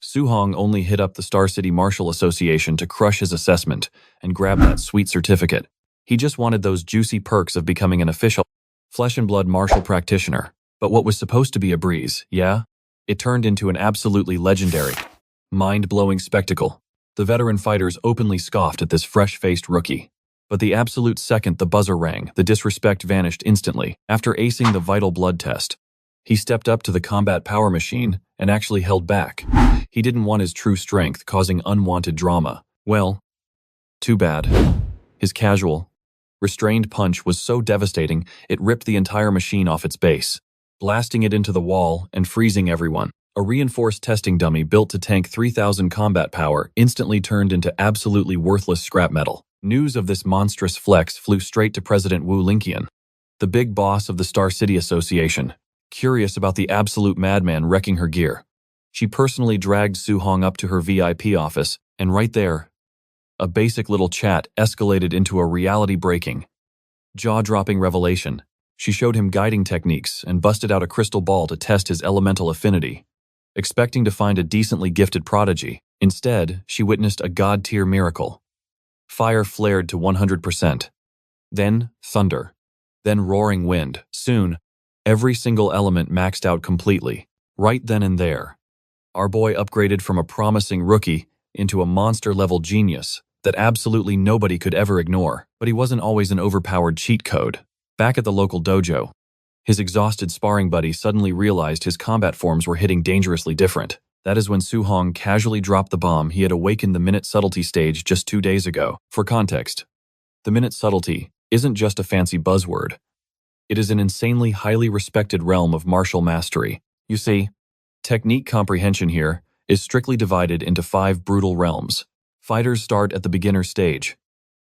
Su-hong only hit up the Star City Martial Association to crush his assessment and grab that sweet certificate. He just wanted those juicy perks of becoming an official flesh-and-blood martial practitioner. But what was supposed to be a breeze, yeah? It turned into an absolutely legendary, mind-blowing spectacle. The veteran fighters openly scoffed at this fresh-faced rookie. But the absolute second the buzzer rang, the disrespect vanished instantly. After acing the vital blood test, he stepped up to the combat power machine and actually held back. He didn't want his true strength causing unwanted drama. Well, too bad. His casual, restrained punch was so devastating it ripped the entire machine off its base, blasting it into the wall and freezing everyone. A reinforced testing dummy built to tank 3,000 combat power instantly turned into absolutely worthless scrap metal. News of this monstrous flex flew straight to President Wu Linqian, the big boss of the Star City Association. Curious about the absolute madman wrecking her gear, she personally dragged Su-hong up to her VIP office, and right there, a basic little chat escalated into a reality-breaking, jaw-dropping revelation. She showed him guiding techniques and busted out a crystal ball to test his elemental affinity, expecting to find a decently gifted prodigy. Instead, she witnessed a god-tier miracle. Fire flared to 100%. Then thunder. Then roaring wind. Soon, every single element maxed out completely. Right then and there, our boy upgraded from a promising rookie into a monster-level genius that absolutely nobody could ever ignore. But he wasn't always an overpowered cheat code. Back at the local dojo, his exhausted sparring buddy suddenly realized his combat forms were hitting dangerously different. That is when Su-hong casually dropped the bomb he had awakened the Minute Subtlety stage just 2 days ago. For context, the Minute Subtlety isn't just a fancy buzzword. It is an insanely highly respected realm of martial mastery. You see, technique comprehension here is strictly divided into 5 brutal realms. Fighters start at the beginner stage,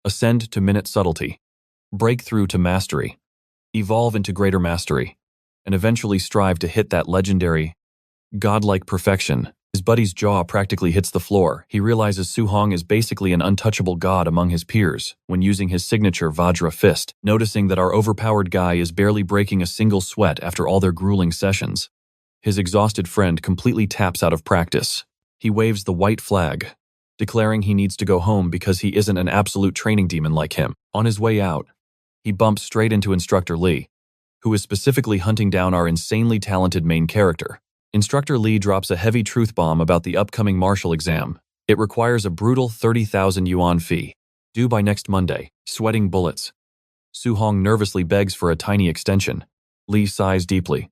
ascend to Minute Subtlety, break through to mastery, evolve into greater mastery, and eventually strive to hit that legendary, godlike perfection. His buddy's jaw practically hits the floor. He realizes Su-hong is basically an untouchable god among his peers when using his signature Vajra fist, noticing that our overpowered guy is barely breaking a single sweat after all their grueling sessions. His exhausted friend completely taps out of practice. He waves the white flag, declaring he needs to go home because he isn't an absolute training demon like him. On his way out, he bumps straight into Instructor Lee, who is specifically hunting down our insanely talented main character. Instructor Lee drops a heavy truth bomb about the upcoming martial exam. It requires a brutal 30,000 yuan fee, due by next Monday. Sweating bullets, Su-hong nervously begs for a tiny extension. Lee sighs deeply,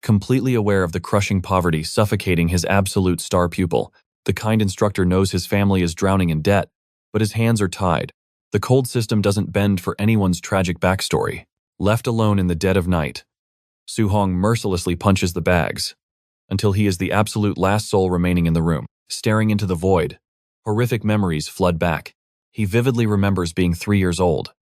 completely aware of the crushing poverty suffocating his absolute star pupil. The kind instructor knows his family is drowning in debt, but his hands are tied. The cold system doesn't bend for anyone's tragic backstory. Left alone in the dead of night, Su-hong mercilessly punches the bags, until he is the absolute last soul remaining in the room. Staring into the void, horrific memories flood back. He vividly remembers being 3 years old,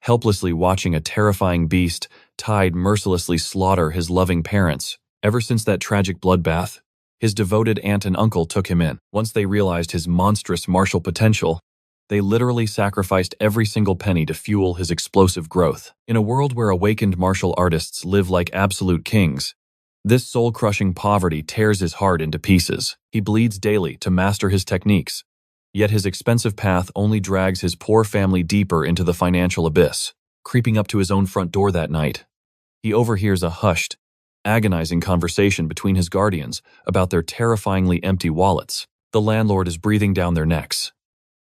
helplessly watching a terrifying beast tied mercilessly slaughter his loving parents. Ever since that tragic bloodbath, his devoted aunt and uncle took him in. Once they realized his monstrous martial potential, they literally sacrificed every single penny to fuel his explosive growth. In a world where awakened martial artists live like absolute kings, this soul-crushing poverty tears his heart into pieces. He bleeds daily to master his techniques, yet his expensive path only drags his poor family deeper into the financial abyss. Creeping up to his own front door that night, he overhears a hushed, agonizing conversation between his guardians about their terrifyingly empty wallets. The landlord is breathing down their necks,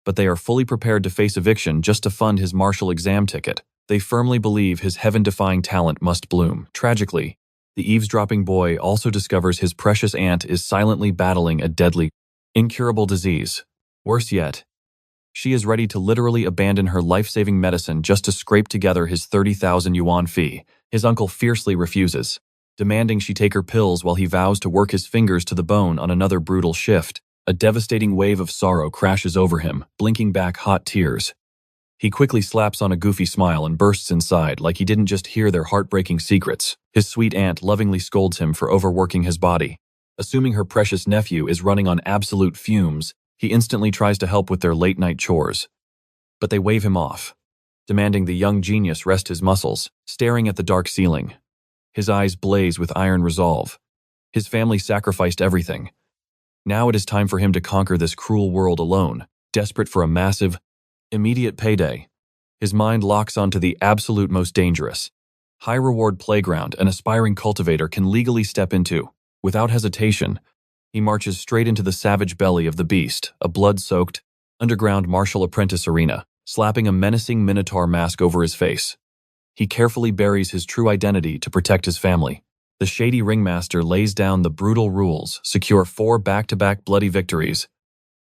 but they are fully prepared to face eviction just to fund his martial exam ticket. They firmly believe his heaven-defying talent must bloom. Tragically, the eavesdropping boy also discovers his precious aunt is silently battling a deadly, incurable disease. Worse yet, she is ready to literally abandon her life-saving medicine just to scrape together his 30,000 yuan fee. His uncle fiercely refuses, demanding she take her pills while he vows to work his fingers to the bone on another brutal shift. A devastating wave of sorrow crashes over him, blinking back hot tears. He quickly slaps on a goofy smile and bursts inside like he didn't just hear their heartbreaking secrets. His sweet aunt lovingly scolds him for overworking his body. Assuming her precious nephew is running on absolute fumes, he instantly tries to help with their late-night chores. But they wave him off, demanding the young genius rest his muscles. Staring at the dark ceiling, his eyes blaze with iron resolve. His family sacrificed everything, Now it is time for him to conquer this cruel world alone, desperate for a massive, immediate payday. His mind locks onto the absolute most dangerous, high-reward playground an aspiring cultivator can legally step into. Without hesitation, he marches straight into the savage belly of the beast, a blood-soaked, underground martial apprentice arena, slapping a menacing Minotaur mask over his face. He carefully buries his true identity to protect his family. The shady ringmaster lays down the brutal rules, secure 4 back-to-back bloody victories,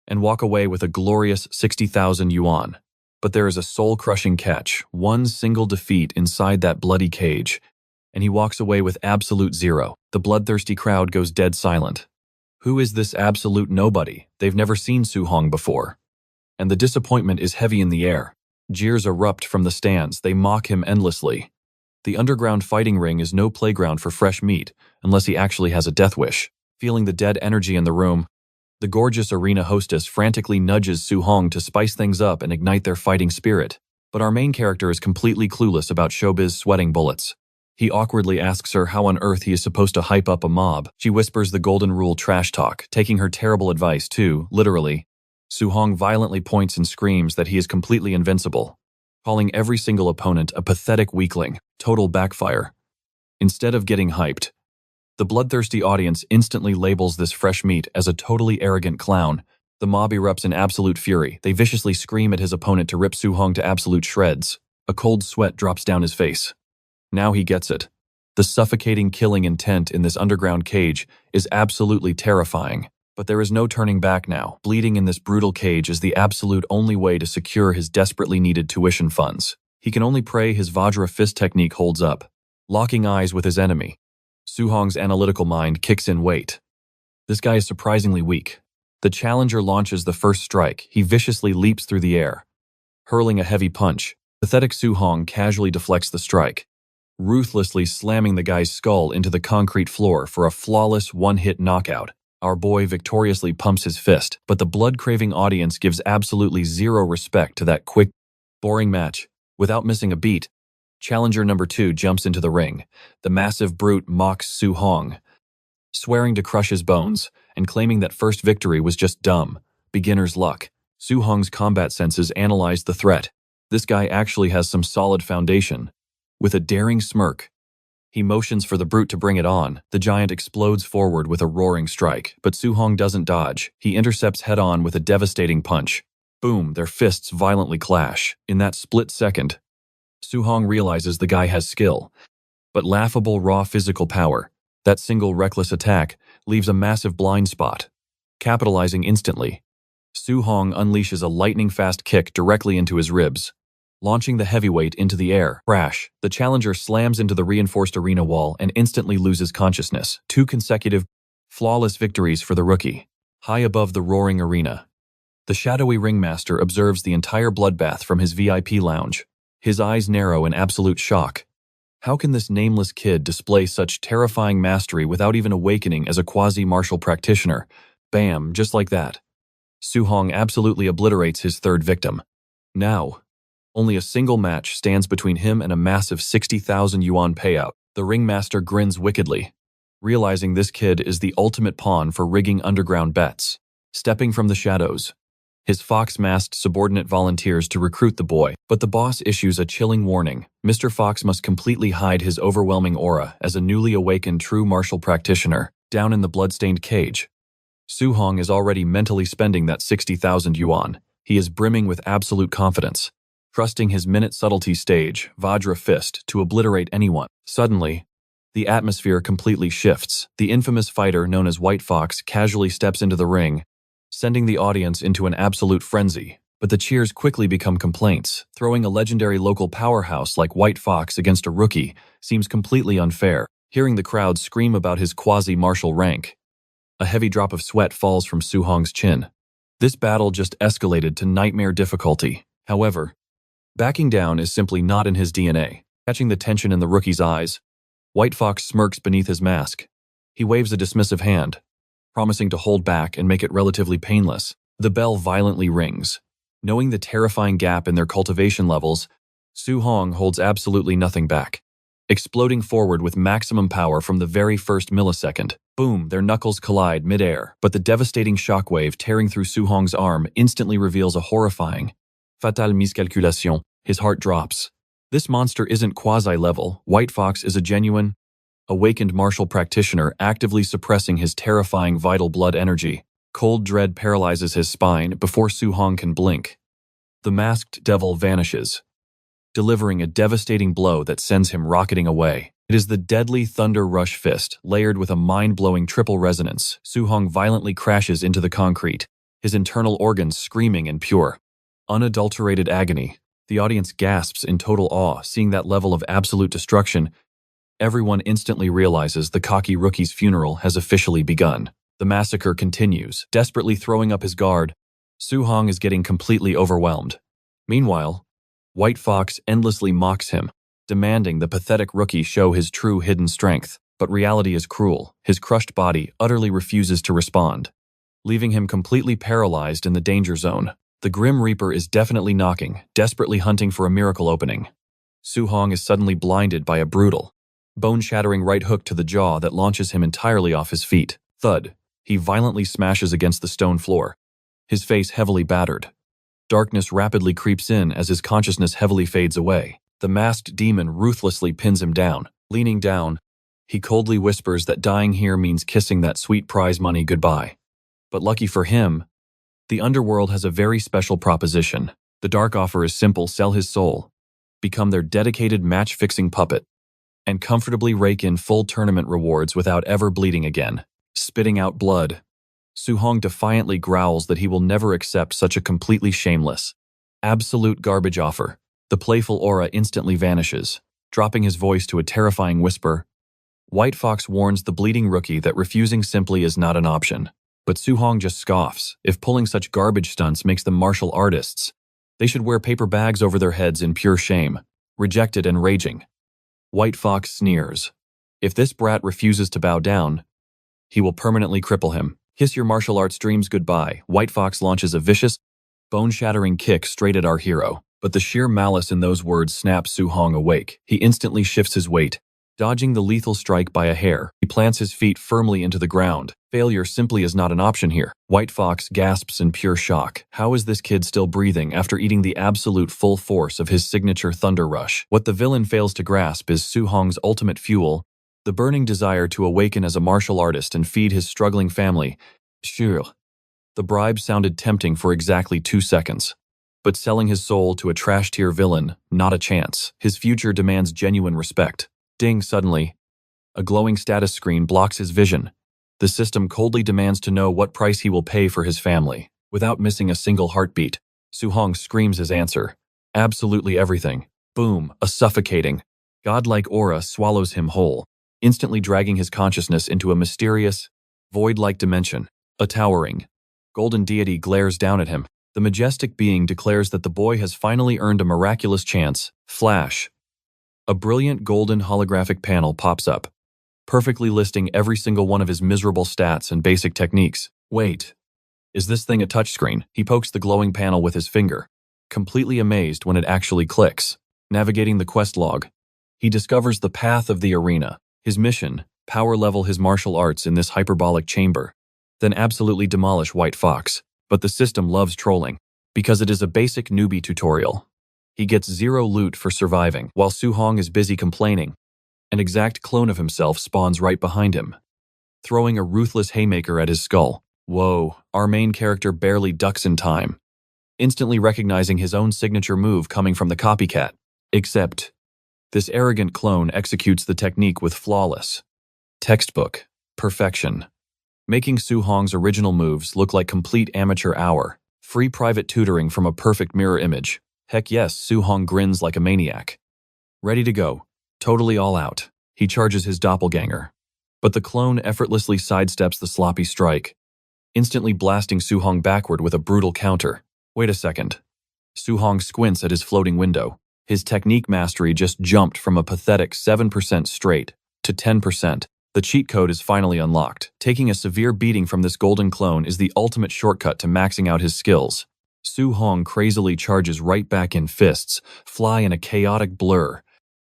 and walk away with a glorious 60,000 yuan. But there is a soul-crushing catch, one single defeat inside that bloody cage, and he walks away with absolute zero. The bloodthirsty crowd goes dead silent. Who is this absolute nobody? They've never seen Su Hong before. And the disappointment is heavy in the air. Jeers erupt from the stands, they mock him endlessly. The underground fighting ring is no playground for fresh meat, unless he actually has a death wish. Feeling the dead energy in the room, the gorgeous arena hostess frantically nudges Su Hong to spice things up and ignite their fighting spirit. But our main character is completely clueless about showbiz sweating bullets. He awkwardly asks her how on earth he is supposed to hype up a mob. She whispers the golden rule trash talk, taking her terrible advice too, literally. Su Hong violently points and screams that he is completely invincible, calling every single opponent a pathetic weakling. Total backfire. Instead of getting hyped, the bloodthirsty audience instantly labels this fresh meat as a totally arrogant clown. The mob erupts in absolute fury. They viciously scream at his opponent to rip Su Hong to absolute shreds. A cold sweat drops down his face. Now he gets it. The suffocating killing intent in this underground cage is absolutely terrifying. But there is no turning back now. Bleeding in this brutal cage is the absolute only way to secure his desperately needed tuition funds. He can only pray his Vajra fist technique holds up. Locking eyes with his enemy, Su Hong's analytical mind kicks in weight. This guy is surprisingly weak. The challenger launches the first strike. He viciously leaps through the air, hurling a heavy punch. Pathetic Su Hong casually deflects the strike, ruthlessly slamming the guy's skull into the concrete floor for a flawless one-hit knockout. Our boy victoriously pumps his fist, but the blood-craving audience gives absolutely zero respect to that quick, boring match. Without missing a beat, challenger number 2 jumps into the ring. The massive brute mocks Su Hong, swearing to crush his bones and claiming that first victory was just dumb, beginner's luck. Su Hong's combat senses analyze the threat. This guy actually has some solid foundation. With a daring smirk, he motions for the brute to bring it on. The giant explodes forward with a roaring strike, but Su Hong doesn't dodge. He intercepts head-on with a devastating punch. Boom, their fists violently clash. In that split second, Su Hong realizes the guy has skill, but laughable raw physical power. That single reckless attack leaves a massive blind spot. Capitalizing instantly, Su Hong unleashes a lightning-fast kick directly into his ribs, launching the heavyweight into the air. Crash! The challenger slams into the reinforced arena wall and instantly loses consciousness. 2 consecutive, flawless victories for the rookie. High above the roaring arena, the shadowy ringmaster observes the entire bloodbath from his VIP lounge. His eyes narrow in absolute shock. How can this nameless kid display such terrifying mastery without even awakening as a quasi-martial practitioner? Bam, just like that. Su Hong absolutely obliterates his third victim. Now, only a single match stands between him and a massive 60,000 yuan payout. The ringmaster grins wickedly, realizing this kid is the ultimate pawn for rigging underground bets. Stepping from the shadows, his fox-masked subordinate volunteers to recruit the boy, but the boss issues a chilling warning. Mr. Fox must completely hide his overwhelming aura as a newly awakened true martial practitioner. Down in the bloodstained cage, Su Hong is already mentally spending that 60,000 yuan. He is brimming with absolute confidence, trusting his minute subtlety stage, Vajra fist, to obliterate anyone. Suddenly, the atmosphere completely shifts. The infamous fighter known as White Fox casually steps into the ring, sending the audience into an absolute frenzy. But the cheers quickly become complaints. Throwing a legendary local powerhouse like White Fox against a rookie seems completely unfair. Hearing the crowd scream about his quasi-martial rank, a heavy drop of sweat falls from Su Hong's chin. This battle just escalated to nightmare difficulty. However, backing down is simply not in his DNA. Catching the tension in the rookie's eyes, White Fox smirks beneath his mask. He waves a dismissive hand, promising to hold back and make it relatively painless. The bell violently rings. Knowing the terrifying gap in their cultivation levels, Su Hong holds absolutely nothing back. exploding forward with maximum power from the very first millisecond. Boom, their knuckles collide mid-air, but the devastating shockwave tearing through Su Hong's arm instantly reveals a horrifying, fatale miscalculation. His heart drops. This monster isn't quasi-level. White Fox is a genuine, awakened martial practitioner actively suppressing his terrifying vital blood energy. Cold dread paralyzes his spine before Su Hong can blink. The masked devil vanishes, delivering a devastating blow that sends him rocketing away. It is the deadly Thunder Rush Fist, layered with a mind-blowing triple resonance. Su Hong violently crashes into the concrete, his internal organs screaming in pure, unadulterated agony. The audience gasps in total awe, seeing that level of absolute destruction. Everyone instantly realizes the cocky rookie's funeral has officially begun. The massacre continues, desperately throwing up his guard. Su Hong is getting completely overwhelmed. Meanwhile, White Fox endlessly mocks him, demanding the pathetic rookie show his true hidden strength. But reality is cruel. His crushed body utterly refuses to respond, leaving him completely paralyzed in the danger zone. The Grim Reaper is definitely knocking, desperately hunting for a miracle opening. Su Hong is suddenly blinded by a brutal, bone-shattering right hook to the jaw that launches him entirely off his feet. Thud. He violently smashes against the stone floor, his face heavily battered. Darkness rapidly creeps in as his consciousness heavily fades away. The masked demon ruthlessly pins him down. Leaning down, he coldly whispers that dying here means kissing that sweet prize money goodbye. But lucky for him, the underworld has a very special proposition. The dark offer is simple: sell his soul, become their dedicated match-fixing puppet, and comfortably rake in full tournament rewards without ever bleeding again. Spitting out blood, Su Hong defiantly growls that he will never accept such a completely shameless, absolute garbage offer. The playful aura instantly vanishes, dropping his voice to a terrifying whisper. White Fox warns the bleeding rookie that refusing simply is not an option. But Su Hong just scoffs. If pulling such garbage stunts makes them martial artists, they should wear paper bags over their heads in pure shame. Rejected and raging, White Fox sneers. If this brat refuses to bow down, he will permanently cripple him. Kiss your martial arts dreams goodbye. White Fox launches a vicious, bone-shattering kick straight at our hero. But the sheer malice in those words snaps Su Hong awake. He instantly shifts his weight, dodging the lethal strike by a hair. He plants his feet firmly into the ground. Failure simply is not an option here. White Fox gasps in pure shock. How is this kid still breathing after eating the absolute full force of his signature Thunder Rush? What the villain fails to grasp is Su Hong's ultimate fuel, the burning desire to awaken as a martial artist and feed his struggling family. Sure. The bribe sounded tempting for exactly 2 seconds. But selling his soul to a trash-tier villain, not a chance. His future demands genuine respect. Ding, suddenly, a glowing status screen blocks his vision. The system coldly demands to know what price he will pay for his family. Without missing a single heartbeat, Su Hong screams his answer. Absolutely everything. Boom, a suffocating, godlike aura swallows him whole, instantly dragging his consciousness into a mysterious, void-like dimension. A towering, golden deity glares down at him. The majestic being declares that the boy has finally earned a miraculous chance. Flash. A brilliant golden holographic panel pops up, perfectly listing every single one of his miserable stats and basic techniques. Wait, is this thing a touchscreen? He pokes the glowing panel with his finger, completely amazed when it actually clicks. Navigating the quest log, he discovers the path of the arena. His mission, power level his martial arts in this hyperbolic chamber, then absolutely demolish White Fox. But the system loves trolling, because it is a basic newbie tutorial. He gets 0 loot for surviving. While Su Hong is busy complaining, an exact clone of himself spawns right behind him, throwing a ruthless haymaker at his skull. Whoa, our main character barely ducks in time, instantly recognizing his own signature move coming from the copycat. Except, this arrogant clone executes the technique with flawless, textbook perfection, making Su Hong's original moves look like complete amateur hour. Free private tutoring from a perfect mirror image. Heck yes, Su Hong grins like a maniac. Ready to go, totally all out. He charges his doppelganger, but the clone effortlessly sidesteps the sloppy strike, instantly blasting Su Hong backward with a brutal counter. Wait a second. Su Hong squints at his floating window. His technique mastery just jumped from a pathetic 7% straight to 10%. The cheat code is finally unlocked. Taking a severe beating from this golden clone is the ultimate shortcut to maxing out his skills. Su Hong crazily charges right back in. Fists fly in a chaotic blur,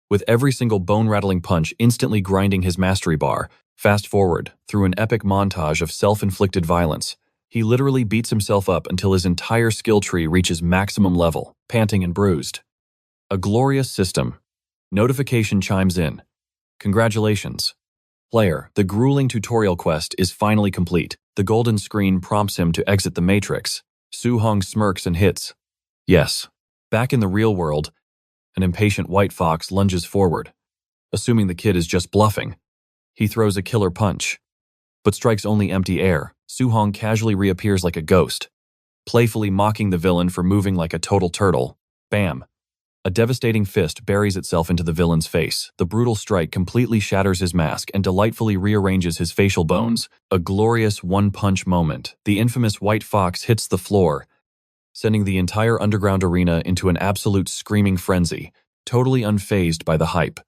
with every single bone-rattling punch instantly grinding his mastery bar. Fast forward, through an epic montage of self-inflicted violence, he literally beats himself up until his entire skill tree reaches maximum level, panting and bruised. A glorious system. Notification chimes in. Congratulations. Player, the grueling tutorial quest is finally complete. The golden screen prompts him to exit the matrix. Su-hong smirks and hits. Yes. Back in the real world, an impatient white fox lunges forward. Assuming the kid is just bluffing, he throws a killer punch, but strikes only empty air. Su-hong casually reappears like a ghost, playfully mocking the villain for moving like a total turtle. Bam! A devastating fist buries itself into the villain's face. The brutal strike completely shatters his mask and delightfully rearranges his facial bones. A glorious one-punch moment. The infamous white fox hits the floor, sending the entire underground arena into an absolute screaming frenzy, totally unfazed by the hype.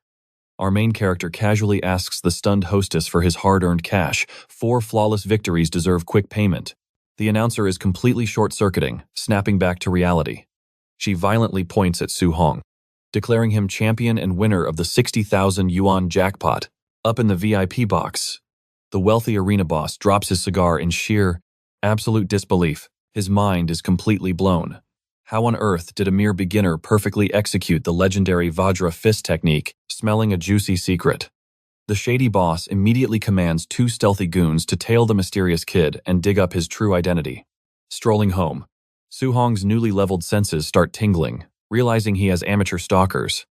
Our main character casually asks the stunned hostess for his hard-earned cash. 4 flawless victories deserve quick payment. The announcer is completely short-circuiting, snapping back to reality. She violently points at Su-hong, declaring him champion and winner of the 60,000 Yuan jackpot. Up in the VIP box, the wealthy arena boss drops his cigar in sheer, absolute disbelief. His mind is completely blown. How on earth did a mere beginner perfectly execute the legendary Vajra fist technique, smelling a juicy secret? The shady boss immediately commands 2 stealthy goons to tail the mysterious kid and dig up his true identity. Strolling home, Su-hong's newly leveled senses start tingling, realizing he has amateur stalkers.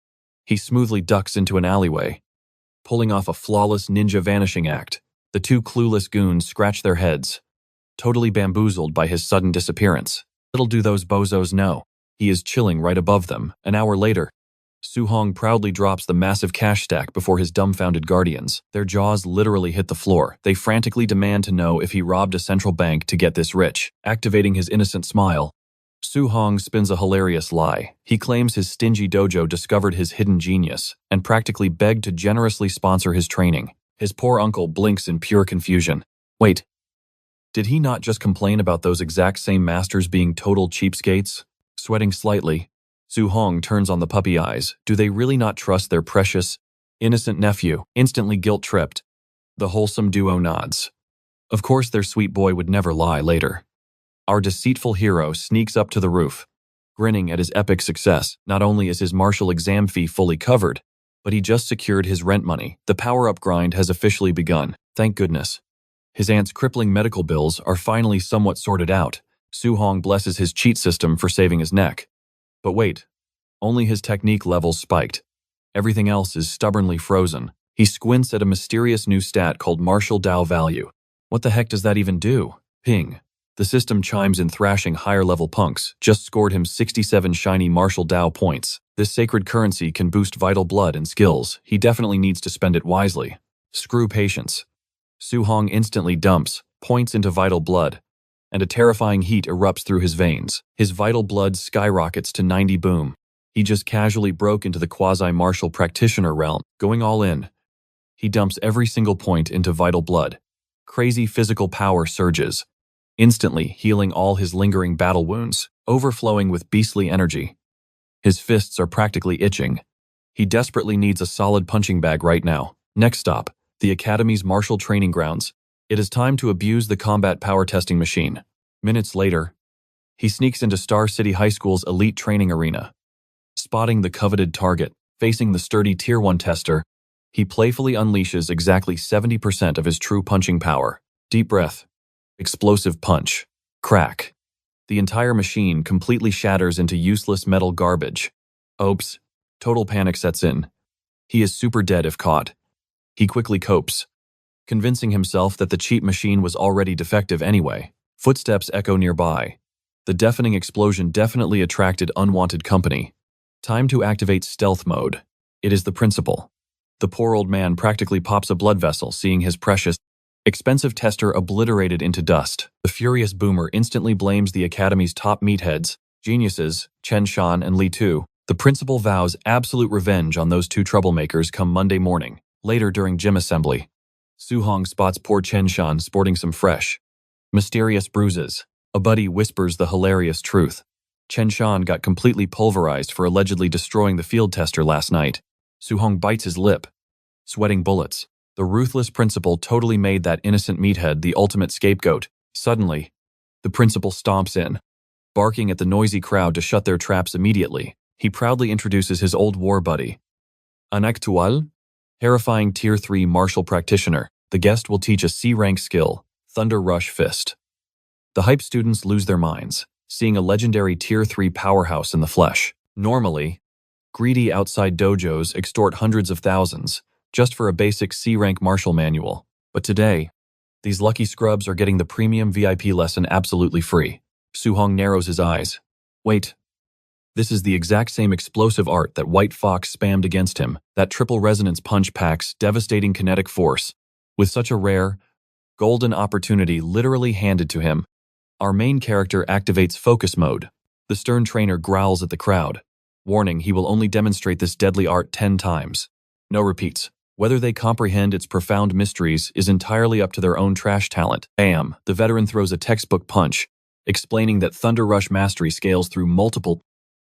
He smoothly ducks into an alleyway, pulling off a flawless ninja vanishing act. The 2 clueless goons scratch their heads, totally bamboozled by his sudden disappearance. Little do those bozos know, he is chilling right above them. An hour later, Su-hong proudly drops the massive cash stack before his dumbfounded guardians. Their jaws literally hit the floor. They frantically demand to know if he robbed a central bank to get this rich. Activating his innocent smile, Su-hong spins a hilarious lie. He claims his stingy dojo discovered his hidden genius and practically begged to generously sponsor his training. His poor uncle blinks in pure confusion. Wait, did he not just complain about those exact same masters being total cheapskates? Sweating slightly, Su-hong turns on the puppy eyes. Do they really not trust their precious, innocent nephew? Instantly guilt-tripped, the wholesome duo nods. Of course their sweet boy would never lie later. Our deceitful hero sneaks up to the roof, grinning at his epic success. Not only is his martial exam fee fully covered, but he just secured his rent money. The power-up grind has officially begun. Thank goodness. His aunt's crippling medical bills are finally somewhat sorted out. Su-hong blesses his cheat system for saving his neck. But wait, only his technique levels spiked. Everything else is stubbornly frozen. He squints at a mysterious new stat called martial Dao value. What the heck does that even do? Ping. The system chimes in, thrashing higher-level punks. Just scored him 67 shiny martial Dao points. This sacred currency can boost vital blood and skills. He definitely needs to spend it wisely. Screw patience. Su-hong instantly dumps points into vital blood, and a terrifying heat erupts through his veins. His vital blood skyrockets to 90 boom. He just casually broke into the quasi-martial practitioner realm, going all in. He dumps every single point into vital blood. Crazy physical power surges, instantly healing all his lingering battle wounds, overflowing with beastly energy. His fists are practically itching. He desperately needs a solid punching bag right now. Next stop, the Academy's martial training grounds. It is time to abuse the combat power testing machine. Minutes later, he sneaks into Star City High School's elite training arena. Spotting the coveted target, facing the sturdy Tier 1 tester, he playfully unleashes exactly 70% of his true punching power. Deep breath. Explosive punch. Crack. The entire machine completely shatters into useless metal garbage. Oops. Total panic sets in. He is super dead if caught. He quickly copes, convincing himself that the cheap machine was already defective anyway. Footsteps echo nearby. The deafening explosion definitely attracted unwanted company. Time to activate stealth mode. It is the principle. The poor old man practically pops a blood vessel, seeing his precious, expensive tester obliterated into dust. The furious boomer instantly blames the Academy's top meatheads, geniuses, Chen Shan and Li Tu. The principal vows absolute revenge on those 2 troublemakers come Monday morning. Later during gym assembly, Su-hong spots poor Chen Shan sporting some fresh, mysterious bruises. A buddy whispers the hilarious truth. Chen Shan got completely pulverized for allegedly destroying the field tester last night. Su-hong bites his lip, sweating bullets. The ruthless principal totally made that innocent meathead the ultimate scapegoat. Suddenly, the principal stomps in, barking at the noisy crowd to shut their traps immediately. He proudly introduces his old war buddy. An actual, terrifying Tier 3 martial practitioner. The guest will teach a C-rank skill, Thunder Rush Fist. The hype students lose their minds, seeing a legendary Tier 3 powerhouse in the flesh. Normally, greedy outside dojos extort hundreds of thousands just for a basic C-rank martial manual. But today, these lucky scrubs are getting the premium VIP lesson absolutely free. Su-hong narrows his eyes. Wait. This is the exact same explosive art that White Fox spammed against him. That triple resonance punch packs devastating kinetic force. With such a rare, golden opportunity literally handed to him, our main character activates focus mode. The stern trainer growls at the crowd, warning he will only demonstrate this deadly art 10 times. No repeats. Whether they comprehend its profound mysteries is entirely up to their own trash talent. Bam! The veteran throws a textbook punch, explaining that Thunder Rush mastery scales through multiple,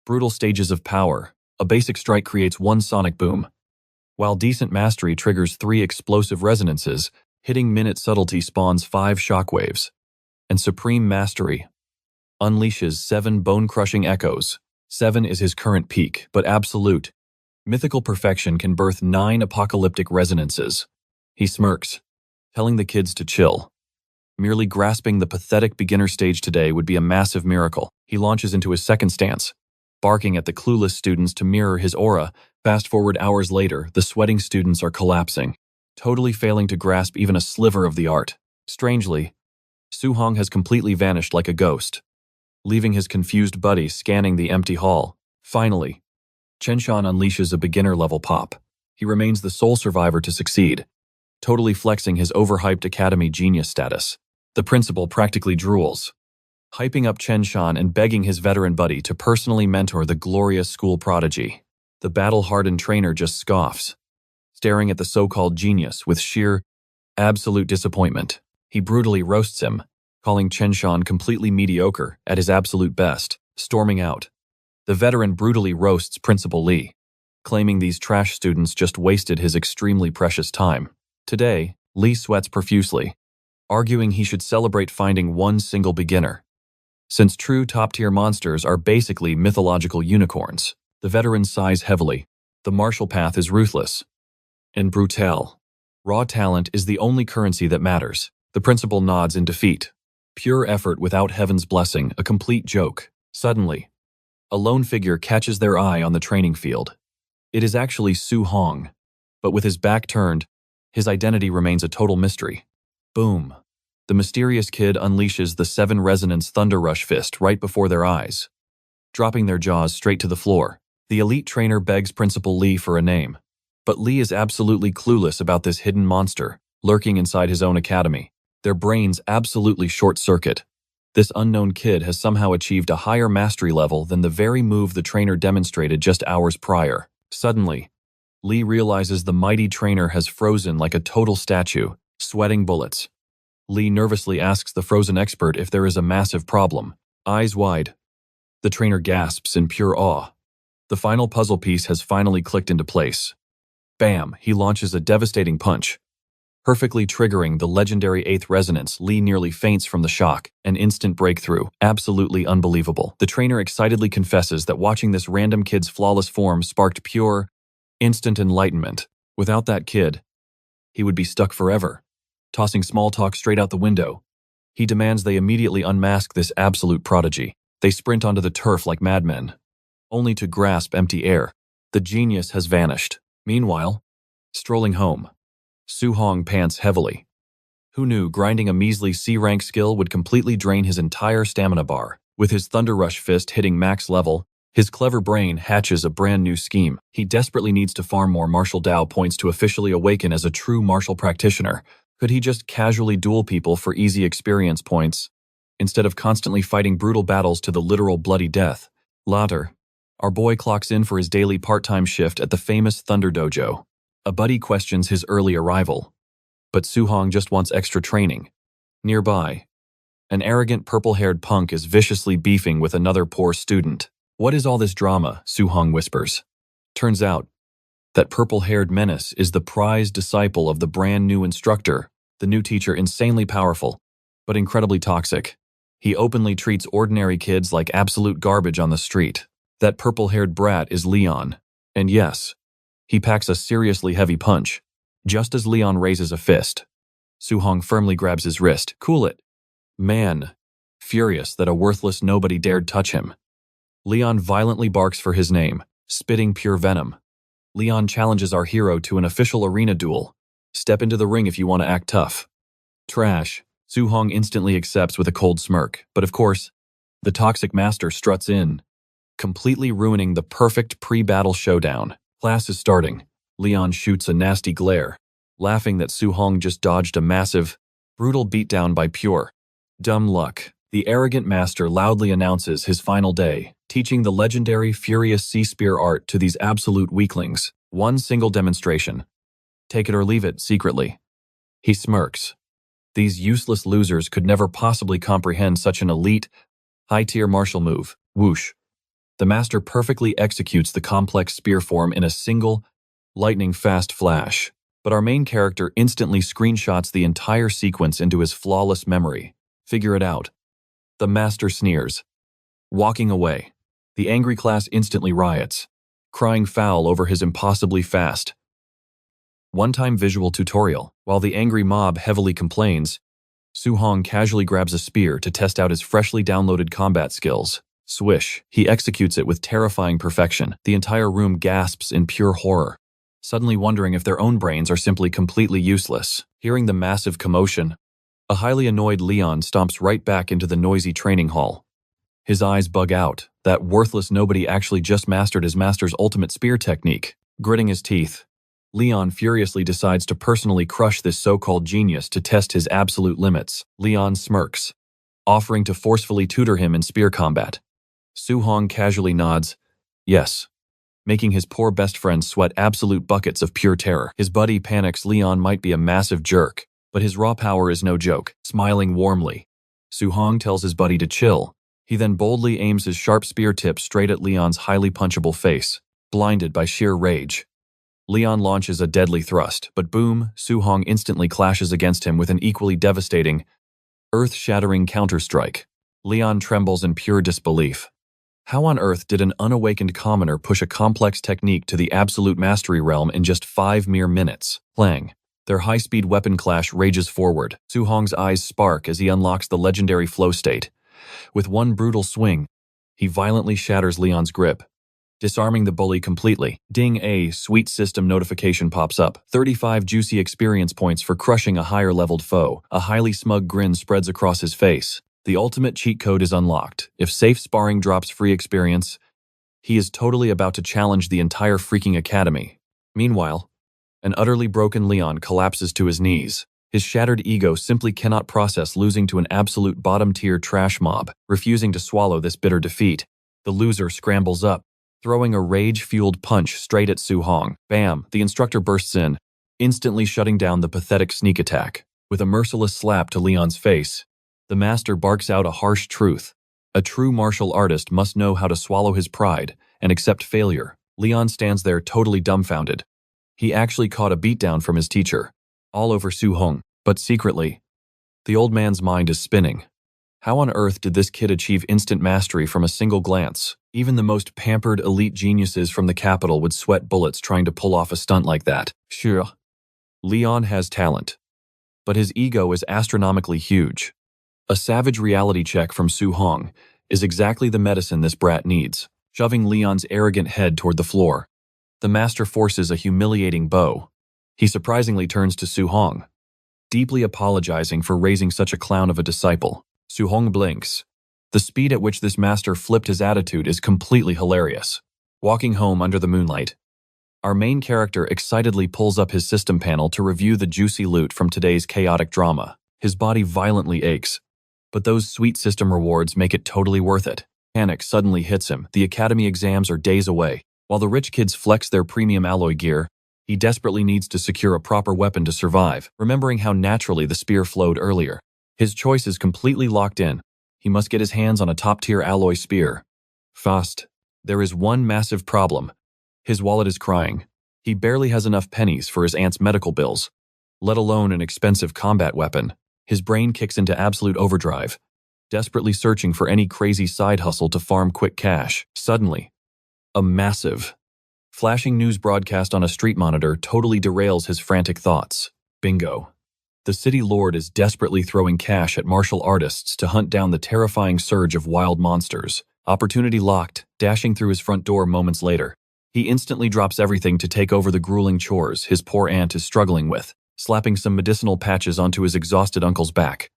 brutal stages of power. A basic strike creates one sonic boom, while decent mastery triggers 3 explosive resonances. Hitting minute subtlety spawns 5 shockwaves, and supreme mastery unleashes 7 bone-crushing echoes. 7 is his current peak, but absolute, mythical perfection can birth 9 apocalyptic resonances. He smirks, telling the kids to chill. Merely grasping the pathetic beginner stage today would be a massive miracle. He launches into his second stance, barking at the clueless students to mirror his aura. Fast forward hours later, the sweating students are collapsing, totally failing to grasp even a sliver of the art. Strangely, Su-hong has completely vanished like a ghost, leaving his confused buddy scanning the empty hall. Finally, Chen-shan unleashes a beginner-level pop. He remains the sole survivor to succeed, totally flexing his overhyped academy genius status. The principal practically drools, hyping up Chen-shan and begging his veteran buddy to personally mentor the glorious school prodigy. The battle-hardened trainer just scoffs, staring at the so-called genius with sheer, absolute disappointment. He brutally roasts him, calling Chen-shan completely mediocre at his absolute best. Storming out, the veteran brutally roasts Principal Lee, claiming these trash students just wasted his extremely precious time. Today, Lee sweats profusely, arguing he should celebrate finding one single beginner, since true top-tier monsters are basically mythological unicorns. The veteran sighs heavily. The martial path is ruthless and brutal. Raw talent is the only currency that matters. The principal nods in defeat. Pure effort without heaven's blessing, a complete joke. Suddenly, a lone figure catches their eye on the training field. It is actually Su-hong, but with his back turned, his identity remains a total mystery. Boom. The mysterious kid unleashes the 7 resonance Thunder Rush Fist right before their eyes, dropping their jaws straight to the floor. The elite trainer begs Principal Lee for a name, but Lee is absolutely clueless about this hidden monster lurking inside his own academy. Their brains absolutely short-circuit. This unknown kid has somehow achieved a higher mastery level than the very move the trainer demonstrated just hours prior. Suddenly, Lee realizes the mighty trainer has frozen like a total statue, sweating bullets. Lee nervously asks the frozen expert if there is a massive problem. Eyes wide, the trainer gasps in pure awe. The final puzzle piece has finally clicked into place. Bam! He launches a devastating punch, perfectly triggering the legendary 8th resonance. Lee nearly faints from the shock. An instant breakthrough. Absolutely unbelievable. The trainer excitedly confesses that watching this random kid's flawless form sparked pure, instant enlightenment. Without that kid, he would be stuck forever. Tossing small talk straight out the window, he demands they immediately unmask this absolute prodigy. They sprint onto the turf like madmen, only to grasp empty air. The genius has vanished. Meanwhile, strolling home, Su-hong pants heavily. Who knew grinding a measly C-rank skill would completely drain his entire stamina bar? With his Thunder Rush Fist hitting max level, his clever brain hatches a brand new scheme. He desperately needs to farm more martial Dao points to officially awaken as a true martial practitioner. Could he just casually duel people for easy experience points, instead of constantly fighting brutal battles to the literal bloody death? Later, our boy clocks in for his daily part-time shift at the famous Thunder Dojo. A buddy questions his early arrival, but Su-hong just wants extra training. Nearby, an arrogant purple-haired punk is viciously beefing with another poor student. What is all this drama? Su-hong whispers. Turns out, That purple-haired menace is the prized disciple of the brand new instructor, the new teacher insanely powerful, but incredibly toxic. He openly treats ordinary kids like absolute garbage on the street. That purple-haired brat is Leon. And yes, he packs a seriously heavy punch. Just as Leon raises a fist, Su-hong firmly grabs his wrist. Cool it. Man, furious that a worthless nobody dared touch him. Leon violently barks for his name, spitting pure venom. Leon challenges our hero to an official arena duel. Step into the ring if you want to act tough. Trash. Su-hong instantly accepts with a cold smirk, but of course, the toxic master struts in, completely ruining the perfect pre-battle showdown. Class is starting. Leon shoots a nasty glare, laughing that Su-hong just dodged a massive, brutal beatdown by pure dumb luck. The arrogant master loudly announces his final day, teaching the legendary Furious Sea Spear art to these absolute weaklings. One single demonstration. Take it or leave it, secretly. He smirks. These useless losers could never possibly comprehend such an elite, high-tier martial move. Whoosh. The master perfectly executes the complex spear form in a single, lightning-fast flash. But our main character instantly screenshots the entire sequence into his flawless memory. Figure it out. The master sneers. Walking away, the angry class instantly riots, crying foul over his impossibly fast one-time visual tutorial. While the angry mob heavily complains, Su-hong casually grabs a spear to test out his freshly downloaded combat skills. Swish, he executes it with terrifying perfection. The entire room gasps in pure horror, suddenly wondering if their own brains are simply completely useless. Hearing the massive commotion, a highly annoyed Leon stomps right back into the noisy training hall. His eyes bug out. That worthless nobody actually just mastered his master's ultimate spear technique. Gritting his teeth, Leon furiously decides to personally crush this so-called genius to test his absolute limits. Leon smirks, offering to forcefully tutor him in spear combat. Su-hong casually nods, yes, making his poor best friend sweat absolute buckets of pure terror. His buddy panics Leon might be a massive jerk, but his raw power is no joke. Smiling warmly, Su-hong tells his buddy to chill. He then boldly aims his sharp spear tip straight at Leon's highly punchable face. Blinded by sheer rage, Leon launches a deadly thrust, but boom, Su-hong instantly clashes against him with an equally devastating, earth-shattering counterstrike. Leon trembles in pure disbelief. How on earth did an unawakened commoner push a complex technique to the absolute mastery realm in just 5 mere minutes? Clang. Their high-speed weapon clash rages forward. Su-hong's eyes spark as he unlocks the legendary flow state. With one brutal swing, he violently shatters Leon's grip, disarming the bully completely. Ding, a sweet system notification pops up. 35 juicy experience points for crushing a higher-leveled foe. A highly smug grin spreads across his face. The ultimate cheat code is unlocked. If safe sparring drops free experience, he is totally about to challenge the entire freaking academy. Meanwhile, an utterly broken Leon collapses to his knees. His shattered ego simply cannot process losing to an absolute bottom-tier trash mob. Refusing to swallow this bitter defeat, the loser scrambles up, throwing a rage-fueled punch straight at Su-hong. Bam! The instructor bursts in, instantly shutting down the pathetic sneak attack. With a merciless slap to Leon's face, the master barks out a harsh truth. A true martial artist must know how to swallow his pride and accept failure. Leon stands there totally dumbfounded. He actually caught a beatdown from his teacher, all over Su-hong, but secretly, the old man's mind is spinning. How on earth did this kid achieve instant mastery from a single glance? Even the most pampered elite geniuses from the capital would sweat bullets trying to pull off a stunt like that. Sure, Leon has talent, but his ego is astronomically huge. A savage reality check from Su-hong is exactly the medicine this brat needs. Shoving Leon's arrogant head toward the floor, the master forces a humiliating bow. He surprisingly turns to Su-hong, deeply apologizing for raising such a clown of a disciple. Su-hong blinks. The speed at which this master flipped his attitude is completely hilarious. Walking home under the moonlight, our main character excitedly pulls up his system panel to review the juicy loot from today's chaotic drama. His body violently aches, but those sweet system rewards make it totally worth it. Panic suddenly hits him. The academy exams are days away. While the rich kids flex their premium alloy gear, he desperately needs to secure a proper weapon to survive. Remembering how naturally the spear flowed earlier, his choice is completely locked in. He must get his hands on a top-tier alloy spear. Fast. There is one massive problem. His wallet is crying. He barely has enough pennies for his aunt's medical bills, let alone an expensive combat weapon. His brain kicks into absolute overdrive, desperately searching for any crazy side hustle to farm quick cash. Suddenly, a massive, flashing news broadcast on a street monitor totally derails his frantic thoughts. Bingo. The city lord is desperately throwing cash at martial artists to hunt down the terrifying surge of wild monsters. Opportunity locked, dashing through his front door moments later. He instantly drops everything to take over the grueling chores his poor aunt is struggling with, slapping some medicinal patches onto his exhausted uncle's back.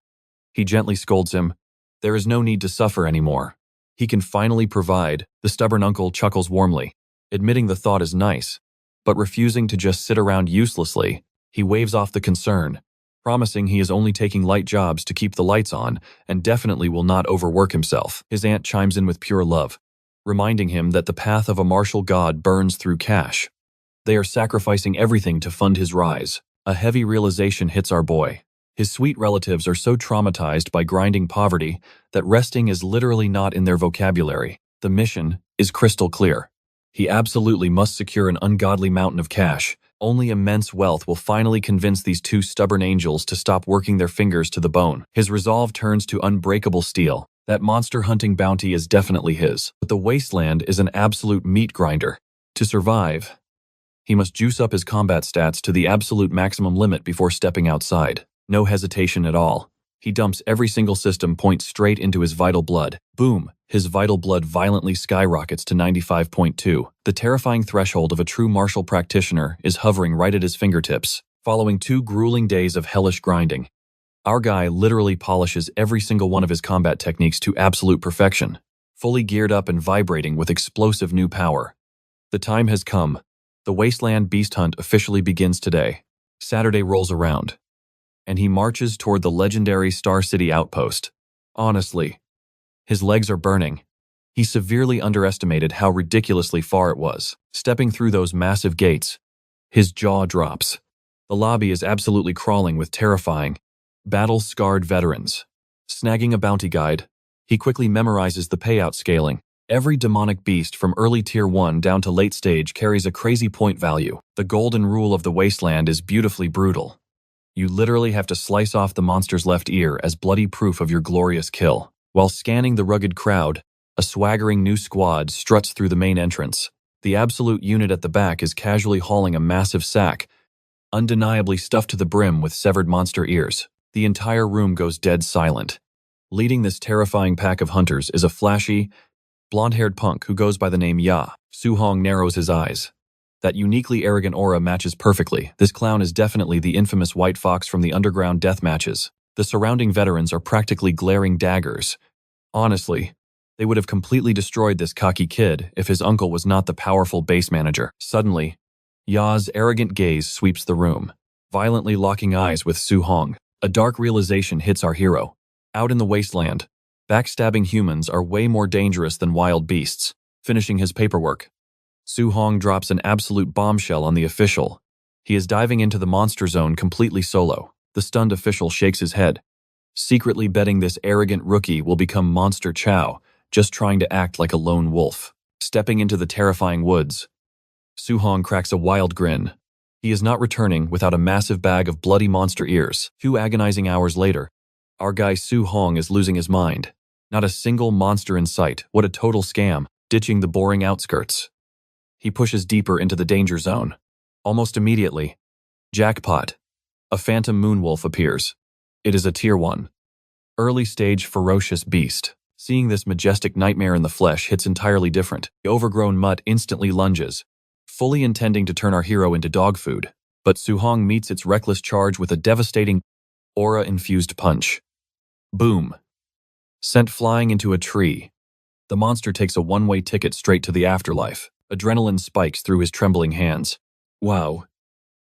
He gently scolds him. There is no need to suffer anymore. He can finally provide. The stubborn uncle chuckles warmly, admitting the thought is nice, but refusing to just sit around uselessly. He waves off the concern, promising he is only taking light jobs to keep the lights on and definitely will not overwork himself. His aunt chimes in with pure love, reminding him that the path of a martial god burns through cash. They are sacrificing everything to fund his rise. A heavy realization hits our boy. His sweet relatives are so traumatized by grinding poverty that resting is literally not in their vocabulary. The mission is crystal clear. He absolutely must secure an ungodly mountain of cash. Only immense wealth will finally convince these two stubborn angels to stop working their fingers to the bone. His resolve turns to unbreakable steel. That monster hunting bounty is definitely his. But the Wasteland is an absolute meat grinder. To survive, he must juice up his combat stats to the absolute maximum limit before stepping outside. No hesitation at all. He dumps every single system point straight into his vital blood. Boom! His vital blood violently skyrockets to 95.2. The terrifying threshold of a true martial practitioner is hovering right at his fingertips. Following 2 grueling days of hellish grinding, our guy literally polishes every single one of his combat techniques to absolute perfection, fully geared up and vibrating with explosive new power. The time has come. The Wasteland Beast Hunt officially begins today. Saturday rolls around, and he marches toward the legendary Star City outpost. Honestly, his legs are burning. He severely underestimated how ridiculously far it was. Stepping through those massive gates, his jaw drops. The lobby is absolutely crawling with terrifying, battle-scarred veterans. Snagging a bounty guide, he quickly memorizes the payout scaling. Every demonic beast from early Tier 1 down to late stage carries a crazy point value. The golden rule of the Wasteland is beautifully brutal. You literally have to slice off the monster's left ear as bloody proof of your glorious kill. While scanning the rugged crowd, a swaggering new squad struts through the main entrance. The absolute unit at the back is casually hauling a massive sack, undeniably stuffed to the brim with severed monster ears. The entire room goes dead silent. Leading this terrifying pack of hunters is a flashy, blonde-haired punk who goes by the name Ya. Su-hong narrows his eyes. That uniquely arrogant aura matches perfectly. This clown is definitely the infamous White Fox from the underground death matches. The surrounding veterans are practically glaring daggers. Honestly, they would have completely destroyed this cocky kid if his uncle was not the powerful base manager. Suddenly, Ya's arrogant gaze sweeps the room, violently locking eyes with Su-hong. A dark realization hits our hero. Out in the Wasteland, backstabbing humans are way more dangerous than wild beasts. Finishing his paperwork, Su-hong drops an absolute bombshell on the official. He is diving into the monster zone completely solo. The stunned official shakes his head, secretly betting this arrogant rookie will become Monster Chow, just trying to act like a lone wolf. Stepping into the terrifying woods, Su-hong cracks a wild grin. He is not returning without a massive bag of bloody monster ears. 2 agonizing hours later, our guy Su-hong is losing his mind. Not a single monster in sight. What a total scam. Ditching the boring outskirts, he pushes deeper into the danger zone. Almost immediately, jackpot, a phantom moonwolf appears. It is a Tier 1, early-stage ferocious beast. Seeing this majestic nightmare in the flesh hits entirely different. The overgrown mutt instantly lunges, fully intending to turn our hero into dog food. But Su-hong meets its reckless charge with a devastating, aura-infused punch. Boom. Sent flying into a tree, the monster takes a one-way ticket straight to the afterlife. Adrenaline spikes through his trembling hands. Wow.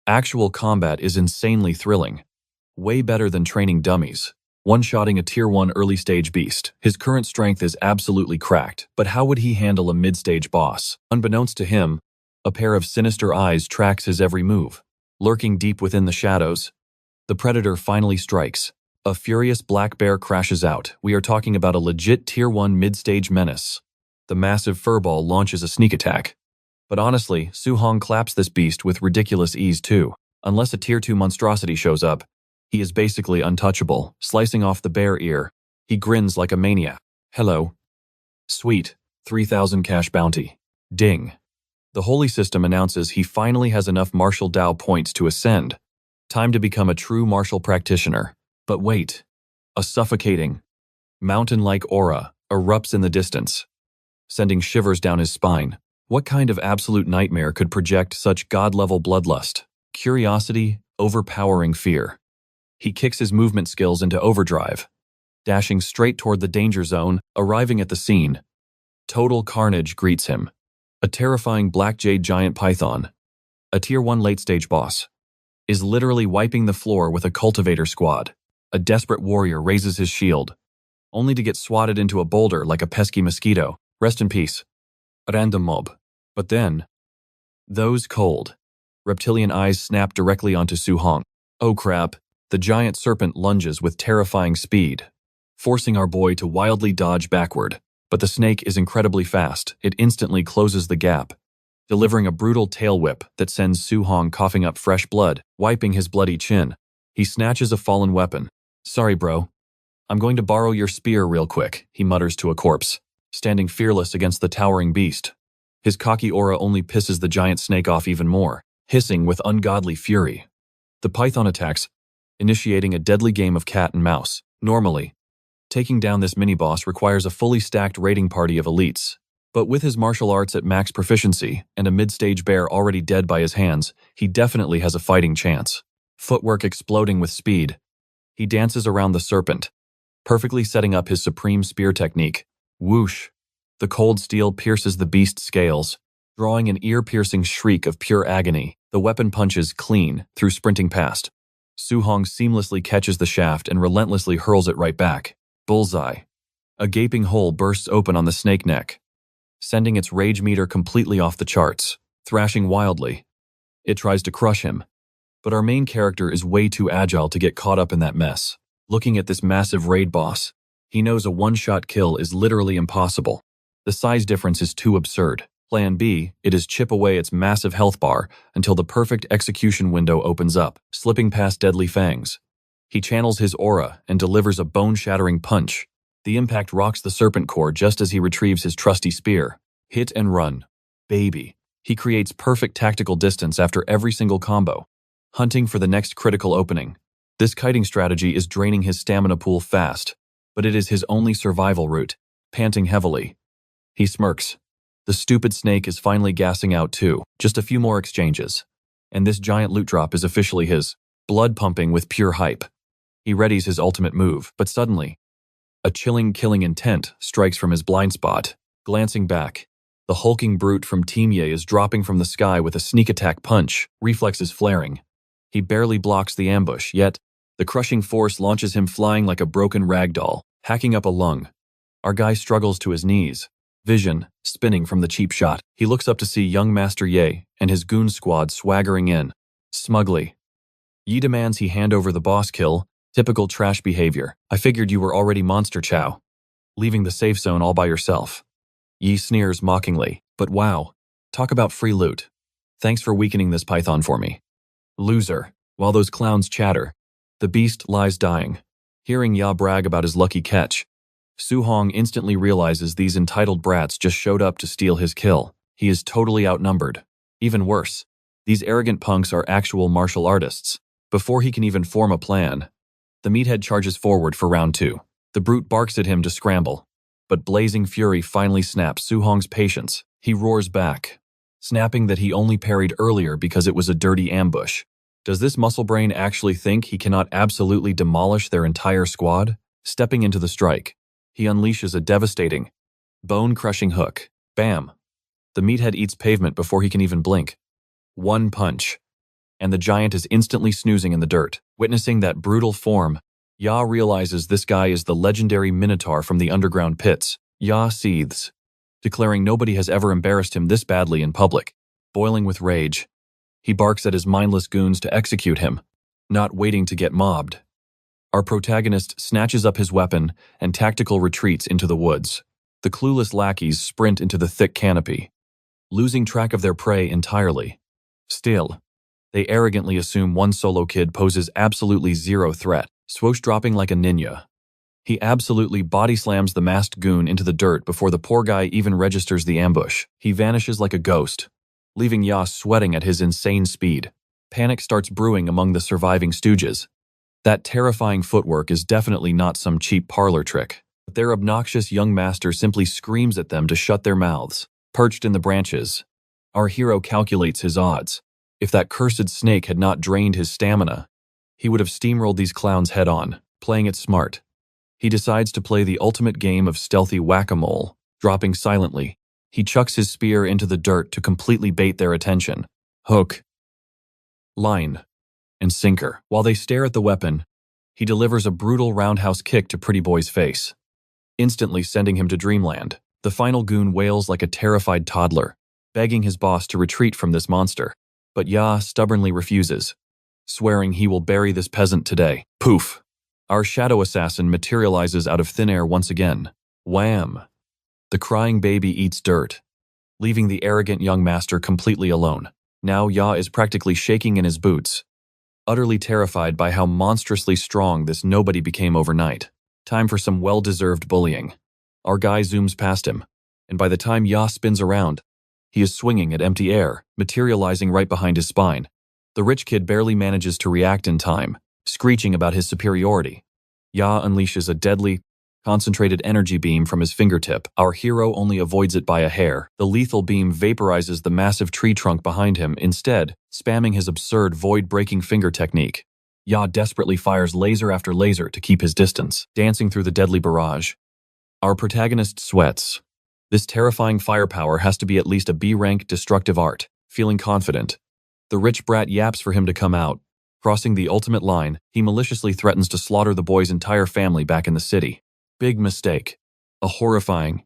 Actual combat is insanely thrilling. Way better than training dummies. One-shotting a Tier 1 early-stage beast. His current strength is absolutely cracked, but how would he handle a mid-stage boss? Unbeknownst to him, a pair of sinister eyes tracks his every move. Lurking deep within the shadows, the predator finally strikes. A furious black bear crashes out. We are talking about a legit Tier 1 mid-stage menace. The massive furball launches a sneak attack, But honestly, Su Hong claps this beast with ridiculous ease too. Unless a tier 2 monstrosity shows up, he is basically untouchable, slicing off the bare ear. He grins like a maniac. Hello. Sweet. 3,000 cash bounty. Ding. The holy system announces he finally has enough martial Dao points to ascend. Time to become a true martial practitioner. But wait. A suffocating, mountain-like aura erupts in the distance, sending shivers down his spine. What kind of absolute nightmare could project such god-level bloodlust? Curiosity, overpowering fear. He kicks his movement skills into overdrive, dashing straight toward the danger zone, arriving at the scene. Total carnage greets him. A terrifying black jade giant python, a tier 1 late-stage boss, is literally wiping the floor with a cultivator squad. A desperate warrior raises his shield, only to get swatted into a boulder like a pesky mosquito. Rest in peace. A random mob. But then, those cold, reptilian eyes snap directly onto Su Hong. Oh crap, the giant serpent lunges with terrifying speed, forcing our boy to wildly dodge backward. But the snake is incredibly fast. It instantly closes the gap, delivering a brutal tail whip that sends Su Hong coughing up fresh blood, wiping his bloody chin. He snatches a fallen weapon. Sorry, bro. I'm going to borrow your spear real quick, he mutters to a corpse, standing fearless against the towering beast. His cocky aura only pisses the giant snake off even more, hissing with ungodly fury. The python attacks, initiating a deadly game of cat and mouse. Normally, taking down this mini-boss requires a fully stacked raiding party of elites. But with his martial arts at max proficiency and a mid-stage bear already dead by his hands, he definitely has a fighting chance. Footwork exploding with speed, he dances around the serpent, perfectly setting up his supreme spear technique. Whoosh! The cold steel pierces the beast's scales, drawing an ear-piercing shriek of pure agony. The weapon punches clean through sprinting past. Su Hong seamlessly catches the shaft and relentlessly hurls it right back. Bullseye. A gaping hole bursts open on the snake neck, sending its rage meter completely off the charts. Thrashing wildly, it tries to crush him. But our main character is way too agile to get caught up in that mess. Looking at this massive raid boss, he knows a one-shot kill is literally impossible. The size difference is too absurd. Plan B, it is chip away its massive health bar until the perfect execution window opens up, slipping past deadly fangs. He channels his aura and delivers a bone-shattering punch. The impact rocks the serpent core just as he retrieves his trusty spear. Hit and run. Baby. He creates perfect tactical distance after every single combo, hunting for the next critical opening. This kiting strategy is draining his stamina pool fast, but it is his only survival route. Panting heavily, he smirks. The stupid snake is finally gassing out too. Just a few more exchanges, and this giant loot drop is officially his. Blood pumping with pure hype. He readies his ultimate move, but suddenly, a chilling killing intent strikes from his blind spot. Glancing back, the hulking brute from Team Ye is dropping from the sky with a sneak attack punch, reflexes flaring. He barely blocks the ambush, yet the crushing force launches him flying like a broken rag doll, hacking up a lung. Our guy struggles to his knees, vision spinning from the cheap shot. He looks up to see young Master Ye and his goon squad swaggering in. Smugly, Yi demands he hand over the boss kill. Typical trash behavior. I figured you were already Monster Chow, leaving the safe zone all by yourself. Yi sneers mockingly, but wow, talk about free loot. Thanks for weakening this python for me. Loser. While those clowns chatter, the beast lies dying. Hearing Ya brag about his lucky catch, Su Hong instantly realizes these entitled brats just showed up to steal his kill. He is totally outnumbered. Even worse, these arrogant punks are actual martial artists. Before he can even form a plan, the meathead charges forward for round 2. The brute barks at him to scramble, but blazing fury finally snaps Su Hong's patience. He roars back, snapping that he only parried earlier because it was a dirty ambush. Does this muscle brain actually think he cannot absolutely demolish their entire squad? Stepping into the strike, he unleashes a devastating, bone-crushing hook. Bam! The meathead eats pavement before he can even blink. One punch, and the giant is instantly snoozing in the dirt. Witnessing that brutal form, Ya realizes this guy is the legendary Minotaur from the underground pits. Ya seethes, declaring nobody has ever embarrassed him this badly in public. Boiling with rage, he barks at his mindless goons to execute him, not waiting to get mobbed. Our protagonist snatches up his weapon and tactical retreats into the woods. The clueless lackeys sprint into the thick canopy, losing track of their prey entirely. Still, they arrogantly assume one solo kid poses absolutely zero threat, swoosh dropping like a ninja. He absolutely body slams the masked goon into the dirt before the poor guy even registers the ambush. He vanishes like a ghost, leaving Ya sweating at his insane speed. Panic starts brewing among the surviving stooges. That terrifying footwork is definitely not some cheap parlor trick. Their obnoxious young master simply screams at them to shut their mouths. Perched in the branches, our hero calculates his odds. If that cursed snake had not drained his stamina, he would have steamrolled these clowns head-on, playing it smart. He decides to play the ultimate game of stealthy whack-a-mole. Dropping silently, he chucks his spear into the dirt to completely bait their attention. Hook, line, and sinker. While they stare at the weapon, he delivers a brutal roundhouse kick to Pretty Boy's face, instantly sending him to dreamland. The final goon wails like a terrified toddler, begging his boss to retreat from this monster. But Ya stubbornly refuses, swearing he will bury this peasant today. Poof! Our shadow assassin materializes out of thin air once again. Wham! The crying baby eats dirt, leaving the arrogant young master completely alone. Now Ya is practically shaking in his boots, utterly terrified by how monstrously strong this nobody became overnight. Time for some well-deserved bullying. Our guy zooms past him, and by the time Ya spins around, he is swinging at empty air, materializing right behind his spine. The rich kid barely manages to react in time, screeching about his superiority. Ya unleashes a deadly, concentrated energy beam from his fingertip. Our hero only avoids it by a hair. The lethal beam vaporizes the massive tree trunk behind him, instead spamming his absurd void-breaking finger technique. Ya desperately fires laser after laser to keep his distance, dancing through the deadly barrage. Our protagonist sweats. This terrifying firepower has to be at least a B-rank destructive art. Feeling confident, the rich brat yaps for him to come out. Crossing the ultimate line, he maliciously threatens to slaughter the boy's entire family back in the city. Big mistake. A horrifying,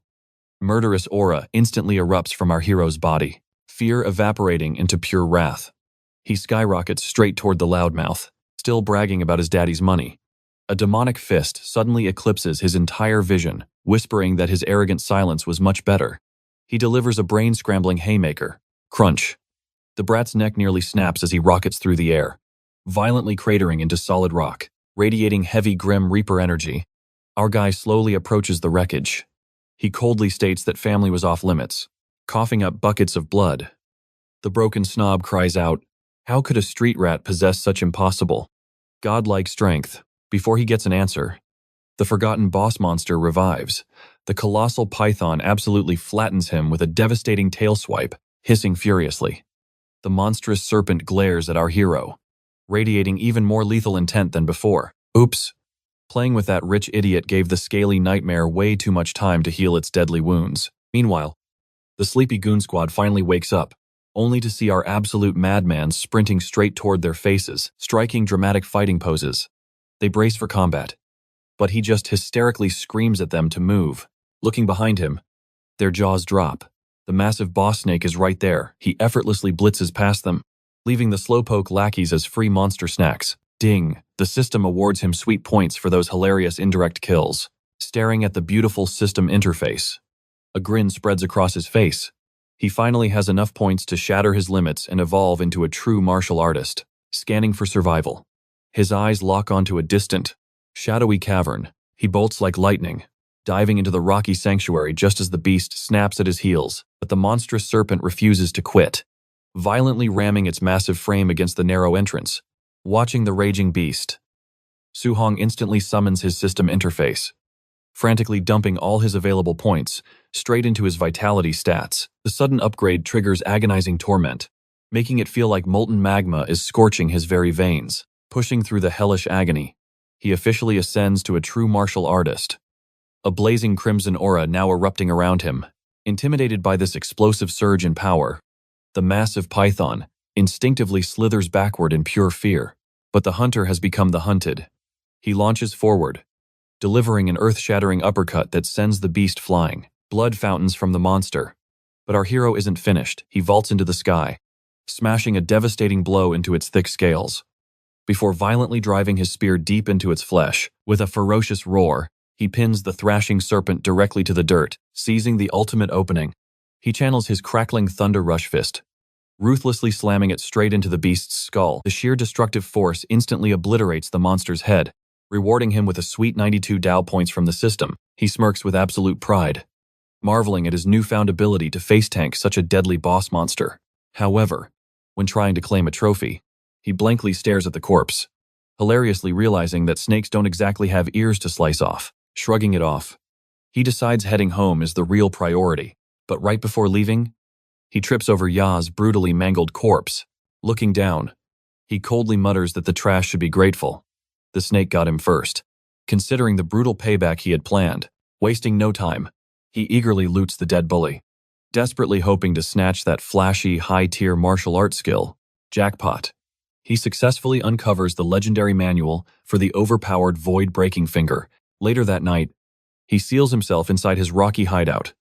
murderous aura instantly erupts from our hero's body, fear evaporating into pure wrath. He skyrockets straight toward the loudmouth, still bragging about his daddy's money. A demonic fist suddenly eclipses his entire vision, whispering that his arrogant silence was much better. He delivers a brain-scrambling haymaker. Crunch. The brat's neck nearly snaps as he rockets through the air, violently cratering into solid rock, radiating heavy grim reaper energy. Our guy slowly approaches the wreckage. He coldly states that family was off limits, coughing up buckets of blood. The broken snob cries out, "How could a street rat possess such impossible, godlike strength?" Before he gets an answer, the forgotten boss monster revives. The colossal python absolutely flattens him with a devastating tail swipe, hissing furiously. The monstrous serpent glares at our hero, radiating even more lethal intent than before. Oops. Playing with that rich idiot gave the scaly nightmare way too much time to heal its deadly wounds. Meanwhile, the sleepy goon squad finally wakes up, only to see our absolute madman sprinting straight toward their faces, striking dramatic fighting poses. They brace for combat, but he just hysterically screams at them to move. Looking behind him, their jaws drop. The massive boss snake is right there. He effortlessly blitzes past them, leaving the slowpoke lackeys as free monster snacks. Ding! The system awards him sweet points for those hilarious indirect kills. Staring at the beautiful system interface, a grin spreads across his face. He finally has enough points to shatter his limits and evolve into a true martial artist. Scanning for survival, his eyes lock onto a distant, shadowy cavern. He bolts like lightning, diving into the rocky sanctuary just as the beast snaps at his heels. But the monstrous serpent refuses to quit, violently ramming its massive frame against the narrow entrance. Watching the raging beast, Su-hong instantly summons his system interface, frantically dumping all his available points straight into his vitality stats. The sudden upgrade triggers agonizing torment, making it feel like molten magma is scorching his very veins. Pushing through the hellish agony, he officially ascends to a true martial artist. A blazing crimson aura now erupting around him. Intimidated by this explosive surge in power, the massive python instinctively slithers backward in pure fear. But the hunter has become the hunted. He launches forward, delivering an earth-shattering uppercut that sends the beast flying. Blood fountains from the monster. But our hero isn't finished. He vaults into the sky, smashing a devastating blow into its thick scales. Before violently driving his spear deep into its flesh, with a ferocious roar, he pins the thrashing serpent directly to the dirt, seizing the ultimate opening. He channels his crackling thunder rush fist, ruthlessly slamming it straight into the beast's skull. The sheer destructive force instantly obliterates the monster's head, rewarding him with a sweet 92 Dao points from the system. He smirks with absolute pride, marveling at his newfound ability to face tank such a deadly boss monster. However, when trying to claim a trophy, he blankly stares at the corpse, hilariously realizing that snakes don't exactly have ears to slice off. Shrugging it off, he decides heading home is the real priority. But right before leaving, he trips over Ya's brutally mangled corpse. Looking down, he coldly mutters that the trash should be grateful. The snake got him first. Considering the brutal payback he had planned, wasting no time, he eagerly loots the dead bully, desperately hoping to snatch that flashy, high-tier martial arts skill. Jackpot. He successfully uncovers the legendary manual for the overpowered void-breaking finger. Later that night, he seals himself inside his rocky hideout,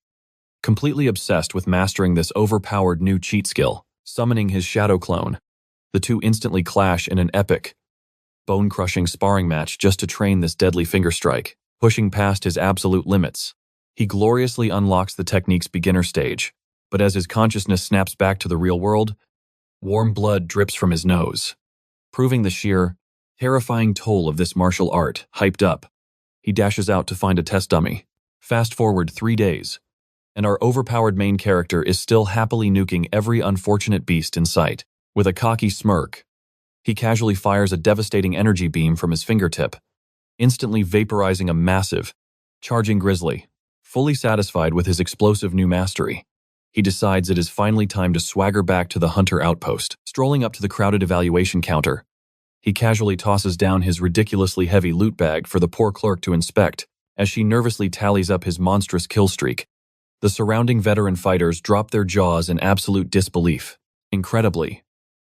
completely obsessed with mastering this overpowered new cheat skill, summoning his shadow clone. The two instantly clash in an epic, bone-crushing sparring match just to train this deadly finger strike. Pushing past his absolute limits, he gloriously unlocks the technique's beginner stage, but as his consciousness snaps back to the real world, warm blood drips from his nose, proving the sheer, terrifying toll of this martial art. Hyped up, he dashes out to find a test dummy. Fast forward 3 days, and our overpowered main character is still happily nuking every unfortunate beast in sight. With a cocky smirk, he casually fires a devastating energy beam from his fingertip, instantly vaporizing a massive, charging grizzly. Fully satisfied with his explosive new mastery, he decides it is finally time to swagger back to the hunter outpost. Strolling up to the crowded evaluation counter, he casually tosses down his ridiculously heavy loot bag for the poor clerk to inspect as she nervously tallies up his monstrous kill streak. The surrounding veteran fighters drop their jaws in absolute disbelief. Incredibly,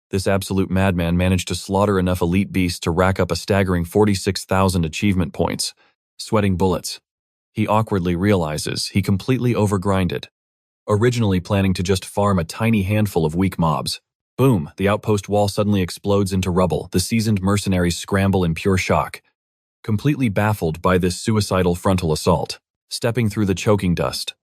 this absolute madman managed to slaughter enough elite beasts to rack up a staggering 46,000 achievement points. Sweating bullets, he awkwardly realizes he completely overgrinded, originally planning to just farm a tiny handful of weak mobs. Boom, the outpost wall suddenly explodes into rubble. The seasoned mercenaries scramble in pure shock, completely baffled by this suicidal frontal assault. Stepping through the choking dust,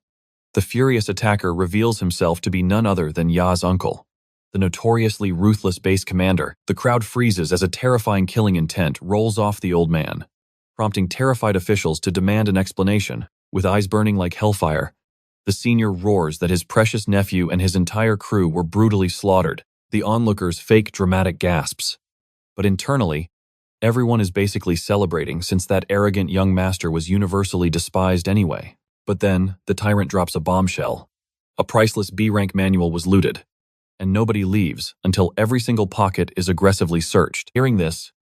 the furious attacker reveals himself to be none other than Ya's uncle, the notoriously ruthless base commander. The crowd freezes as a terrifying killing intent rolls off the old man, prompting terrified officials to demand an explanation. With eyes burning like hellfire, the senior roars that his precious nephew and his entire crew were brutally slaughtered. The onlookers fake dramatic gasps, but internally, everyone is basically celebrating since that arrogant young master was universally despised anyway. But then, the tyrant drops a bombshell. A priceless B-rank manual was looted, and nobody leaves until every single pocket is aggressively searched. Hearing this,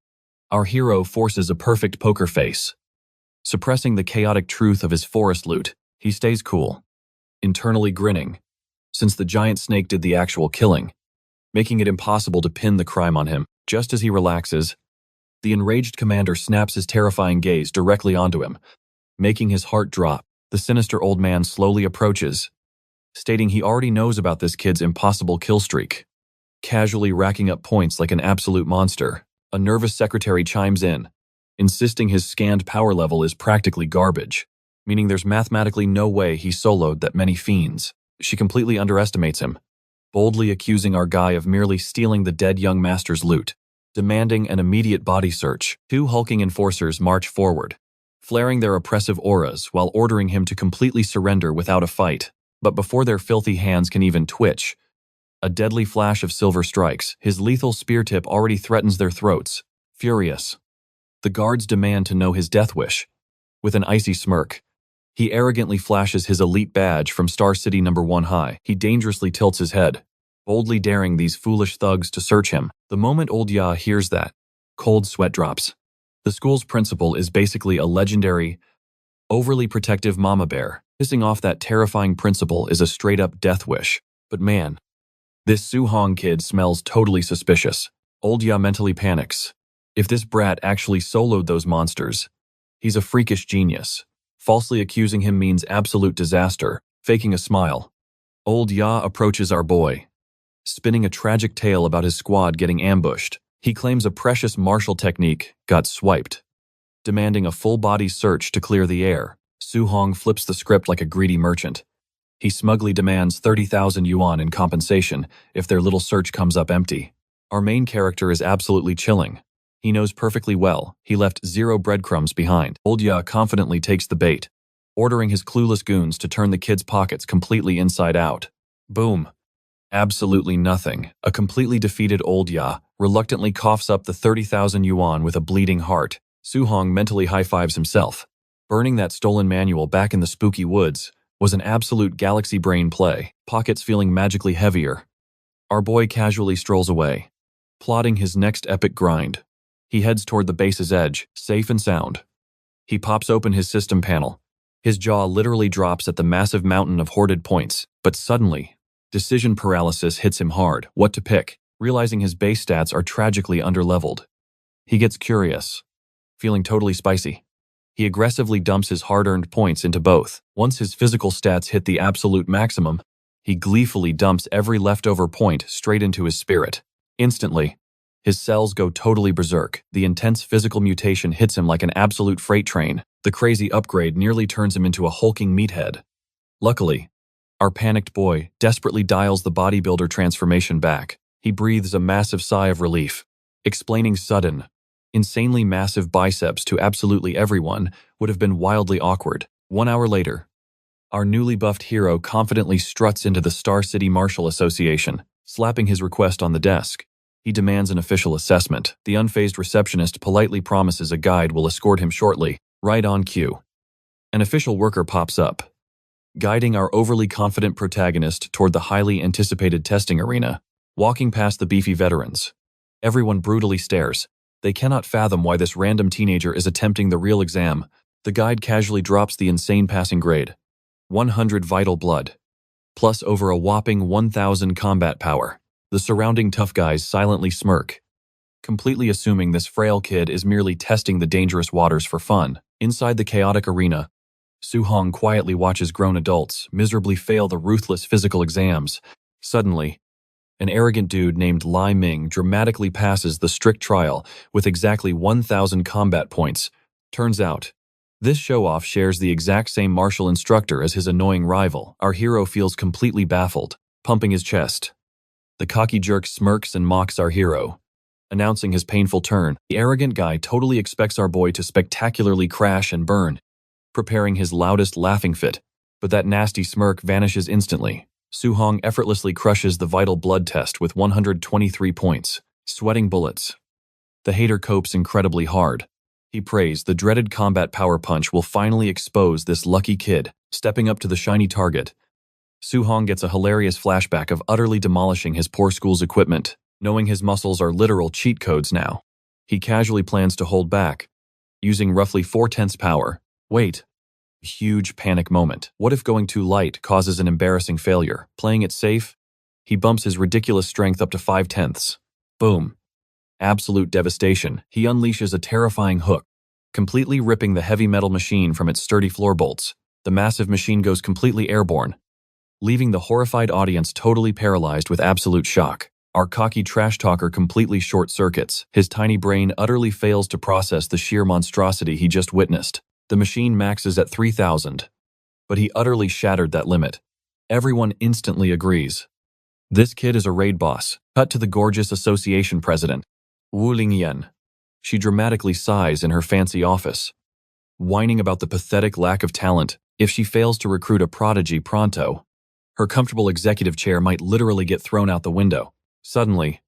our hero forces a perfect poker face. Suppressing the chaotic truth of his forest loot, he stays cool, internally grinning, since the giant snake did the actual killing, making it impossible to pin the crime on him. Just as he relaxes, the enraged commander snaps his terrifying gaze directly onto him, making his heart drop. The sinister old man slowly approaches, stating he already knows about this kid's impossible kill streak, casually racking up points like an absolute monster. A nervous secretary chimes in, insisting his scanned power level is practically garbage, meaning there's mathematically no way he soloed that many fiends. She completely underestimates him, boldly accusing our guy of merely stealing the dead young master's loot, demanding an immediate body search. Two hulking enforcers march forward, flaring their oppressive auras while ordering him to completely surrender without a fight. But before their filthy hands can even twitch, a deadly flash of silver strikes. His lethal spear tip already threatens their throats. Furious, the guards demand to know his death wish. With an icy smirk, he arrogantly flashes his elite badge from Star City No. 1 high. He dangerously tilts his head, boldly daring these foolish thugs to search him. The moment old Ya hears that, cold sweat drops. The school's principal is basically a legendary, overly protective mama bear. Pissing off that terrifying principal is a straight-up death wish. But man, this Su Hong kid smells totally suspicious. Old Ya mentally panics. If this brat actually soloed those monsters, he's a freakish genius. Falsely accusing him means absolute disaster. Faking a smile, old Ya approaches our boy, spinning a tragic tale about his squad getting ambushed. He claims a precious martial technique got swiped, demanding a full-body search to clear the air. Su Hong flips the script like a greedy merchant, He smugly demands 30,000 yuan in compensation if their little search comes up empty. Our main character is absolutely chilling. He knows perfectly well he left 0 breadcrumbs behind. Old Ya confidently takes the bait, ordering his clueless goons to turn the kid's pockets completely inside out. Boom. Absolutely nothing. A completely defeated Old Ya reluctantly coughs up the 30,000 yuan with a bleeding heart. Su-hong mentally high-fives himself. Burning that stolen manual back in the spooky woods was an absolute galaxy brain play, pockets feeling magically heavier. Our boy casually strolls away, plotting his next epic grind. He heads toward the base's edge, safe and sound. He pops open his system panel. His jaw literally drops at the massive mountain of hoarded points, but suddenly, decision paralysis hits him hard. What to pick? Realizing his base stats are tragically underleveled. He gets curious, feeling totally spicy. He aggressively dumps his hard-earned points into both. Once his physical stats hit the absolute maximum, he gleefully dumps every leftover point straight into his spirit. Instantly, his cells go totally berserk. The intense physical mutation hits him like an absolute freight train. The crazy upgrade nearly turns him into a hulking meathead. Luckily, our panicked boy desperately dials the bodybuilder transformation back. He breathes a massive sigh of relief, explaining sudden, insanely massive biceps to absolutely everyone would have been wildly awkward. 1 hour later, our newly buffed hero confidently struts into the Star City Marshal Association, slapping his request on the desk. He demands an official assessment. The unfazed receptionist politely promises a guide will escort him shortly, right on cue. An official worker pops up, guiding our overly confident protagonist toward the highly anticipated testing arena. Walking past the beefy veterans, everyone brutally stares. They cannot fathom why this random teenager is attempting the real exam. The guide casually drops the insane passing grade. 100 vital blood, plus over a whopping 1,000 combat power. The surrounding tough guys silently smirk, completely assuming this frail kid is merely testing the dangerous waters for fun. Inside the chaotic arena, Su-hong quietly watches grown adults miserably fail the ruthless physical exams. Suddenly, an arrogant dude named Lai Ming dramatically passes the strict trial with exactly 1,000 combat points. Turns out, this show-off shares the exact same martial instructor as his annoying rival. Our hero feels completely baffled, pumping his chest. The cocky jerk smirks and mocks our hero, announcing his painful turn. The arrogant guy totally expects our boy to spectacularly crash and burn, preparing his loudest laughing fit, but that nasty smirk vanishes instantly. Su-hong effortlessly crushes the vital blood test with 123 points, sweating bullets. The hater copes incredibly hard. He prays the dreaded combat power punch will finally expose this lucky kid. Stepping up to the shiny target, Su-hong gets a hilarious flashback of utterly demolishing his poor school's equipment. Knowing his muscles are literal cheat codes now, he casually plans to hold back, using roughly 4/10 power. Wait. Huge panic moment. What if going too light causes an embarrassing failure? Playing it safe, he bumps his ridiculous strength up to 5/10. Boom. Absolute devastation. He unleashes a terrifying hook, completely ripping the heavy metal machine from its sturdy floor bolts. The massive machine goes completely airborne, leaving the horrified audience totally paralyzed with absolute shock. Our cocky trash talker completely short-circuits. His tiny brain utterly fails to process the sheer monstrosity he just witnessed. The machine maxes at 3,000, but he utterly shattered that limit. Everyone instantly agrees. This kid is a raid boss. Cut to the gorgeous association president, Wu Lingyan. She dramatically sighs in her fancy office, whining about the pathetic lack of talent. If she fails to recruit a prodigy pronto, her comfortable executive chair might literally get thrown out the window. Suddenly,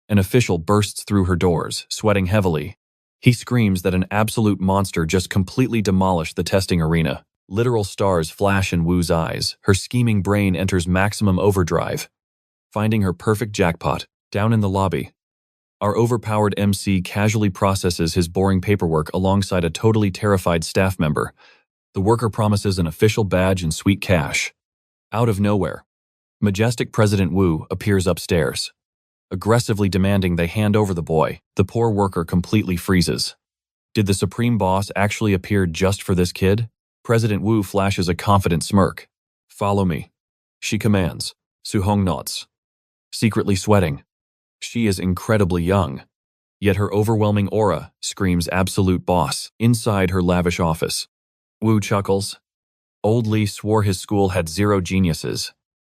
an official bursts through her doors, sweating heavily. He screams that an absolute monster just completely demolished the testing arena. Literal stars flash in Wu's eyes. Her scheming brain enters maximum overdrive, finding her perfect jackpot. Down in the lobby, our overpowered MC casually processes his boring paperwork alongside a totally terrified staff member. The worker promises an official badge and sweet cash. Out of nowhere, majestic President Wu appears upstairs, aggressively demanding they hand over the boy. The poor worker completely freezes. Did the supreme boss actually appear just for this kid? President Wu flashes a confident smirk. Follow me, she commands. Su-hong nods, secretly sweating. She is incredibly young, yet her overwhelming aura screams absolute boss. Inside her lavish office, Wu chuckles, Old Lee swore his school had zero geniuses.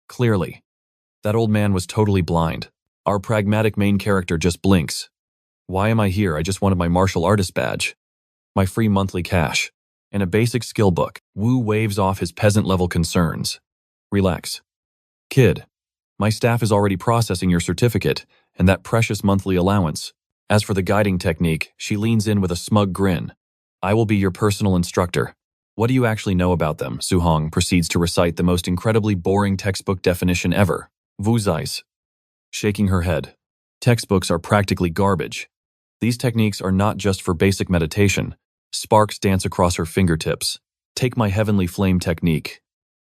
Clearly, that old man was totally blind. Our pragmatic main character just blinks. Why am I here? I just wanted my martial artist badge, my free monthly cash, and a basic skill book. Wu waves off his peasant-level concerns. Relax. Kid, my staff is already processing your certificate and that precious monthly allowance. As for the guiding technique, she leans in with a smug grin. I will be your personal instructor. What do you actually know about them? Su Hong proceeds to recite the most incredibly boring textbook definition ever. Wu's eyes, shaking her head. Textbooks are practically garbage. These techniques are not just for basic meditation. Sparks dance across her fingertips. Take my heavenly flame technique.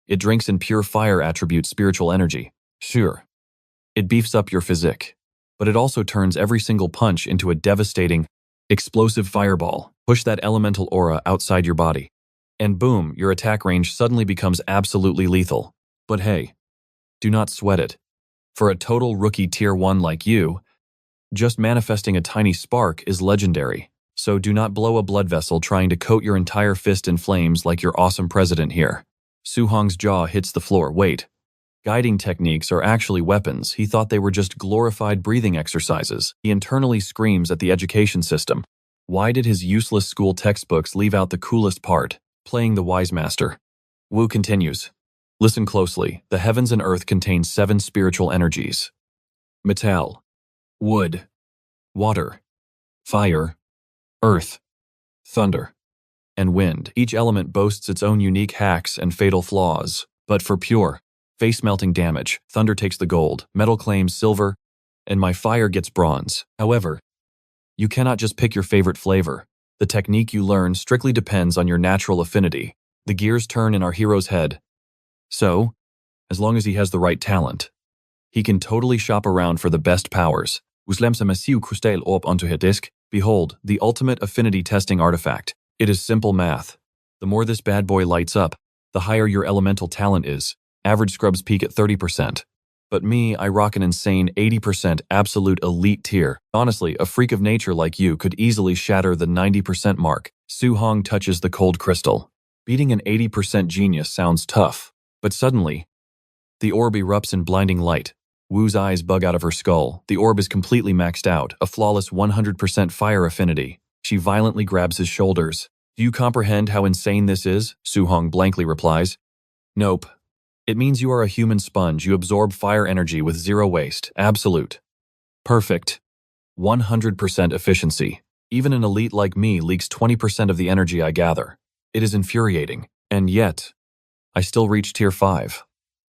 It drinks in pure fire attribute spiritual energy. Sure, it beefs up your physique, but it also turns every single punch into a devastating, explosive fireball. Push that elemental aura outside your body, and boom, your attack range suddenly becomes absolutely lethal. But hey, do not sweat it. For a total rookie tier 1 like you, just manifesting a tiny spark is legendary. So do not blow a blood vessel trying to coat your entire fist in flames like your awesome president here. Su Hong's jaw hits the floor. Wait. Guiding techniques are actually weapons. He thought they were just glorified breathing exercises. He internally screams at the education system. Why did his useless school textbooks leave out the coolest part? Playing the wise master. Wu continues. Listen closely. The heavens and earth contain 7 spiritual energies. Metal, wood, water, fire, earth, thunder, and wind. Each element boasts its own unique hacks and fatal flaws. But for pure, face-melting damage, thunder takes the gold, metal claims silver, and my fire gets bronze. However, you cannot just pick your favorite flavor. The technique you learn strictly depends on your natural affinity. The gears turn in our hero's head. So, as long as he has the right talent, he can totally shop around for the best powers. Uslems a massive crystal orb onto her disc. Behold, the ultimate affinity testing artifact. It is simple math. The more this bad boy lights up, the higher your elemental talent is. Average scrubs peak at 30%. But me, I rock an insane 80% absolute elite tier. Honestly, a freak of nature like you could easily shatter the 90% mark. Su Hong touches the cold crystal. Beating an 80% genius sounds tough. But suddenly, the orb erupts in blinding light. Wu's eyes bug out of her skull. The orb is completely maxed out, a flawless 100% fire affinity. She violently grabs his shoulders. Do you comprehend how insane this is? Su Hong blankly replies. Nope. It means you are a human sponge. You absorb fire energy with zero waste. Absolute. Perfect. 100% efficiency. Even an elite like me leaks 20% of the energy I gather. It is infuriating. And yet, I still reached tier 5.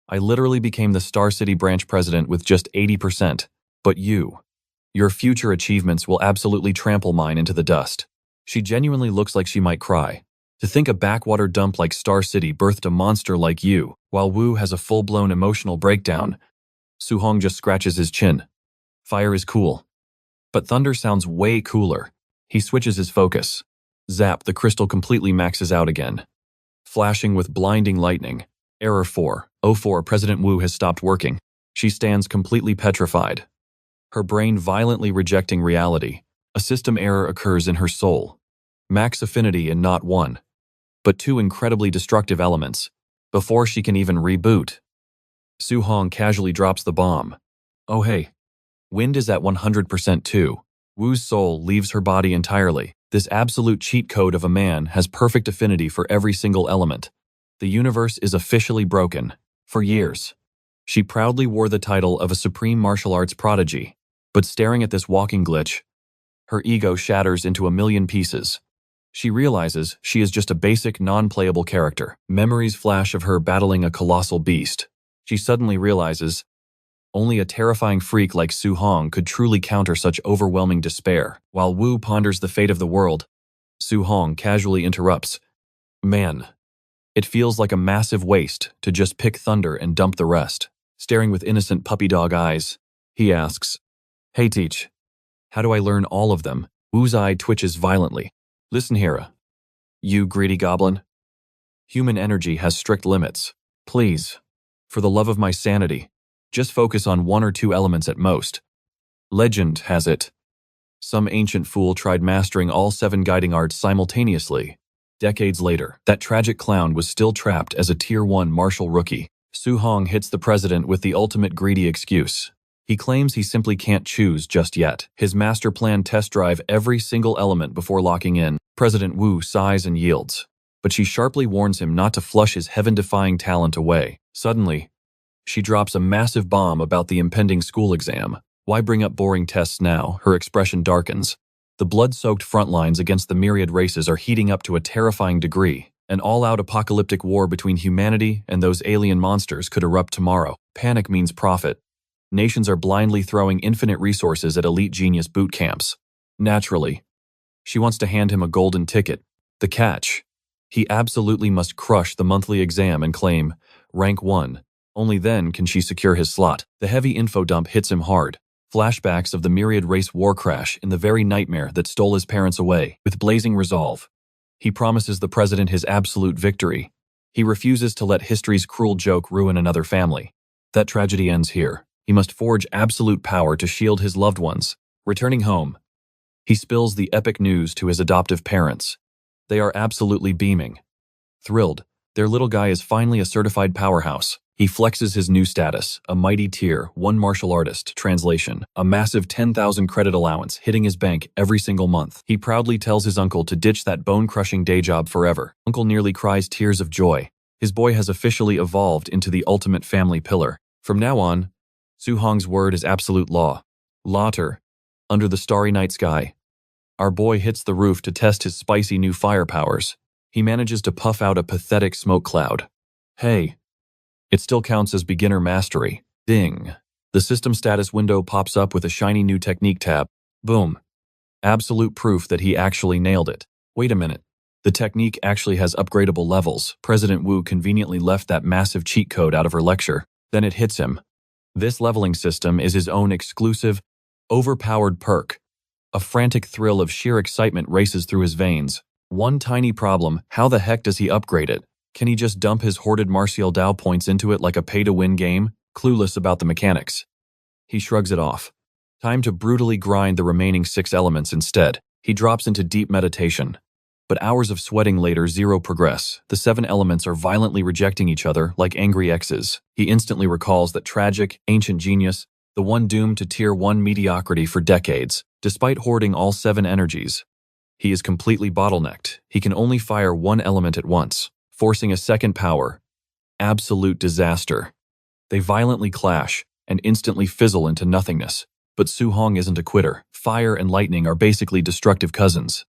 I literally became the Star City branch president with just 80%. But your future achievements will absolutely trample mine into the dust. She genuinely looks like she might cry. To think a backwater dump like Star City birthed a monster like you, while Wu has a full-blown emotional breakdown. Su Hong just scratches his chin. Fire is cool. But thunder sounds way cooler. He switches his focus. Zap, the crystal completely maxes out again. Flashing with blinding lightning. Error 404, President Wu has stopped working. She stands completely petrified. Her brain violently rejecting reality. A system error occurs in her soul. Max affinity in not 1, but 2 incredibly destructive elements. Before she can even reboot, Su Hong casually drops the bomb. Oh hey, wind is at 100% too. Wu's soul leaves her body entirely. This absolute cheat code of a man has perfect affinity for every single element. The universe is officially broken. For years, she proudly wore the title of a supreme martial arts prodigy, but staring at this walking glitch, her ego shatters into a million pieces. She realizes she is just a basic, non-playable character. Memories flash of her battling a colossal beast. She suddenly realizes only a terrifying freak like Su Hong could truly counter such overwhelming despair. While Wu ponders the fate of the world, Su Hong casually interrupts. Man, it feels like a massive waste to just pick thunder and dump the rest. Staring with innocent puppy dog eyes, he asks, Hey Teach, how do I learn all of them? Wu's eye twitches violently. Listen here, you greedy goblin. Human energy has strict limits. Please, for the love of my sanity, just focus on 1 or 2 elements at most. Legend has it. Some ancient fool tried mastering all 7 guiding arts simultaneously, Decades later, that tragic clown was still trapped as a Tier 1 martial rookie. Su Hong hits the president with the ultimate greedy excuse. He claims he simply can't choose just yet. His master plan test drive every single element before locking in. President Wu sighs and yields, but she sharply warns him not to flush his heaven-defying talent away. Suddenly, she drops a massive bomb about the impending school exam. Why bring up boring tests now? Her expression darkens. The blood-soaked front lines against the myriad races are heating up to a terrifying degree. An all-out apocalyptic war between humanity and those alien monsters could erupt tomorrow. Panic means profit. Nations are blindly throwing infinite resources at elite genius boot camps. Naturally, she wants to hand him a golden ticket. The catch: he absolutely must crush the monthly exam and claim rank 1. Only then can she secure his slot. The heavy info dump hits him hard. Flashbacks of the myriad race war crash in the very nightmare that stole his parents away. With blazing resolve, he promises the president his absolute victory. He refuses to let history's cruel joke ruin another family. That tragedy ends here. He must forge absolute power to shield his loved ones. Returning home, he spills the epic news to his adoptive parents. They are absolutely beaming. Thrilled, their little guy is finally a certified powerhouse. He flexes his new status, a mighty Tier 1 martial artist. Translation: a massive 10,000 credit allowance hitting his bank every single month. He proudly tells his uncle to ditch that bone-crushing day job forever. Uncle nearly cries tears of joy. His boy has officially evolved into the ultimate family pillar. From now on, Su Hong's word is absolute law. Later, under the starry night sky, our boy hits the roof to test his spicy new fire powers. He manages to puff out a pathetic smoke cloud. Hey, it still counts as beginner mastery. Ding. The system status window pops up with a shiny new technique tab. Boom. Absolute proof that he actually nailed it. Wait a minute. The technique actually has upgradable levels. President Wu conveniently left that massive cheat code out of her lecture. Then it hits him. This leveling system is his own exclusive, overpowered perk. A frantic thrill of sheer excitement races through his veins. One tiny problem: how the heck does he upgrade it? Can he just dump his hoarded Martial Dao points into it like a pay-to-win game, clueless about the mechanics? He shrugs it off. Time to brutally grind the remaining 6 elements instead. He drops into deep meditation. But hours of sweating later, zero progress. The 7 elements are violently rejecting each other like angry exes. He instantly recalls that tragic, ancient genius, the one doomed to Tier 1 mediocrity for decades. Despite hoarding all 7 energies, he is completely bottlenecked. He can only fire 1 element at once, forcing a second power. Absolute disaster. They violently clash and instantly fizzle into nothingness. But Su Hong isn't a quitter. Fire and lightning are basically destructive cousins.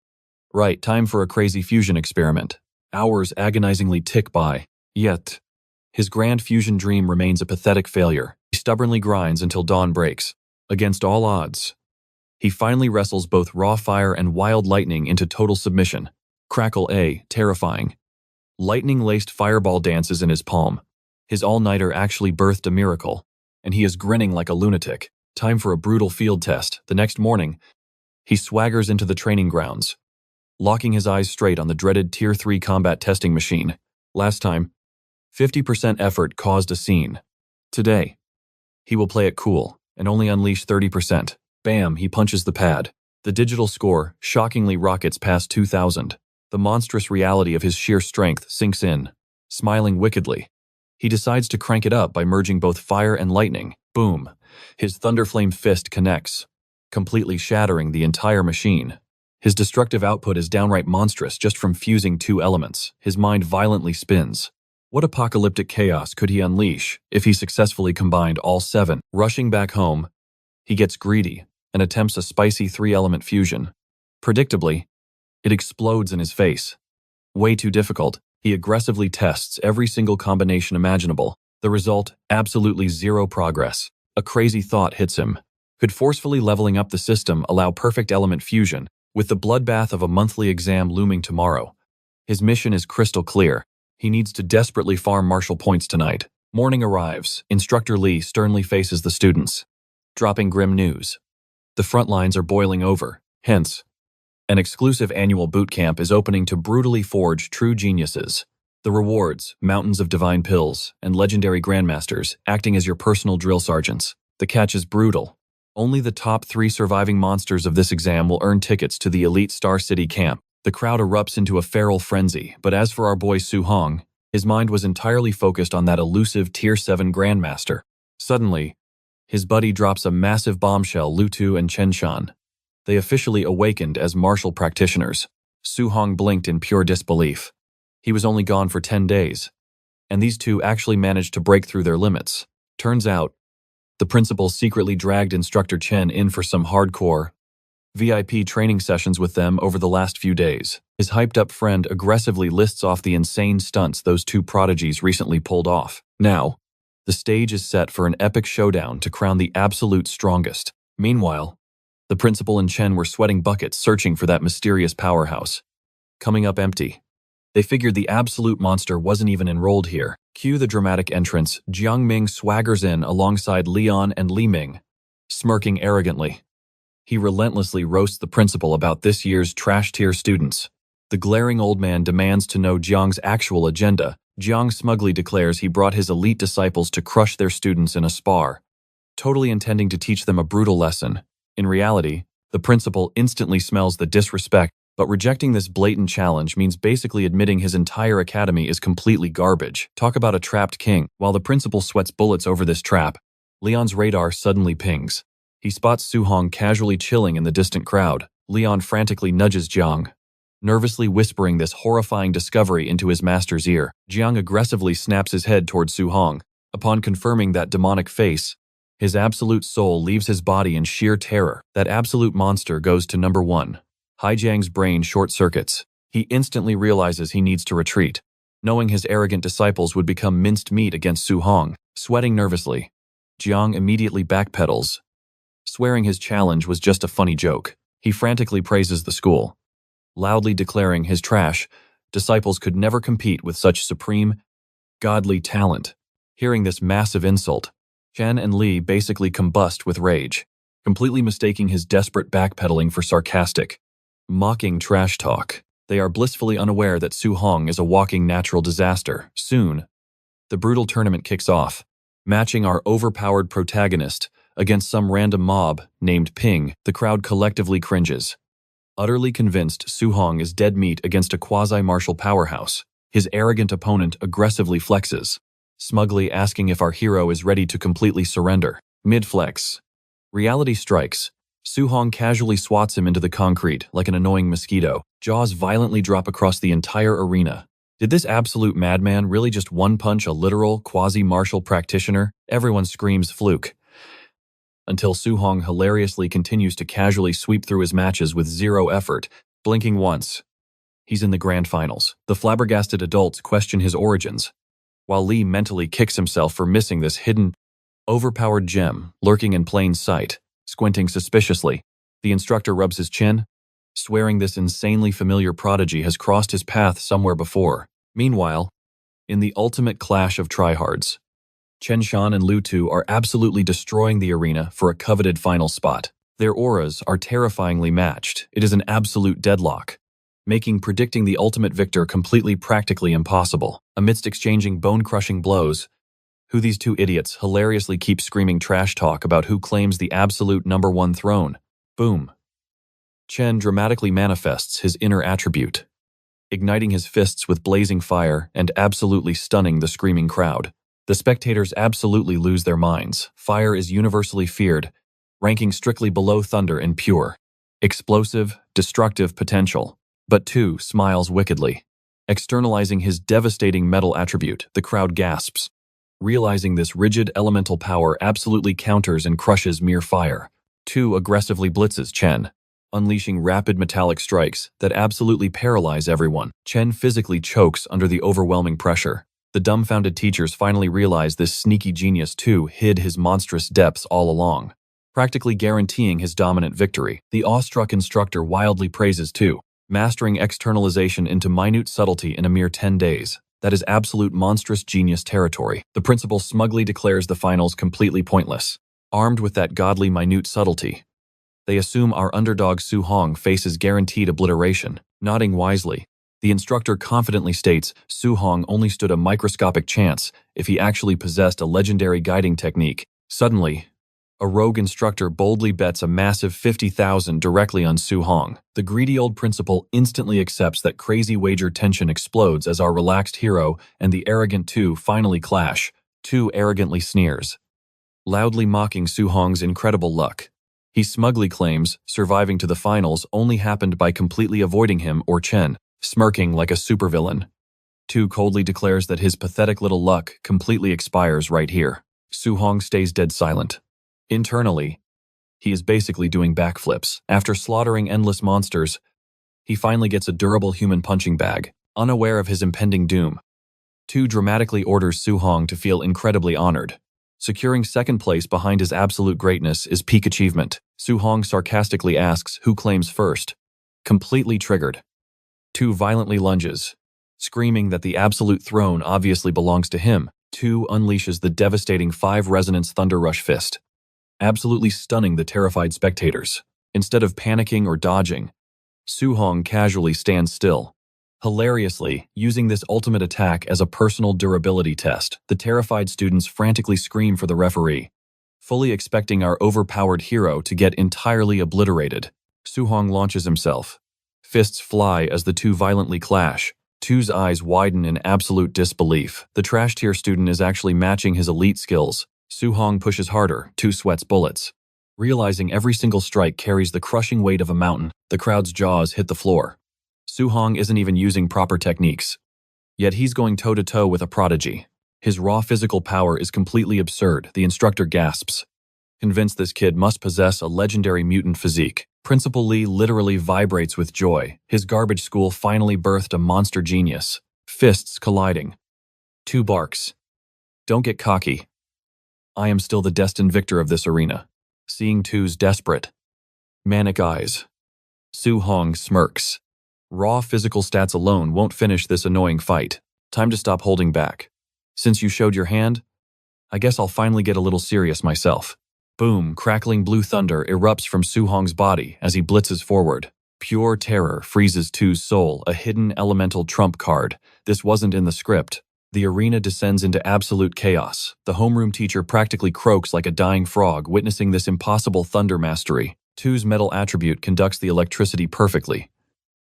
Right, time for a crazy fusion experiment. Hours agonizingly tick by. Yet, his grand fusion dream remains a pathetic failure. He stubbornly grinds until dawn breaks. Against all odds, he finally wrestles both raw fire and wild lightning into total submission. Crackle A, terrifying. Lightning-laced fireball dances in his palm. His all-nighter actually birthed a miracle, and he is grinning like a lunatic. Time for a brutal field test. The next morning, he swaggers into the training grounds, locking his eyes straight on the dreaded Tier 3 combat testing machine. Last time, 50% effort caused a scene. Today, he will play it cool and only unleash 30%. Bam, he punches the pad. The digital score shockingly rockets past 2,000. The monstrous reality of his sheer strength sinks in. Smiling wickedly, he decides to crank it up by merging both fire and lightning. Boom. His thunderflame fist connects, completely shattering the entire machine. His destructive output is downright monstrous just from fusing 2 elements. His mind violently spins. What apocalyptic chaos could he unleash if he successfully combined all 7? Rushing back home, he gets greedy and attempts a spicy 3-element fusion. Predictably, it explodes in his face. Way too difficult. He aggressively tests every single combination imaginable. The result, absolutely zero progress. A crazy thought hits him. Could forcefully leveling up the system allow perfect element fusion? With the bloodbath of a monthly exam looming tomorrow, his mission is crystal clear. He needs to desperately farm martial points tonight. Morning arrives. Instructor Lee sternly faces the students, dropping grim news. The front lines are boiling over. Hence, an exclusive annual boot camp is opening to brutally forge true geniuses. The rewards, mountains of divine pills, and legendary grandmasters acting as your personal drill sergeants. The catch is brutal. Only the top 3 surviving monsters of this exam will earn tickets to the elite Star City camp. The crowd erupts into a feral frenzy, but as for our boy Su Hong, his mind was entirely focused on that elusive Tier 7 Grandmaster. Suddenly, his buddy drops a massive bombshell. Lu Tu and Chen Shan. They officially awakened as martial practitioners. Su Hong blinked in pure disbelief. He was only gone for 10 days, and these two actually managed to break through their limits. Turns out, the principal secretly dragged Instructor Chen in for some hardcore VIP training sessions with them over the last few days. His hyped-up friend aggressively lists off the insane stunts those two prodigies recently pulled off. Now, the stage is set for an epic showdown to crown the absolute strongest. Meanwhile, the principal and Chen were sweating buckets searching for that mysterious powerhouse. Coming up empty. They figured the absolute monster wasn't even enrolled here. Cue the dramatic entrance. Jiang Ming swaggers in alongside Leon and Li Ming, smirking arrogantly. He relentlessly roasts the principal about this year's trash-tier students. The glaring old man demands to know Jiang's actual agenda. Jiang smugly declares he brought his elite disciples to crush their students in a spar, totally intending to teach them a brutal lesson. In reality, the principal instantly smells the disrespect, but rejecting this blatant challenge means basically admitting his entire academy is completely garbage. Talk about a trapped king. While the principal sweats bullets over this trap, Leon's radar suddenly pings. He spots Su Hong casually chilling in the distant crowd. Leon frantically nudges Jiang, nervously whispering this horrifying discovery into his master's ear. Jiang aggressively snaps his head toward Su Hong. Upon confirming that demonic face, his absolute soul leaves his body in sheer terror. That absolute monster goes to number 1. Hai Jiang's brain short-circuits. He instantly realizes he needs to retreat, knowing his arrogant disciples would become minced meat against Su Hong. Sweating nervously, Jiang immediately backpedals, swearing his challenge was just a funny joke. He frantically praises the school, loudly declaring his trash disciples could never compete with such supreme, godly talent. Hearing this massive insult, Chen and Li basically combust with rage, completely mistaking his desperate backpedaling for sarcastic, mocking trash talk. They are blissfully unaware that Su Hong is a walking natural disaster. Soon, the brutal tournament kicks off, matching our overpowered protagonist against some random mob named Ping. The crowd collectively cringes, utterly convinced Su Hong is dead meat against a quasi-martial powerhouse. His arrogant opponent aggressively flexes, smugly asking if our hero is ready to completely surrender. Mid-flex, reality strikes. Su Hong casually swats him into the concrete like an annoying mosquito. Jaws violently drop across the entire arena. Did this absolute madman really just one-punch a literal, quasi-martial practitioner? Everyone screams fluke, until Su Hong hilariously continues to casually sweep through his matches with zero effort, blinking once. He's in the grand finals. The flabbergasted adults question his origins, while Li mentally kicks himself for missing this hidden, overpowered gem lurking in plain sight. Squinting suspiciously, the instructor rubs his chin, swearing this insanely familiar prodigy has crossed his path somewhere before. Meanwhile, in the ultimate clash of tryhards, Chen Shan and Lu Tu are absolutely destroying the arena for a coveted final spot. Their auras are terrifyingly matched. It is an absolute deadlock, making predicting the ultimate victor completely practically impossible. Amidst exchanging bone-crushing blows, who these two idiots hilariously keep screaming trash talk about who claims the absolute number 1 throne. Boom. Chen dramatically manifests his inner attribute, igniting his fists with blazing fire and absolutely stunning the screaming crowd. The spectators absolutely lose their minds. Fire is universally feared, ranking strictly below thunder in pure, explosive, destructive potential. But Tu smiles wickedly, externalizing his devastating metal attribute. The crowd gasps, realizing this rigid elemental power absolutely counters and crushes mere fire. Tu aggressively blitzes Chen, unleashing rapid metallic strikes that absolutely paralyze everyone. Chen physically chokes under the overwhelming pressure. The dumbfounded teachers finally realize this sneaky genius Tu hid his monstrous depths all along, practically guaranteeing his dominant victory. The awestruck instructor wildly praises Tu, mastering externalization into minute subtlety in a mere 10 days. That is absolute monstrous genius territory. The principal smugly declares the finals completely pointless. Armed with that godly minute subtlety, they assume our underdog Su Hong faces guaranteed obliteration. Nodding wisely, the instructor confidently states Su Hong only stood a microscopic chance if he actually possessed a legendary guiding technique. Suddenly, A rogue instructor boldly bets a massive 50,000 directly on Su Hong. The greedy old principal instantly accepts that crazy wager tension explodes as our relaxed hero and the arrogant Tu finally clash. Tu arrogantly sneers, loudly mocking Su Hong's incredible luck. He smugly claims surviving to the finals only happened by completely avoiding him or Chen, smirking like a supervillain. Tu coldly declares that his pathetic little luck completely expires right here. Su Hong stays dead silent. Internally, he is basically doing backflips. After slaughtering endless monsters, he finally gets a durable human punching bag, unaware of his impending doom. Tu dramatically orders Su Hong to feel incredibly honored. Securing second place behind his absolute greatness is peak achievement. Su Hong sarcastically asks who claims first. Completely triggered, Tu violently lunges, screaming that the absolute throne obviously belongs to him. Tu unleashes the devastating 5 resonance thunder rush fist, absolutely stunning the terrified spectators. Instead of panicking or dodging, Su Hong casually stands still, hilariously using this ultimate attack as a personal durability test. The terrified students frantically scream for the referee, fully expecting our overpowered hero to get entirely obliterated. Su Hong launches himself. Fists fly as the two violently clash. Tu's eyes widen in absolute disbelief. The trash tier student is actually matching his elite skills. Su Hong pushes harder. Tu sweats bullets. Realizing every single strike carries the crushing weight of a mountain, the crowd's jaws hit the floor. Su Hong isn't even using proper techniques. Yet he's going toe-to-toe with a prodigy. His raw physical power is completely absurd. The instructor gasps, convinced this kid must possess a legendary mutant physique. Principal Lee literally vibrates with joy. His garbage school finally birthed a monster genius. Fists colliding. Tu barks, "Don't get cocky. I am still the destined victor of this arena." Seeing Tu's desperate, manic eyes, Su Hong smirks. Raw physical stats alone won't finish this annoying fight. Time to stop holding back. Since you showed your hand, I guess I'll finally get a little serious myself. Boom, crackling blue thunder erupts from Su Hong's body as he blitzes forward. Pure terror freezes Tu's soul, a hidden elemental trump card. This wasn't in the script. The arena descends into absolute chaos. The homeroom teacher practically croaks like a dying frog, witnessing this impossible thunder mastery. Tu's metal attribute conducts the electricity perfectly.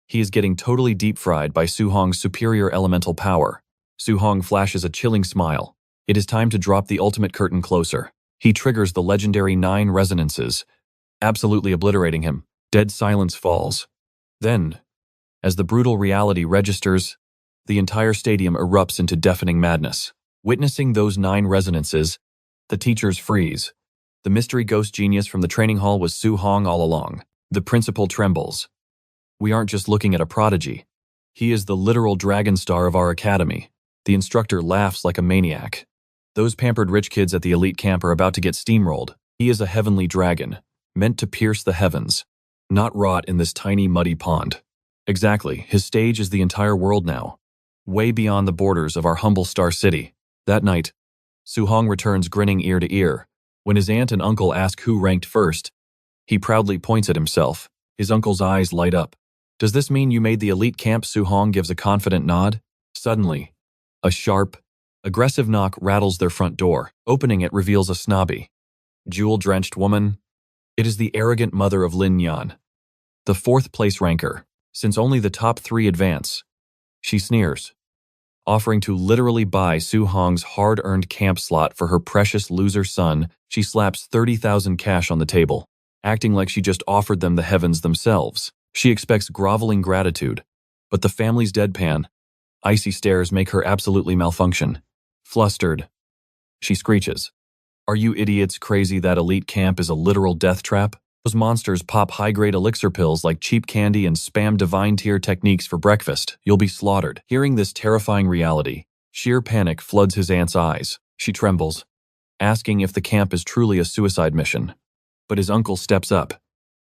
He is getting totally deep-fried by Su Hong's superior elemental power. Su Hong flashes a chilling smile. It is time to drop the ultimate curtain closer. He triggers the legendary 9 resonances, absolutely obliterating him. Dead silence falls. Then, as the brutal reality registers, the entire stadium erupts into deafening madness. Witnessing those 9 resonances, the teachers freeze. The mystery ghost genius from the training hall was Su Hong all along. The principal trembles. We aren't just looking at a prodigy. He is the literal dragon star of our academy. The instructor laughs like a maniac. Those pampered rich kids at the elite camp are about to get steamrolled. He is a heavenly dragon, meant to pierce the heavens, not rot in this tiny muddy pond. Exactly, his stage is the entire world now, way beyond the borders of our humble star city. That night, Su Hong returns grinning ear to ear. When his aunt and uncle ask who ranked first, he proudly points at himself. His uncle's eyes light up. "Does this mean you made the elite camp?" Su Hong gives a confident nod. Suddenly, a sharp, aggressive knock rattles their front door. Opening it reveals a snobby, jewel-drenched woman. It is the arrogant mother of Lin Yuan, the 4th place ranker. Since only the top 3 advance, she sneers, offering to literally buy Su Hong's hard-earned camp slot for her precious loser son. She slaps 30,000 cash on the table, acting like she just offered them the heavens themselves. She expects groveling gratitude, but the family's deadpan, icy stares make her absolutely malfunction. Flustered, she screeches, "Are you idiots crazy that elite camp is a literal death trap? Those monsters pop high-grade elixir pills like cheap candy and spam divine-tier techniques for breakfast. You'll be slaughtered." Hearing this terrifying reality, sheer panic floods his aunt's eyes. She trembles, asking if the camp is truly a suicide mission. But his uncle steps up,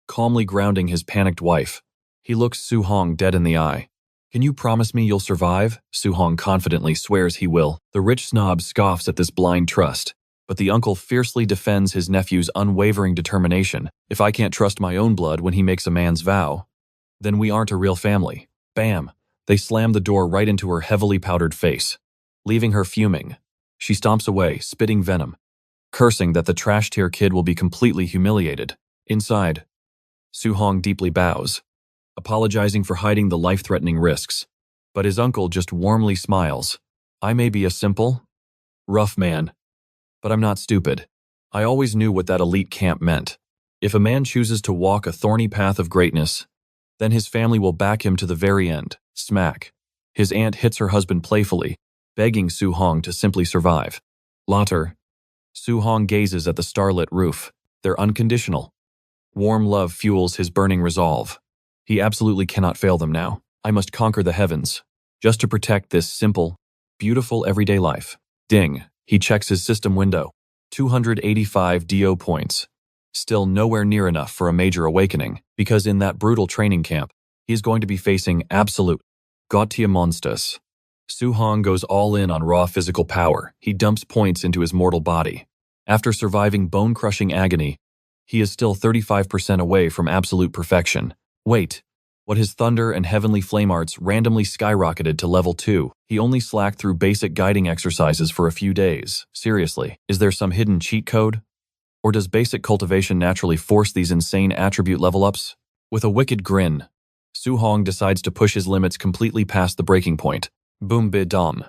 calmly grounding his panicked wife. He looks Su Hong dead in the eye. "Can you promise me you'll survive?" Su Hong confidently swears he will. The rich snob scoffs at this blind trust, but the uncle fiercely defends his nephew's unwavering determination. "If I can't trust my own blood when he makes a man's vow, then we aren't a real family." Bam! They slam the door right into her heavily powdered face, leaving her fuming. She stomps away, spitting venom. cursing that the trash-tier kid will be completely humiliated. Inside, Su-hong deeply bows, apologizing for hiding the life-threatening risks. But his uncle just warmly smiles. I may be a simple, rough man, but I'm not stupid. I always knew what that elite camp meant. If a man chooses to walk a thorny path of greatness, then his family will back him to the very end. Smack. His aunt hits her husband playfully, begging Su-hong to simply survive. Later, Su-hong gazes at the starlit roof. They're unconditional. Warm love fuels his burning resolve. He absolutely cannot fail them now. I must conquer the heavens, just to protect this simple, beautiful everyday life. Ding. He checks his system window. 285 DO points. Still nowhere near enough for a major awakening, because in that brutal training camp, he is going to be facing absolute Gautier monsters. Su-hong goes all in on raw physical power. He dumps points into his mortal body. After surviving bone-crushing agony, he is still 35% away from absolute perfection. Wait, what his thunder and heavenly flame arts randomly skyrocketed to level 2. He only slacked through basic guiding exercises for a few days. Seriously, is there some hidden cheat code? Or does basic cultivation naturally force these insane attribute level-ups? With a wicked grin, Su-hong decides to push his limits completely past the breaking point. Boom bidom.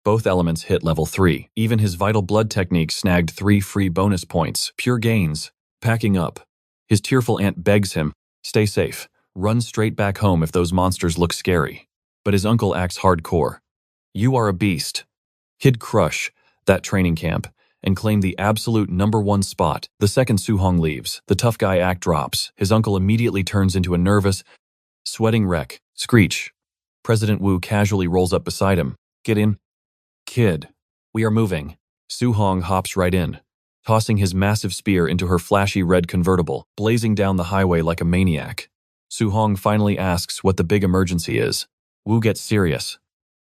Both elements hit level 3. Even his vital blood technique snagged 3 free bonus points. Pure gains. Packing up, his tearful aunt begs him, stay safe, run straight back home if those monsters look scary. But his uncle acts hardcore. You are a beast. He'd crush that training camp and claim the absolute #1 spot. The second Su-hong leaves, the tough guy act drops. His uncle immediately turns into a nervous, sweating wreck. Screech. President Wu casually rolls up beside him. Get in. Kid. We are moving. Su-hong hops right in, tossing his massive spear into her flashy red convertible, blazing down the highway like a maniac. Su-hong finally asks what the big emergency is. Wu gets serious.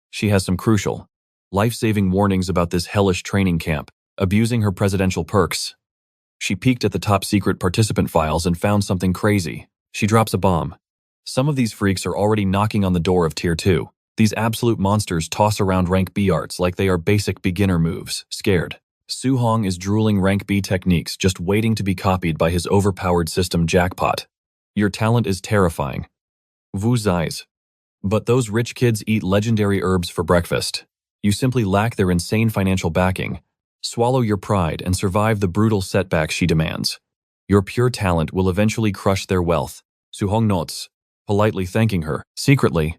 She has some crucial, life-saving warnings about this hellish training camp, abusing her presidential perks. She peeked at the top-secret participant files and found something crazy. She drops a bomb. Some of these freaks are already knocking on the door of Tier 2. These absolute monsters toss around rank B arts like they are basic beginner moves. Scared, Su-hong is drooling rank B techniques just waiting to be copied by his overpowered system jackpot. Your talent is terrifying. Wu's eyes. But those rich kids eat legendary herbs for breakfast. You simply lack their insane financial backing. Swallow your pride and survive the brutal setbacks she demands. Your pure talent will eventually crush their wealth. Su-hong nods, politely thanking her. Secretly,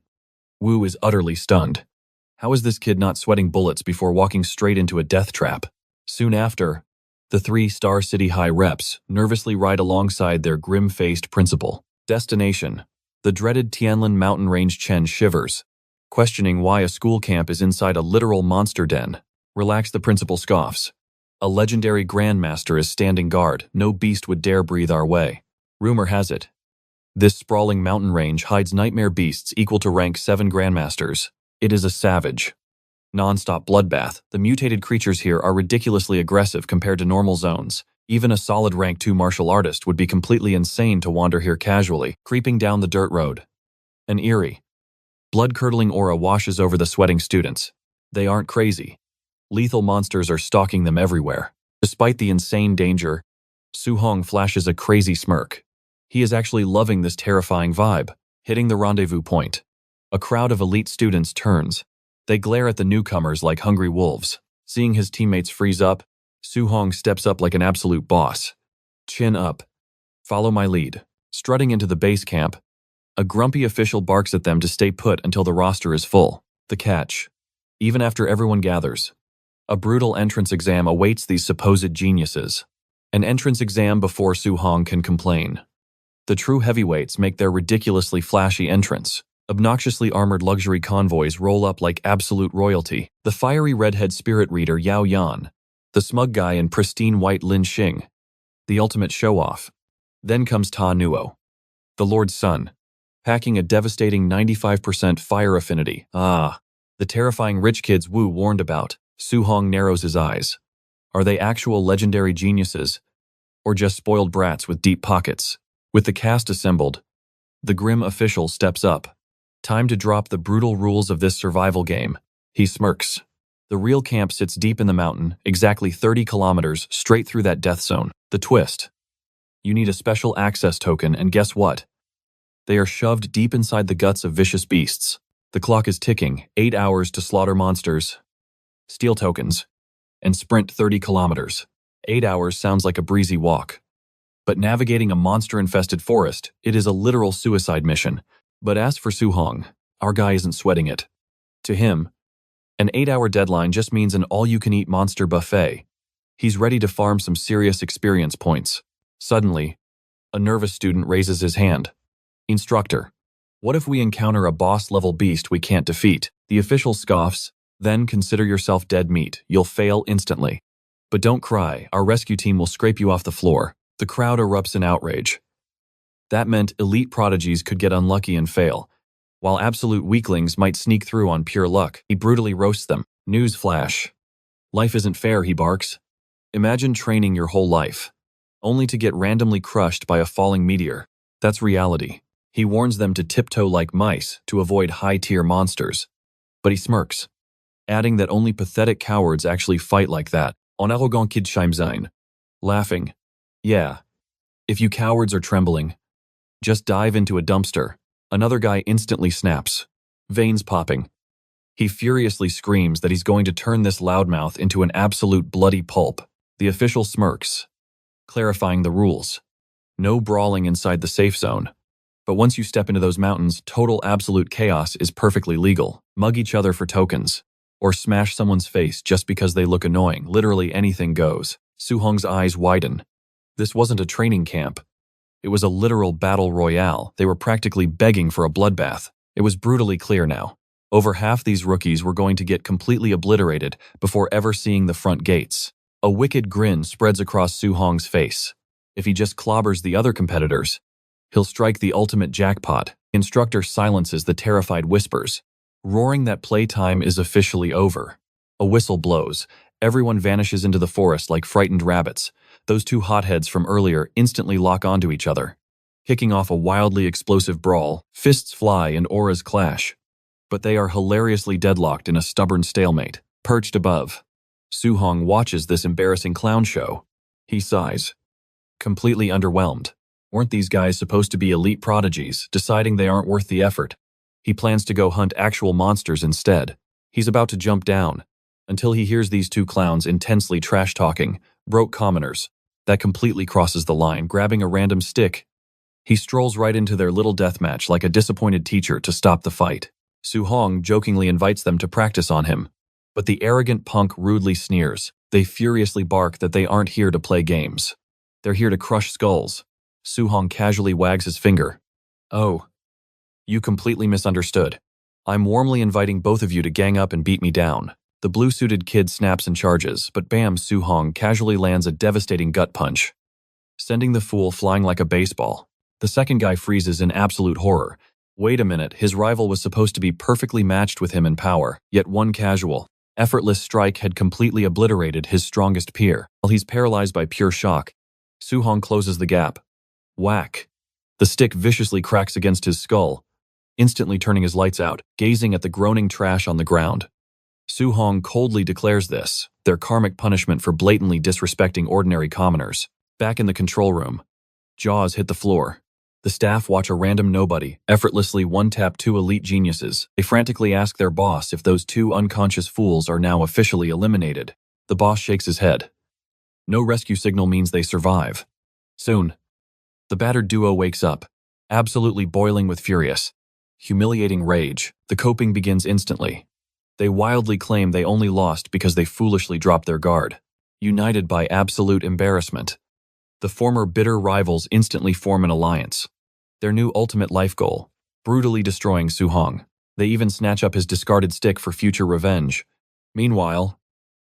Wu is utterly stunned. How is this kid not sweating bullets before walking straight into a death trap? Soon after, the 3 Star City High reps nervously ride alongside their grim-faced principal. Destination: the dreaded Tianlin mountain range. Chen shivers, questioning why a school camp is inside a literal monster den. Relax, the principal scoffs. A legendary grandmaster is standing guard. No beast would dare breathe our way. Rumor has it, this sprawling mountain range hides nightmare beasts equal to rank 7 grandmasters. It is a savage, non-stop bloodbath. The mutated creatures here are ridiculously aggressive compared to normal zones. Even a solid rank 2 martial artist would be completely insane to wander here casually. Creeping down the dirt road, an eerie, blood-curdling aura washes over the sweating students. They aren't crazy. Lethal monsters are stalking them everywhere. Despite the insane danger, Su-hong flashes a crazy smirk. He is actually loving this terrifying vibe. Hitting the rendezvous point, a crowd of elite students turns. They glare at the newcomers like hungry wolves. Seeing his teammates freeze up, Su-hong steps up like an absolute boss. Chin up. Follow my lead. Strutting into the base camp, a grumpy official barks at them to stay put until the roster is full. The catch: even after everyone gathers, a brutal entrance exam awaits these supposed geniuses. An entrance exam before Su-hong can complain. The true heavyweights make their ridiculously flashy entrance. Obnoxiously armored luxury convoys roll up like absolute royalty. The fiery redhead spirit reader Yao Yan, the smug guy in pristine white Lin Xing, the ultimate show-off. Then comes Ta Nuo, the Lord's son, packing a devastating 95% fire affinity. Ah, the terrifying rich kids Wu warned about. Su-hong narrows his eyes. Are they actual legendary geniuses, or just spoiled brats with deep pockets? With the cast assembled, the grim official steps up. Time to drop the brutal rules of this survival game. He smirks. The real camp sits deep in the mountain, exactly 30 kilometers straight through that death zone. The twist: you need a special access token, and guess what? They are shoved deep inside the guts of vicious beasts. The clock is ticking, 8 hours to slaughter monsters, steal tokens, and sprint 30 kilometers. 8 hours sounds like a breezy walk. But navigating a monster-infested forest, it is a literal suicide mission. But as for Su-hong, our guy isn't sweating it. To him, an 8-hour deadline just means an all-you-can-eat monster buffet. He's ready to farm some serious experience points. Suddenly, a nervous student raises his hand. Instructor, what if we encounter a boss-level beast we can't defeat? The official scoffs, then consider yourself dead meat. You'll fail instantly. But don't cry, our rescue team will scrape you off the floor. The crowd erupts in outrage. That meant elite prodigies could get unlucky and fail, while absolute weaklings might sneak through on pure luck. He brutally roasts them. Newsflash. Life isn't fair, he barks. Imagine training your whole life, only to get randomly crushed by a falling meteor. That's reality. He warns them to tiptoe like mice to avoid high-tier monsters. But he smirks, adding that only pathetic cowards actually fight like that. En arrogant kid chimes in, laughing. Yeah, if you cowards are trembling, just dive into a dumpster. Another guy instantly snaps, veins popping. He furiously screams that he's going to turn this loudmouth into an absolute bloody pulp. The official smirks, clarifying the rules. No brawling inside the safe zone. But once you step into those mountains, total absolute chaos is perfectly legal. Mug each other for tokens, or smash someone's face just because they look annoying. Literally anything goes. Su-hong's eyes widen. This wasn't a training camp. It was a literal battle royale. They were practically begging for a bloodbath. It was brutally clear now. Over half these rookies were going to get completely obliterated before ever seeing the front gates. A wicked grin spreads across Su-hong's face. If he just clobbers the other competitors, he'll strike the ultimate jackpot. Instructor silences the terrified whispers, roaring that playtime is officially over. A whistle blows. Everyone vanishes into the forest like frightened rabbits. Those two hotheads from earlier instantly lock onto each other, kicking off a wildly explosive brawl. Fists fly and auras clash. But they are hilariously deadlocked in a stubborn stalemate. Perched above, Su-hong watches this embarrassing clown show. He sighs, completely underwhelmed. Weren't these guys supposed to be elite prodigies, deciding they aren't worth the effort? He plans to go hunt actual monsters instead. He's about to jump down, until he hears these two clowns intensely trash-talking, broke commoners. That completely crosses the line. Grabbing a random stick, he strolls right into their little deathmatch like a disappointed teacher to stop the fight. Su-hong jokingly invites them to practice on him, but the arrogant punk rudely sneers. They furiously bark that they aren't here to play games. They're here to crush skulls. Su-hong casually wags his finger. Oh, you completely misunderstood. I'm warmly inviting both of you to gang up and beat me down. The blue-suited kid snaps and charges, but bam, Su-hong casually lands a devastating gut punch, sending the fool flying like a baseball. The second guy freezes in absolute horror. Wait a minute, his rival was supposed to be perfectly matched with him in power, yet one casual, effortless strike had completely obliterated his strongest peer. While he's paralyzed by pure shock, Su-hong closes the gap. Whack! The stick viciously cracks against his skull, instantly turning his lights out. Gazing at the groaning trash on the ground, Su-hong coldly declares this their karmic punishment for blatantly disrespecting ordinary commoners. Back in the control room, jaws hit the floor. The staff watch a random nobody effortlessly one-tap two elite geniuses. They frantically ask their boss if those two unconscious fools are now officially eliminated. The boss shakes his head. No rescue signal means they survive. Soon, the battered duo wakes up, absolutely boiling with furious, humiliating rage. The coping begins instantly. They wildly claim they only lost because they foolishly dropped their guard. United by absolute embarrassment, the former bitter rivals instantly form an alliance. Their new ultimate life goal, brutally destroying Su-hong. They even snatch up his discarded stick for future revenge. Meanwhile,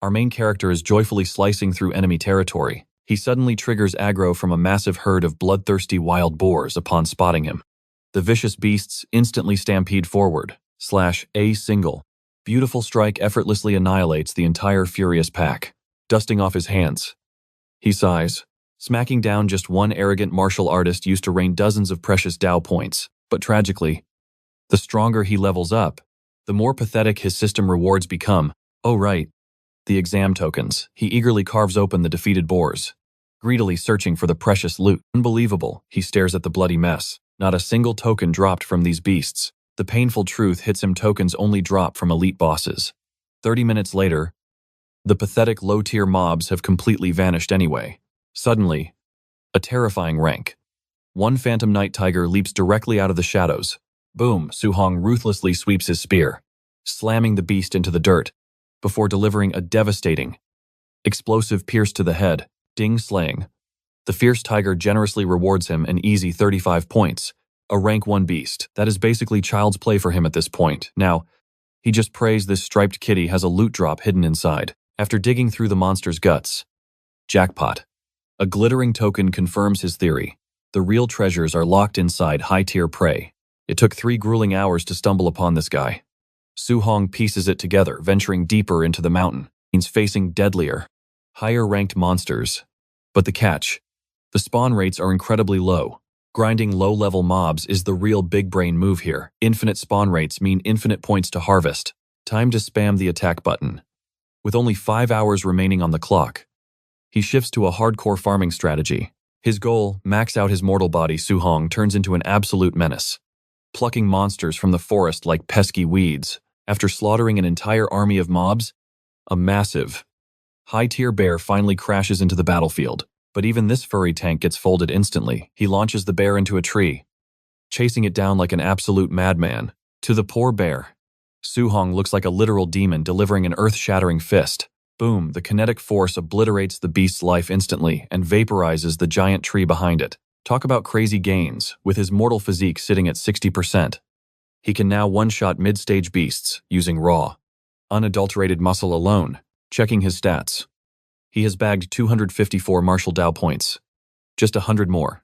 our main character is joyfully slicing through enemy territory. He suddenly triggers aggro from a massive herd of bloodthirsty wild boars upon spotting him. The vicious beasts instantly stampede forward. /A single. Beautiful strike effortlessly annihilates the entire furious pack. Dusting off his hands, he sighs, smacking down just one arrogant martial artist used to rain dozens of precious Dao points. But tragically, the stronger he levels up, the more pathetic his system rewards become. Oh right, the exam tokens. He eagerly carves open the defeated boars, greedily searching for the precious loot. Unbelievable, he stares at the bloody mess. Not a single token dropped from these beasts. The painful truth hits him: tokens only drop from elite bosses. 30 minutes later, the pathetic low-tier mobs have completely vanished anyway. Suddenly, a terrifying rank. One phantom night tiger leaps directly out of the shadows. Boom, Su-hong ruthlessly sweeps his spear, slamming the beast into the dirt, before delivering a devastating, explosive pierce to the head. Ding slaying. The fierce tiger generously rewards him an easy 35 points. A rank 1 beast. That is basically child's play for him at this point. Now, he just prays this striped kitty has a loot drop hidden inside. After digging through the monster's guts. Jackpot. A glittering token confirms his theory. The real treasures are locked inside high-tier prey. It took 3 grueling hours to stumble upon this guy. Su-hong pieces it together, venturing deeper into the mountain. He's facing deadlier, higher-ranked monsters. But the catch: the spawn rates are incredibly low. Grinding low-level mobs is the real big-brain move here. Infinite spawn rates mean infinite points to harvest. Time to spam the attack button. With only 5 hours remaining on the clock, he shifts to a hardcore farming strategy. His goal: max out his mortal body. Su-hong turns into an absolute menace, plucking monsters from the forest like pesky weeds. After slaughtering an entire army of mobs, a massive, high-tier bear finally crashes into the battlefield. But even this furry tank gets folded instantly. He launches the bear into a tree, chasing it down like an absolute madman. To the poor bear, Su-hong looks like a literal demon delivering an earth-shattering fist. Boom, the kinetic force obliterates the beast's life instantly and vaporizes the giant tree behind it. Talk about crazy gains. With his mortal physique sitting at 60%, he can now one-shot mid-stage beasts using raw, unadulterated muscle alone. Checking his stats, he has bagged 254 martial Dao points, just 100 more,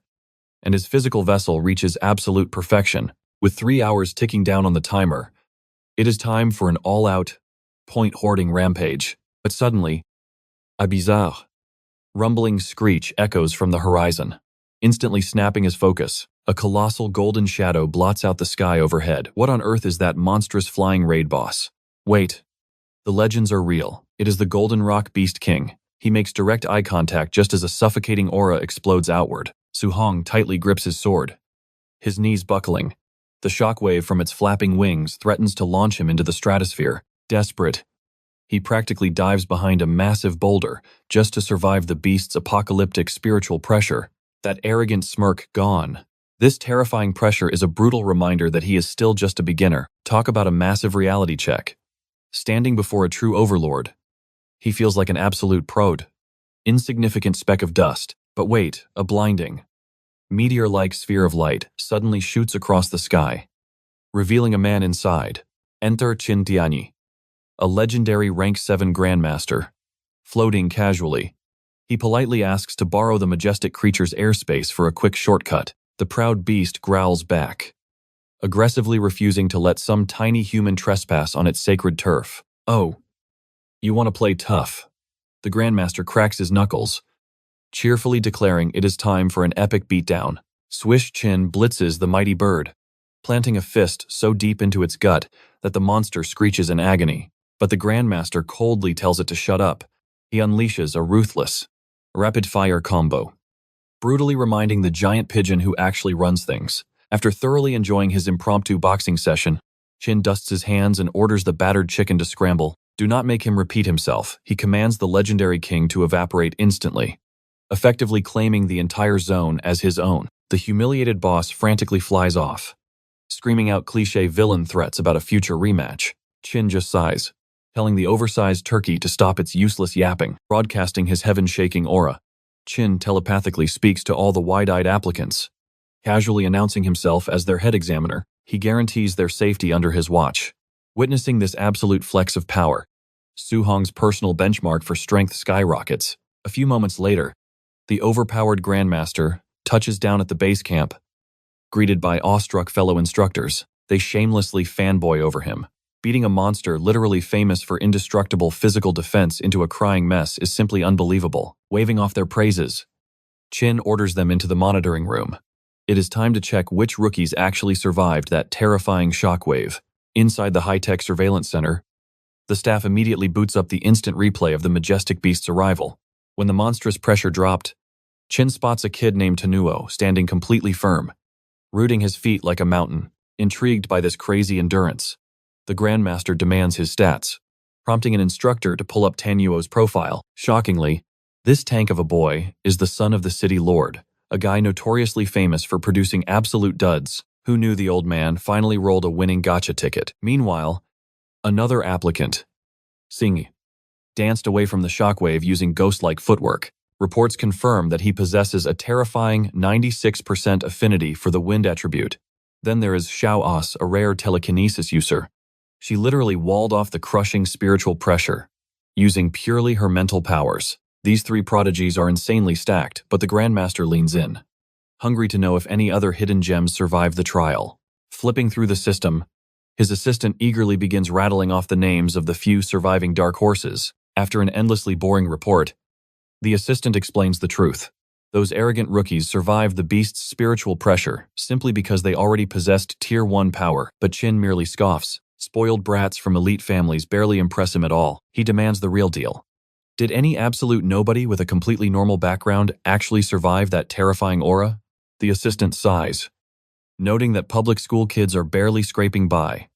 and his physical vessel reaches absolute perfection. With 3 hours ticking down on the timer, it is time for an all-out, point-hoarding rampage. But suddenly, a bizarre, rumbling screech echoes from the horizon, instantly snapping his focus. A colossal golden shadow blots out the sky overhead. What on earth is that monstrous flying raid boss? Wait, the legends are real. It is the Golden Rock Beast King. He makes direct eye contact just as a suffocating aura explodes outward. Su-hong tightly grips his sword, his knees buckling. The shockwave from its flapping wings threatens to launch him into the stratosphere. Desperate, he practically dives behind a massive boulder just to survive the beast's apocalyptic spiritual pressure. That arrogant smirk gone. This terrifying pressure is a brutal reminder that he is still just a beginner. Talk about a massive reality check. Standing before a true overlord, he feels like an absolute prode. Insignificant speck of dust. But wait, a blinding, meteor-like sphere of light suddenly shoots across the sky, revealing a man inside. Enter Qin Tianyi, a legendary rank 7 grandmaster. Floating casually, he politely asks to borrow the majestic creature's airspace for a quick shortcut. The proud beast growls back, aggressively refusing to let some tiny human trespass on its sacred turf. Oh, you want to play tough? The grandmaster cracks his knuckles, cheerfully declaring it is time for an epic beatdown. Swish Qin blitzes the mighty bird, planting a fist so deep into its gut that the monster screeches in agony. But the grandmaster coldly tells it to shut up. He unleashes a ruthless, rapid-fire combo, brutally reminding the giant pigeon who actually runs things. After thoroughly enjoying his impromptu boxing session, Qin dusts his hands and orders the battered chicken to scramble. Do not make him repeat himself. He commands the legendary king to evaporate instantly, effectively claiming the entire zone as his own. The humiliated boss frantically flies off, screaming out cliché villain threats about a future rematch. Qin just sighs, telling the oversized turkey to stop its useless yapping. Broadcasting his heaven-shaking aura, Qin telepathically speaks to all the wide-eyed applicants, casually announcing himself as their head examiner. He guarantees their safety under his watch. Witnessing this absolute flex of power, Su-hong's personal benchmark for strength skyrockets. A few moments later, the overpowered grandmaster touches down at the base camp. Greeted by awestruck fellow instructors, they shamelessly fanboy over him. Beating a monster literally famous for indestructible physical defense into a crying mess is simply unbelievable. Waving off their praises, Qin orders them into the monitoring room. It is time to check which rookies actually survived that terrifying shockwave. Inside the high-tech surveillance center, The staff immediately boots up the instant replay of the majestic beast's arrival. When the monstrous pressure dropped, Chin spots a kid named Tenuo standing completely firm, rooting his feet like a mountain, intrigued by this crazy endurance. The Grandmaster demands his stats, prompting an instructor to pull up Tenuo's profile. Shockingly, this tank of a boy is the son of the city lord, a guy notoriously famous for producing absolute duds. Who knew the old man finally rolled a winning gotcha ticket? Meanwhile, another applicant, Singi, danced away from the shockwave using ghost-like footwork. Reports confirm that he possesses a terrifying 96% affinity for the wind attribute. Then there is Xiao As, a rare telekinesis user. She literally walled off the crushing spiritual pressure, using purely her mental powers. These three prodigies are insanely stacked, but the Grandmaster leans in, hungry to know if any other hidden gems survive the trial. Flipping through the system, his assistant eagerly begins rattling off the names of the few surviving dark horses. After an endlessly boring report, the assistant explains the truth. Those arrogant rookies survived the beast's spiritual pressure simply because they already possessed Tier 1 power, but Chin merely scoffs. Spoiled brats from elite families barely impress him at all. He demands the real deal. Did any absolute nobody with a completely normal background actually survive that terrifying aura? The assistant sighs, noting that public school kids are barely scraping by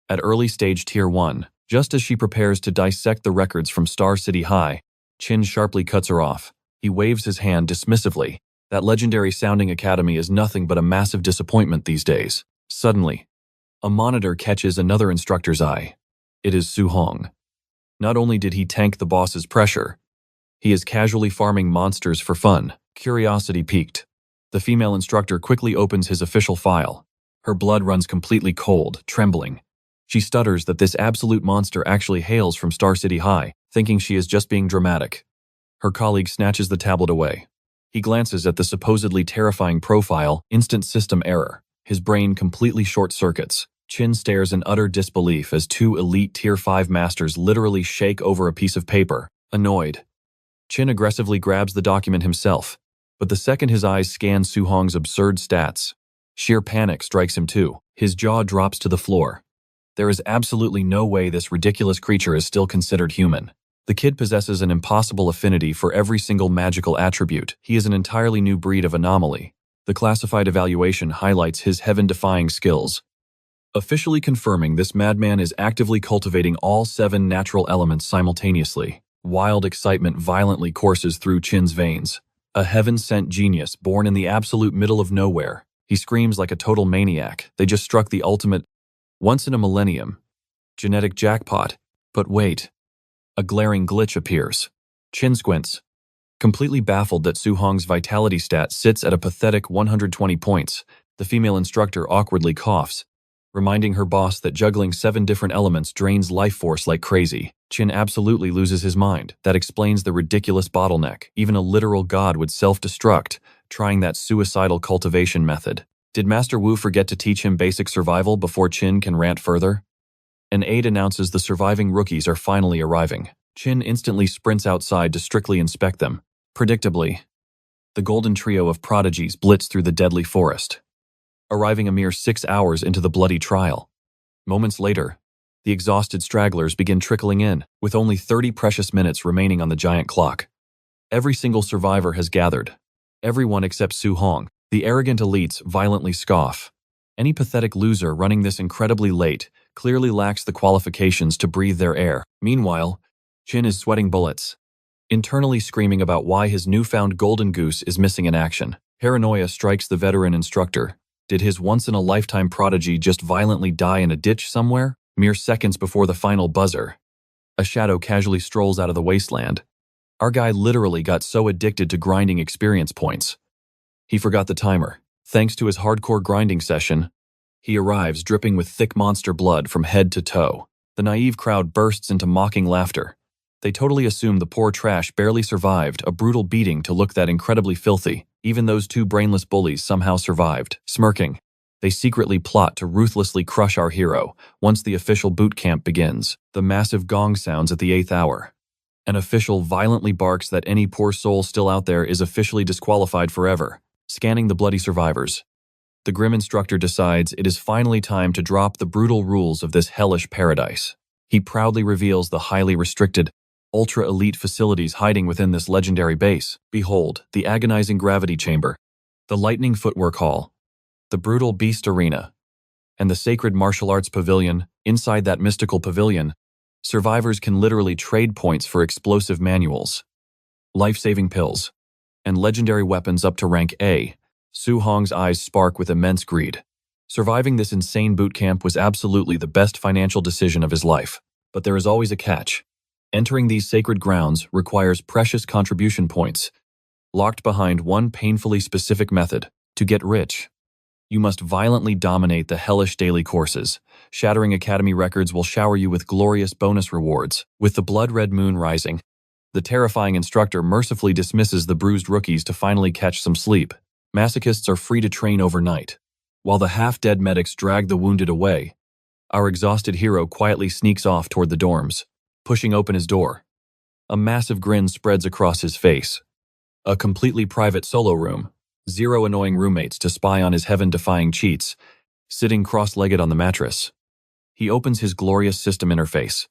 at early stage Tier 1. Just as she prepares to dissect the records from Star City High, Chin sharply cuts her off. He waves his hand dismissively. That legendary-sounding academy is nothing but a massive disappointment these days. Suddenly, a monitor catches another instructor's eye. It is Su Hong. Not only did he tank the boss's pressure, he is casually farming monsters for fun. Curiosity piqued, the female instructor quickly opens his official file. Her blood runs completely cold, trembling. She stutters that this absolute monster actually hails from Star City High, thinking she is just being dramatic. Her colleague snatches the tablet away. He glances at the supposedly terrifying profile. Instant system error. His brain completely short-circuits. Chin stares in utter disbelief as two elite Tier 5 masters literally shake over a piece of paper. Annoyed, Chin aggressively grabs the document himself, but the second his eyes scan Su Hong's absurd stats, sheer panic strikes him too. His jaw drops to the floor. There is absolutely no way this ridiculous creature is still considered human. The kid possesses an impossible affinity for every single magical attribute. He is an entirely new breed of anomaly. The classified evaluation highlights his heaven-defying skills, officially confirming this madman is actively cultivating all 7 natural elements simultaneously. Wild excitement violently courses through Chin's veins. A heaven-sent genius born in the absolute middle of nowhere. He screams like a total maniac. They just struck the ultimate, once-in-a-millennium, genetic jackpot. But wait. A glaring glitch appears. Chin squints, completely baffled that Su Hong's vitality stat sits at a pathetic 120 points. The female instructor awkwardly coughs, reminding her boss that juggling 7 different elements drains life force like crazy. Chin absolutely loses his mind. That explains the ridiculous bottleneck. Even a literal god would self-destruct, trying that suicidal cultivation method. Did Master Wu forget to teach him basic survival before Chin can rant further? An aide announces the surviving rookies are finally arriving. Chin instantly sprints outside to strictly inspect them. Predictably, the golden trio of prodigies blitz through the deadly forest, arriving a mere 6 hours into the bloody trial. Moments later, the exhausted stragglers begin trickling in, with only 30 precious minutes remaining on the giant clock. Every single survivor has gathered. Everyone except Su Hong. The arrogant elites violently scoff. Any pathetic loser running this incredibly late clearly lacks the qualifications to breathe their air. Meanwhile, Chin is sweating bullets, internally screaming about why his newfound golden goose is missing in action. Paranoia strikes the veteran instructor. Did his once-in-a-lifetime prodigy just violently die in a ditch somewhere? Mere seconds before the final buzzer, a shadow casually strolls out of the wasteland. Our guy literally got so addicted to grinding experience points, he forgot the timer. Thanks to his hardcore grinding session, he arrives dripping with thick monster blood from head to toe. The naive crowd bursts into mocking laughter. They totally assume the poor trash barely survived a brutal beating to look that incredibly filthy. Even those 2 brainless bullies somehow survived. Smirking, they secretly plot to ruthlessly crush our hero once the official boot camp begins. The massive gong sounds at the 8th hour. An official violently barks that any poor soul still out there is officially disqualified forever. Scanning the bloody survivors, the grim instructor decides it is finally time to drop the brutal rules of this hellish paradise. He proudly reveals the highly restricted, ultra-elite facilities hiding within this legendary base. Behold, the agonizing gravity chamber, the lightning footwork hall, the brutal beast arena, and the sacred martial arts pavilion. Inside that mystical pavilion, survivors can literally trade points for explosive manuals, life-saving pills, and legendary weapons up to rank A. Su Hong's eyes spark with immense greed. Surviving this insane boot camp was absolutely the best financial decision of his life. But there is always a catch. Entering these sacred grounds requires precious contribution points, locked behind one painfully specific method: to get rich. You must violently dominate the hellish daily courses. Shattering academy records will shower you with glorious bonus rewards. With the blood-red moon rising, the terrifying instructor mercifully dismisses the bruised rookies to finally catch some sleep. Masochists are free to train overnight. While the half-dead medics drag the wounded away, our exhausted hero quietly sneaks off toward the dorms, pushing open his door. A massive grin spreads across his face. A completely private solo room, 0 annoying roommates to spy on his heaven-defying cheats, sitting cross-legged on the mattress. He opens his glorious system interface.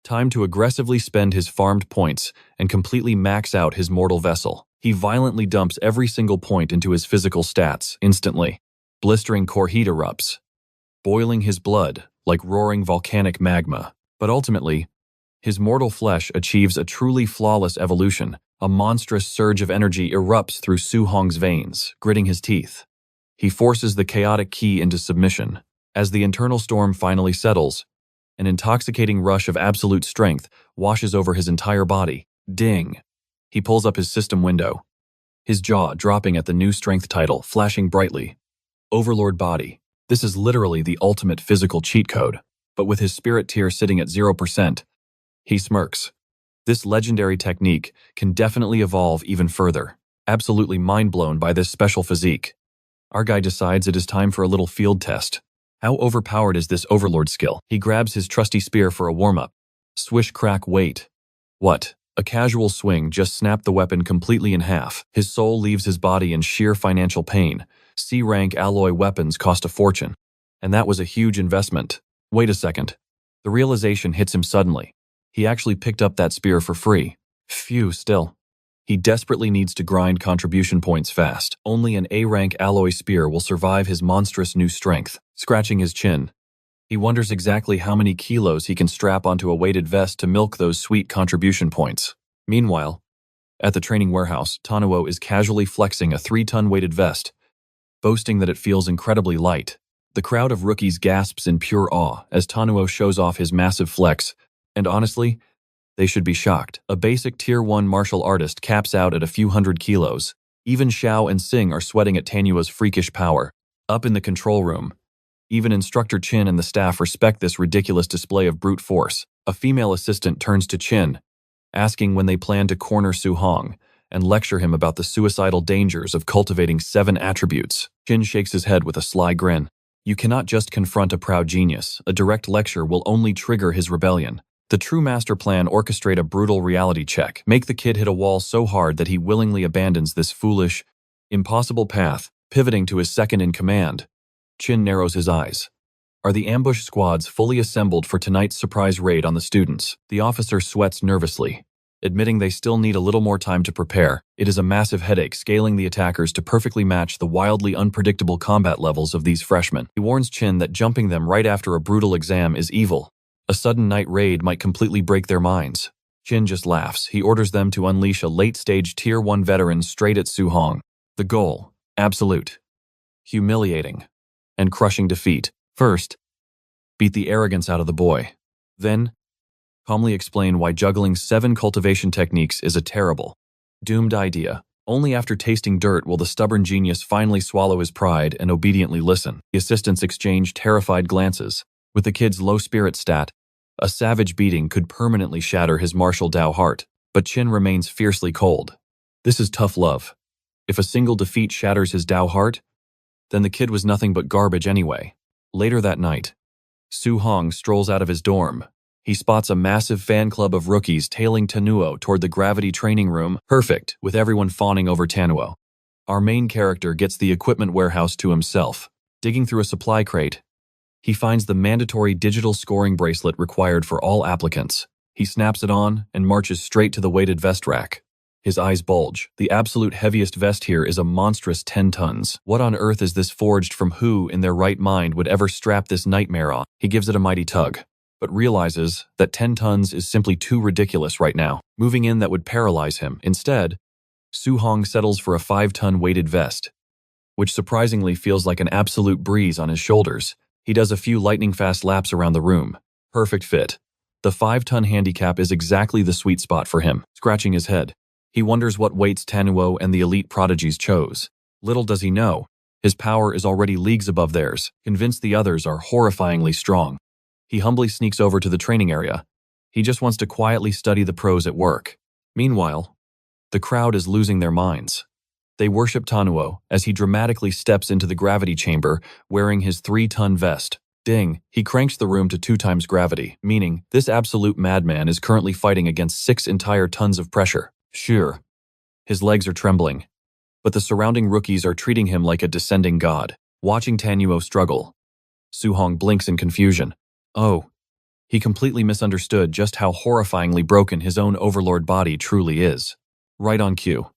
Time to aggressively spend his farmed points and completely max out his mortal vessel. He violently dumps every single point into his physical stats instantly. Blistering core heat erupts, boiling his blood like roaring volcanic magma. But ultimately, his mortal flesh achieves a truly flawless evolution. A monstrous surge of energy erupts through Su Hong's veins, gritting his teeth. He forces the chaotic key into submission. As the internal storm finally settles, an intoxicating rush of absolute strength washes over his entire body. Ding! He pulls up his system window, his jaw dropping at the new strength title, flashing brightly. Overlord body. This is literally the ultimate physical cheat code. But with his spirit tier sitting at 0%, he smirks. This legendary technique can definitely evolve even further. Absolutely mind-blown by this special physique, our guy decides it is time for a little field test. How overpowered is this overlord skill? He grabs his trusty spear for a warm-up. Swish, crack, wait. What? A casual swing just snapped the weapon completely in half. His soul leaves his body in sheer financial pain. C-rank alloy weapons cost a fortune. And that was a huge investment. Wait a second. The realization hits him suddenly. He actually picked up that spear for free. Phew, still. He desperately needs to grind contribution points fast. Only an A-rank alloy spear will survive his monstrous new strength. Scratching his chin, he wonders exactly how many kilos he can strap onto a weighted vest to milk those sweet contribution points. Meanwhile, at the training warehouse, Tanuo is casually flexing a 3-ton weighted vest, boasting that it feels incredibly light. The crowd of rookies gasps in pure awe as Tanuo shows off his massive flex, and honestly, they should be shocked. A basic Tier 1 martial artist caps out at a few hundred kilos. Even Xiao and Sing are sweating at Tanuo's freakish power. Up in the control room, even Instructor Qin and the staff respect this ridiculous display of brute force. A female assistant turns to Qin, asking when they plan to corner Su Hong and lecture him about the suicidal dangers of cultivating 7 attributes. Qin shakes his head with a sly grin. You cannot just confront a proud genius. A direct lecture will only trigger his rebellion. The true master plan: orchestrate a brutal reality check. Make the kid hit a wall so hard that he willingly abandons this foolish, impossible path. Pivoting to his second in command, Qin narrows his eyes. Are the ambush squads fully assembled for tonight's surprise raid on the students? The officer sweats nervously, admitting they still need a little more time to prepare. It is a massive headache scaling the attackers to perfectly match the wildly unpredictable combat levels of these freshmen. He warns Qin that jumping them right after a brutal exam is evil. A sudden night raid might completely break their minds. Qin just laughs. He orders them to unleash a late-stage Tier 1 veteran straight at Su Hong. The goal: absolute, humiliating, and crushing defeat. First, beat the arrogance out of the boy. Then, calmly explain why juggling 7 cultivation techniques is a terrible, doomed idea. Only after tasting dirt will the stubborn genius finally swallow his pride and obediently listen. The assistants exchange terrified glances. With the kid's low spirit stat, a savage beating could permanently shatter his martial Dao heart. But Qin remains fiercely cold. This is tough love. If a single defeat shatters his Dao heart, then the kid was nothing but garbage anyway. Later that night, Su Hong strolls out of his dorm. He spots a massive fan club of rookies tailing Tanuo toward the gravity training room. Perfect, with everyone fawning over Tanuo. Our main character gets the equipment warehouse to himself. Digging through a supply crate, He finds the mandatory digital scoring bracelet required for all applicants. He snaps it on and marches straight to the weighted vest rack. His eyes bulge. The absolute heaviest vest here is a monstrous 10 tons. What on earth is this forged from? Who in their right mind would ever strap this nightmare on? He gives it a mighty tug, but realizes that 10 tons is simply too ridiculous right now. Moving in that would paralyze him. Instead, Su-hong settles for a 5-ton weighted vest, which surprisingly feels like an absolute breeze on his shoulders. He does a few lightning-fast laps around the room. Perfect fit. The 5-ton handicap is exactly the sweet spot for him. Scratching his head, he wonders what weights Tanuo and the elite prodigies chose. Little does he know, his power is already leagues above theirs, convinced the others are horrifyingly strong. He humbly sneaks over to the training area. He just wants to quietly study the pros at work. Meanwhile, the crowd is losing their minds. They worship Tanuo as he dramatically steps into the gravity chamber wearing his 3-ton vest. Ding, he cranks the room to 2 times gravity, meaning this absolute madman is currently fighting against 6 entire tons of pressure. Sure, his legs are trembling, but the surrounding rookies are treating him like a descending god. Watching Tanuo struggle, Su-hong blinks in confusion. Oh, he completely misunderstood just how horrifyingly broken his own overlord body truly is. Right on cue,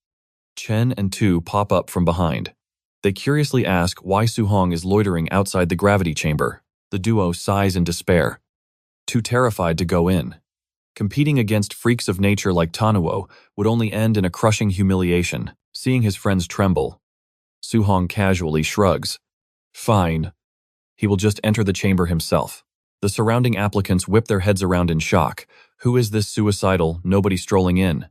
Chen and Tu pop up from behind. They curiously ask why Su-hong is loitering outside the gravity chamber. The duo sighs in despair, too terrified to go in. Competing against freaks of nature like Tanuo would only end in a crushing humiliation. Seeing his friends tremble, Su-hong casually shrugs. Fine. He will just enter the chamber himself. The surrounding applicants whip their heads around in shock. Who is this suicidal nobody strolling in?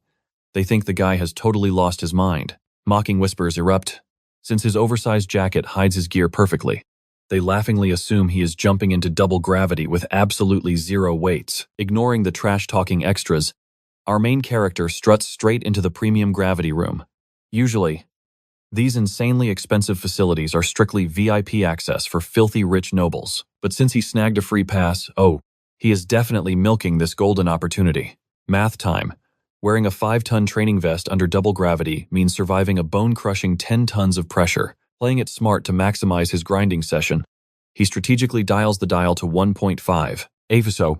They think the guy has totally lost his mind. Mocking whispers erupt, since his oversized jacket hides his gear perfectly. They laughingly assume he is jumping into double gravity with absolutely zero weights. Ignoring the trash-talking extras, our main character struts straight into the premium gravity room. Usually, these insanely expensive facilities are strictly VIP access for filthy rich nobles. But since he snagged a free pass, he is definitely milking this golden opportunity. Math time. Wearing a 5-ton training vest under double gravity means surviving a bone-crushing 10 tons of pressure. Playing it smart to maximize his grinding session, he strategically dials the dial to 1.5. AFSO.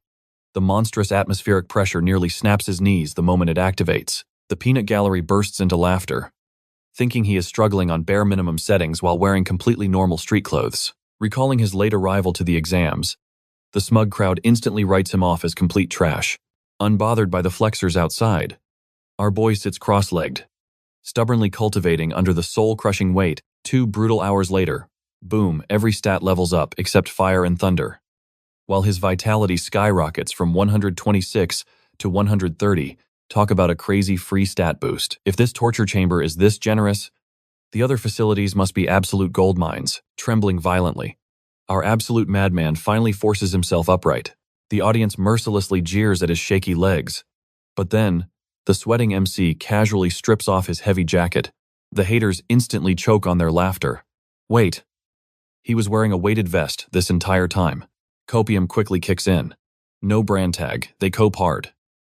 The monstrous atmospheric pressure nearly snaps his knees the moment it activates. The peanut gallery bursts into laughter, thinking he is struggling on bare minimum settings while wearing completely normal street clothes. Recalling his late arrival to the exams, the smug crowd instantly writes him off as complete trash. Unbothered by the flexors outside, our boy sits cross-legged, stubbornly cultivating under the soul-crushing weight. 2 brutal hours later, boom, every stat levels up except fire and thunder. While his vitality skyrockets from 126 to 130, talk about a crazy free stat boost. If this torture chamber is this generous, the other facilities must be absolute gold mines. Trembling violently, our absolute madman finally forces himself upright. The audience mercilessly jeers at his shaky legs. But then, the sweating MC casually strips off his heavy jacket. The haters instantly choke on their laughter. Wait. He was wearing a weighted vest this entire time. Copium quickly kicks in. No brand tag, they cope hard,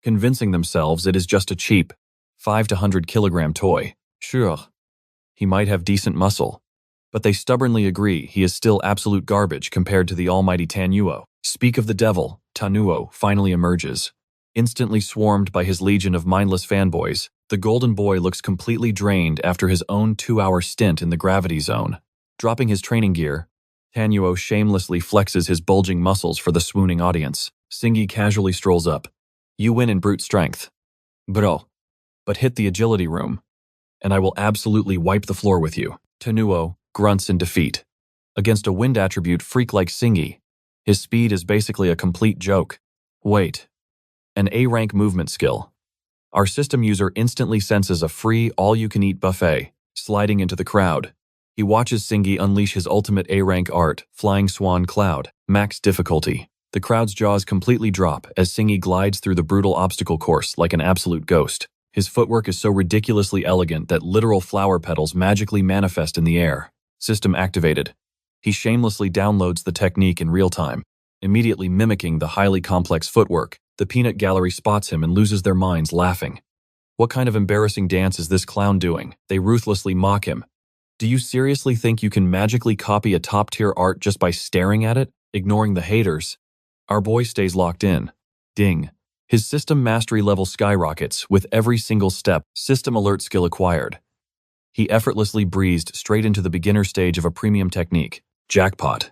convincing themselves it is just a cheap 5 to 100 kilogram toy. Sure, he might have decent muscle, but they stubbornly agree he is still absolute garbage compared to the almighty Tanuo. Speak of the devil, Tanuo finally emerges. Instantly swarmed by his legion of mindless fanboys, the golden boy looks completely drained after his own 2-hour stint in the gravity zone. Dropping his training gear, Tanuo shamelessly flexes his bulging muscles for the swooning audience. Singi casually strolls up. You win in brute strength, bro, but hit the agility room, and I will absolutely wipe the floor with you. Tanuo grunts in defeat. Against a wind attribute freak like Singi, his speed is basically a complete joke. Wait. An A-rank movement skill. Our system user instantly senses a free all-you-can-eat buffet, sliding into the crowd. He watches Singi unleash his ultimate A-rank art, Flying Swan Cloud, max difficulty. The crowd's jaws completely drop as Singi glides through the brutal obstacle course like an absolute ghost. His footwork is so ridiculously elegant that literal flower petals magically manifest in the air. System activated. He shamelessly downloads the technique in real time, immediately mimicking the highly complex footwork. The peanut gallery spots him and loses their minds laughing. What kind of embarrassing dance is this clown doing? They ruthlessly mock him. Do you seriously think you can magically copy a top-tier art just by staring at it? ignoring the haters. Our boy stays locked in. Ding. His system mastery level skyrockets with every single step. System alert skill acquired. He effortlessly breezed straight into the beginner stage of a premium technique. Jackpot.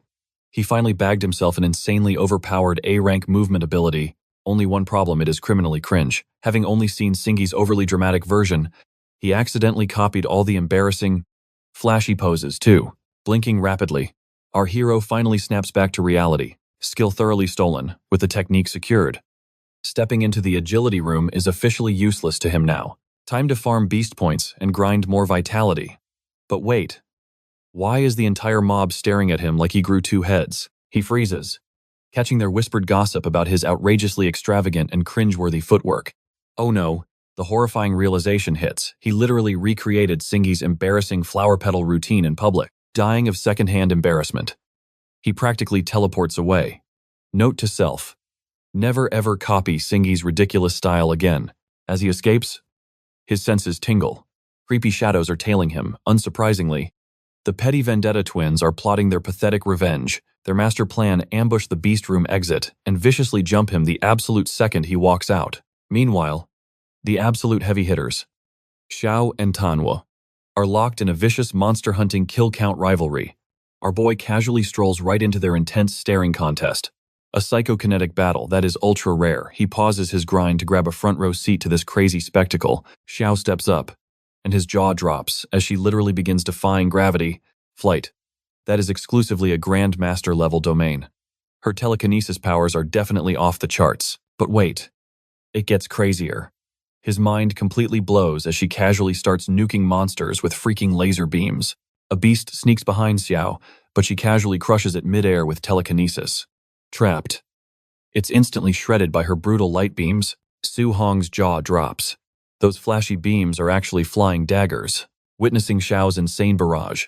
He finally bagged himself an insanely overpowered A-rank movement ability. Only one problem: it is criminally cringe. Having only seen Singi's overly dramatic version, he accidentally copied all the embarrassing, flashy poses too. Blinking rapidly, our hero finally snaps back to reality. Skill thoroughly stolen, with the technique secured. Stepping into the agility room is officially useless to him now. Time to farm beast points and grind more vitality. But wait. Why is the entire mob staring at him like he grew two heads? He freezes, catching their whispered gossip about his outrageously extravagant and cringeworthy footwork. Oh no, the horrifying realization hits. He literally recreated Singi's embarrassing flower petal routine in public, dying of secondhand embarrassment. He practically teleports away. Note to self: never ever copy Singi's ridiculous style again. As he escapes, his senses tingle. Creepy shadows are tailing him. Unsurprisingly, the petty Vendetta twins are plotting their pathetic revenge. Their master plan: ambush the beast room exit and viciously jump him the absolute second he walks out. Meanwhile, the absolute heavy hitters, Xiao and Tanhwa, are locked in a vicious monster-hunting kill-count rivalry. Our boy casually strolls right into their intense staring contest. A psychokinetic battle that is ultra-rare. He pauses his grind to grab a front-row seat to this crazy spectacle. Xiao steps up, and his jaw drops as she literally begins defying gravity. Flight. That is exclusively a Grandmaster-level domain. Her telekinesis powers are definitely off the charts. But wait. It gets crazier. His mind completely blows as she casually starts nuking monsters with freaking laser beams. A beast sneaks behind Xiao, but she casually crushes it midair with telekinesis. Trapped. It's instantly shredded by her brutal light beams. Su Hong's jaw drops. Those flashy beams are actually flying daggers. Witnessing Xiao's insane barrage,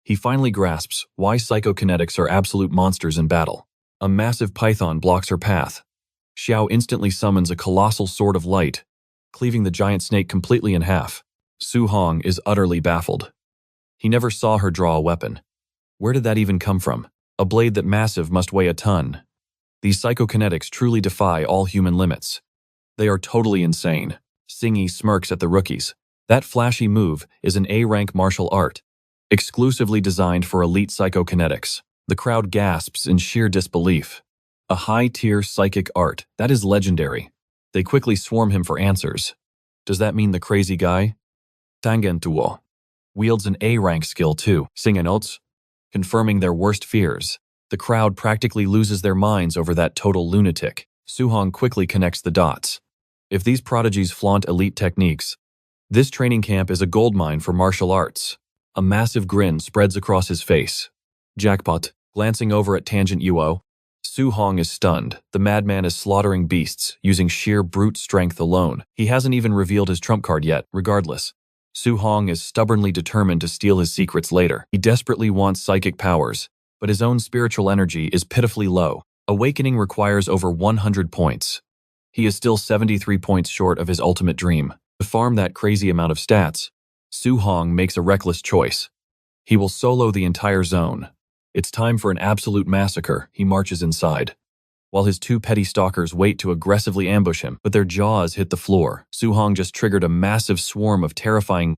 he finally grasps why psychokinetics are absolute monsters in battle. A massive python blocks her path. Xiao instantly summons a colossal sword of light, cleaving the giant snake completely in half. Su Hong is utterly baffled. He never saw her draw a weapon. Where did that even come from? A blade that massive must weigh a ton. These psychokinetics truly defy all human limits. They are totally insane. Singi smirks at the rookies. That flashy move is an A-rank martial art, exclusively designed for elite psychokinetics. The crowd gasps in sheer disbelief. A high-tier psychic art, that is legendary. They quickly swarm him for answers. Does that mean the crazy guy, Tangentuo, wields an A-rank skill too? Singenots, confirming their worst fears. The crowd practically loses their minds over that total lunatic. Su Hong quickly connects the dots. If these prodigies flaunt elite techniques, this training camp is a goldmine for martial arts. A massive grin spreads across his face. Jackpot. Glancing over at Tangent Yuo, Su Hong is stunned. The madman is slaughtering beasts using sheer brute strength alone. He hasn't even revealed his trump card yet. Regardless, Su Hong is stubbornly determined to steal his secrets later. He desperately wants psychic powers, but his own spiritual energy is pitifully low. Awakening requires over 100 points. He is still 73 points short of his ultimate dream. To farm that crazy amount of stats, Su Hong makes a reckless choice. He will solo the entire zone. It's time for an absolute massacre. He marches inside, while his two petty stalkers wait to aggressively ambush him, but their jaws hit the floor. Su Hong just triggered a massive swarm of terrifying,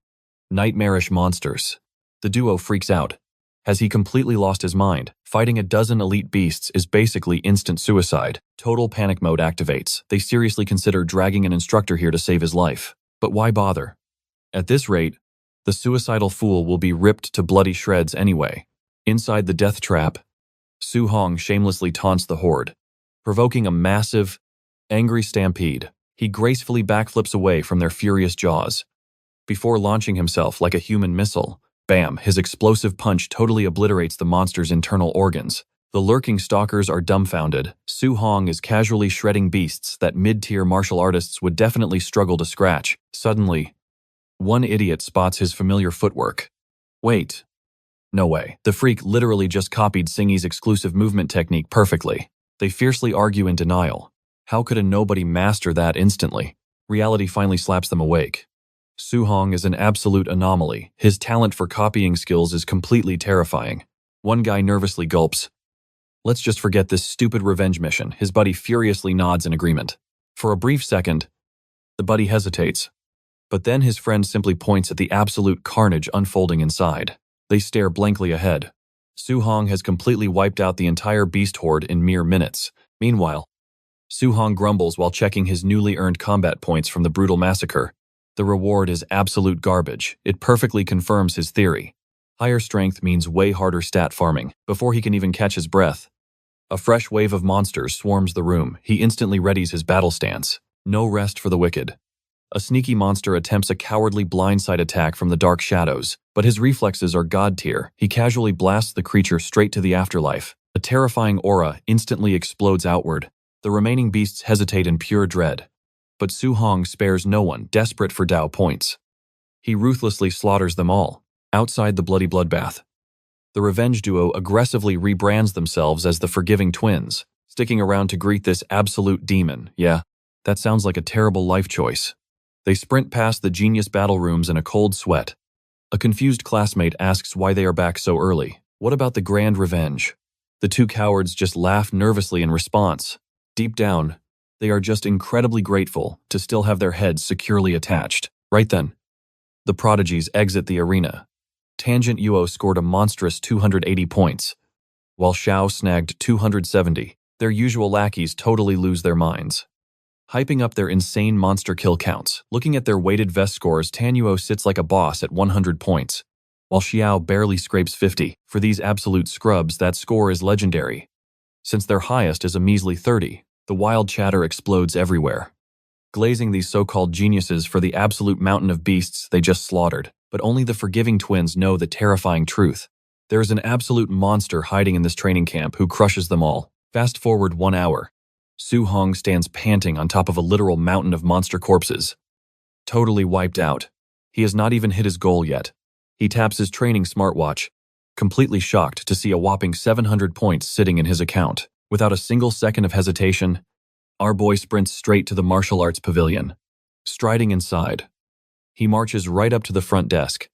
nightmarish monsters. The duo freaks out. Has he completely lost his mind? Fighting a dozen elite beasts is basically instant suicide. Total panic mode activates. They seriously consider dragging an instructor here to save his life. But why bother? At this rate, the suicidal fool will be ripped to bloody shreds anyway. Inside the death trap, Su Hong shamelessly taunts the horde, provoking a massive, angry stampede. He gracefully backflips away from their furious jaws. Before launching himself like a human missile, bam, his explosive punch totally obliterates the monster's internal organs. The lurking stalkers are dumbfounded. Su Hong is casually shredding beasts that mid-tier martial artists would definitely struggle to scratch. Suddenly, one idiot spots his familiar footwork. Wait. No way. The freak literally just copied Singi's exclusive movement technique perfectly. They fiercely argue in denial. How could a nobody master that instantly? Reality finally slaps them awake. Su Hong is an absolute anomaly. His talent for copying skills is completely terrifying. One guy nervously gulps. Let's just forget this stupid revenge mission. His buddy furiously nods in agreement. For a brief second, the buddy hesitates, but then his friend simply points at the absolute carnage unfolding inside. They stare blankly ahead. Su Hong has completely wiped out the entire beast horde in mere minutes. Meanwhile, Su Hong grumbles while checking his newly earned combat points from the brutal massacre. The reward is absolute garbage. It perfectly confirms his theory. Higher strength means way harder stat farming. Before he can even catch his breath, a fresh wave of monsters swarms the room. He instantly readies his battle stance. No rest for the wicked. A sneaky monster attempts a cowardly blindside attack from the dark shadows, but his reflexes are god tier. He casually blasts the creature straight to the afterlife. A terrifying aura instantly explodes outward. The remaining beasts hesitate in pure dread, but Su Hong spares no one, desperate for Dao points. He ruthlessly slaughters them all. Outside the bloody bloodbath, the revenge duo aggressively rebrands themselves as the Forgiving Twins, sticking around to greet this absolute demon. Yeah, that sounds like a terrible life choice. They sprint past the genius battle rooms in a cold sweat. A confused classmate asks why they are back so early. What about the grand revenge? The two cowards just laugh nervously in response. Deep down, they are just incredibly grateful to still have their heads securely attached. Right then, the prodigies exit the arena. Tangent Yuo scored a monstrous 280 points, while Xiao snagged 270. Their usual lackeys totally lose their minds, hyping up their insane monster kill counts. Looking at their weighted vest scores, Tan Yuo sits like a boss at 100 points, while Xiao barely scrapes 50. For these absolute scrubs, that score is legendary. Since their highest is a measly 30, the wild chatter explodes everywhere, glazing these so-called geniuses for the absolute mountain of beasts they just slaughtered. But only the Forgiving Twins know the terrifying truth. There is an absolute monster hiding in this training camp who crushes them all. Fast forward 1 hour. Su Hong stands panting on top of a literal mountain of monster corpses. Totally wiped out. He has not even hit his goal yet. He taps his training smartwatch, completely shocked to see a whopping 700 points sitting in his account. Without a single second of hesitation, our boy sprints straight to the martial arts pavilion. Striding inside, he marches right up to the front desk.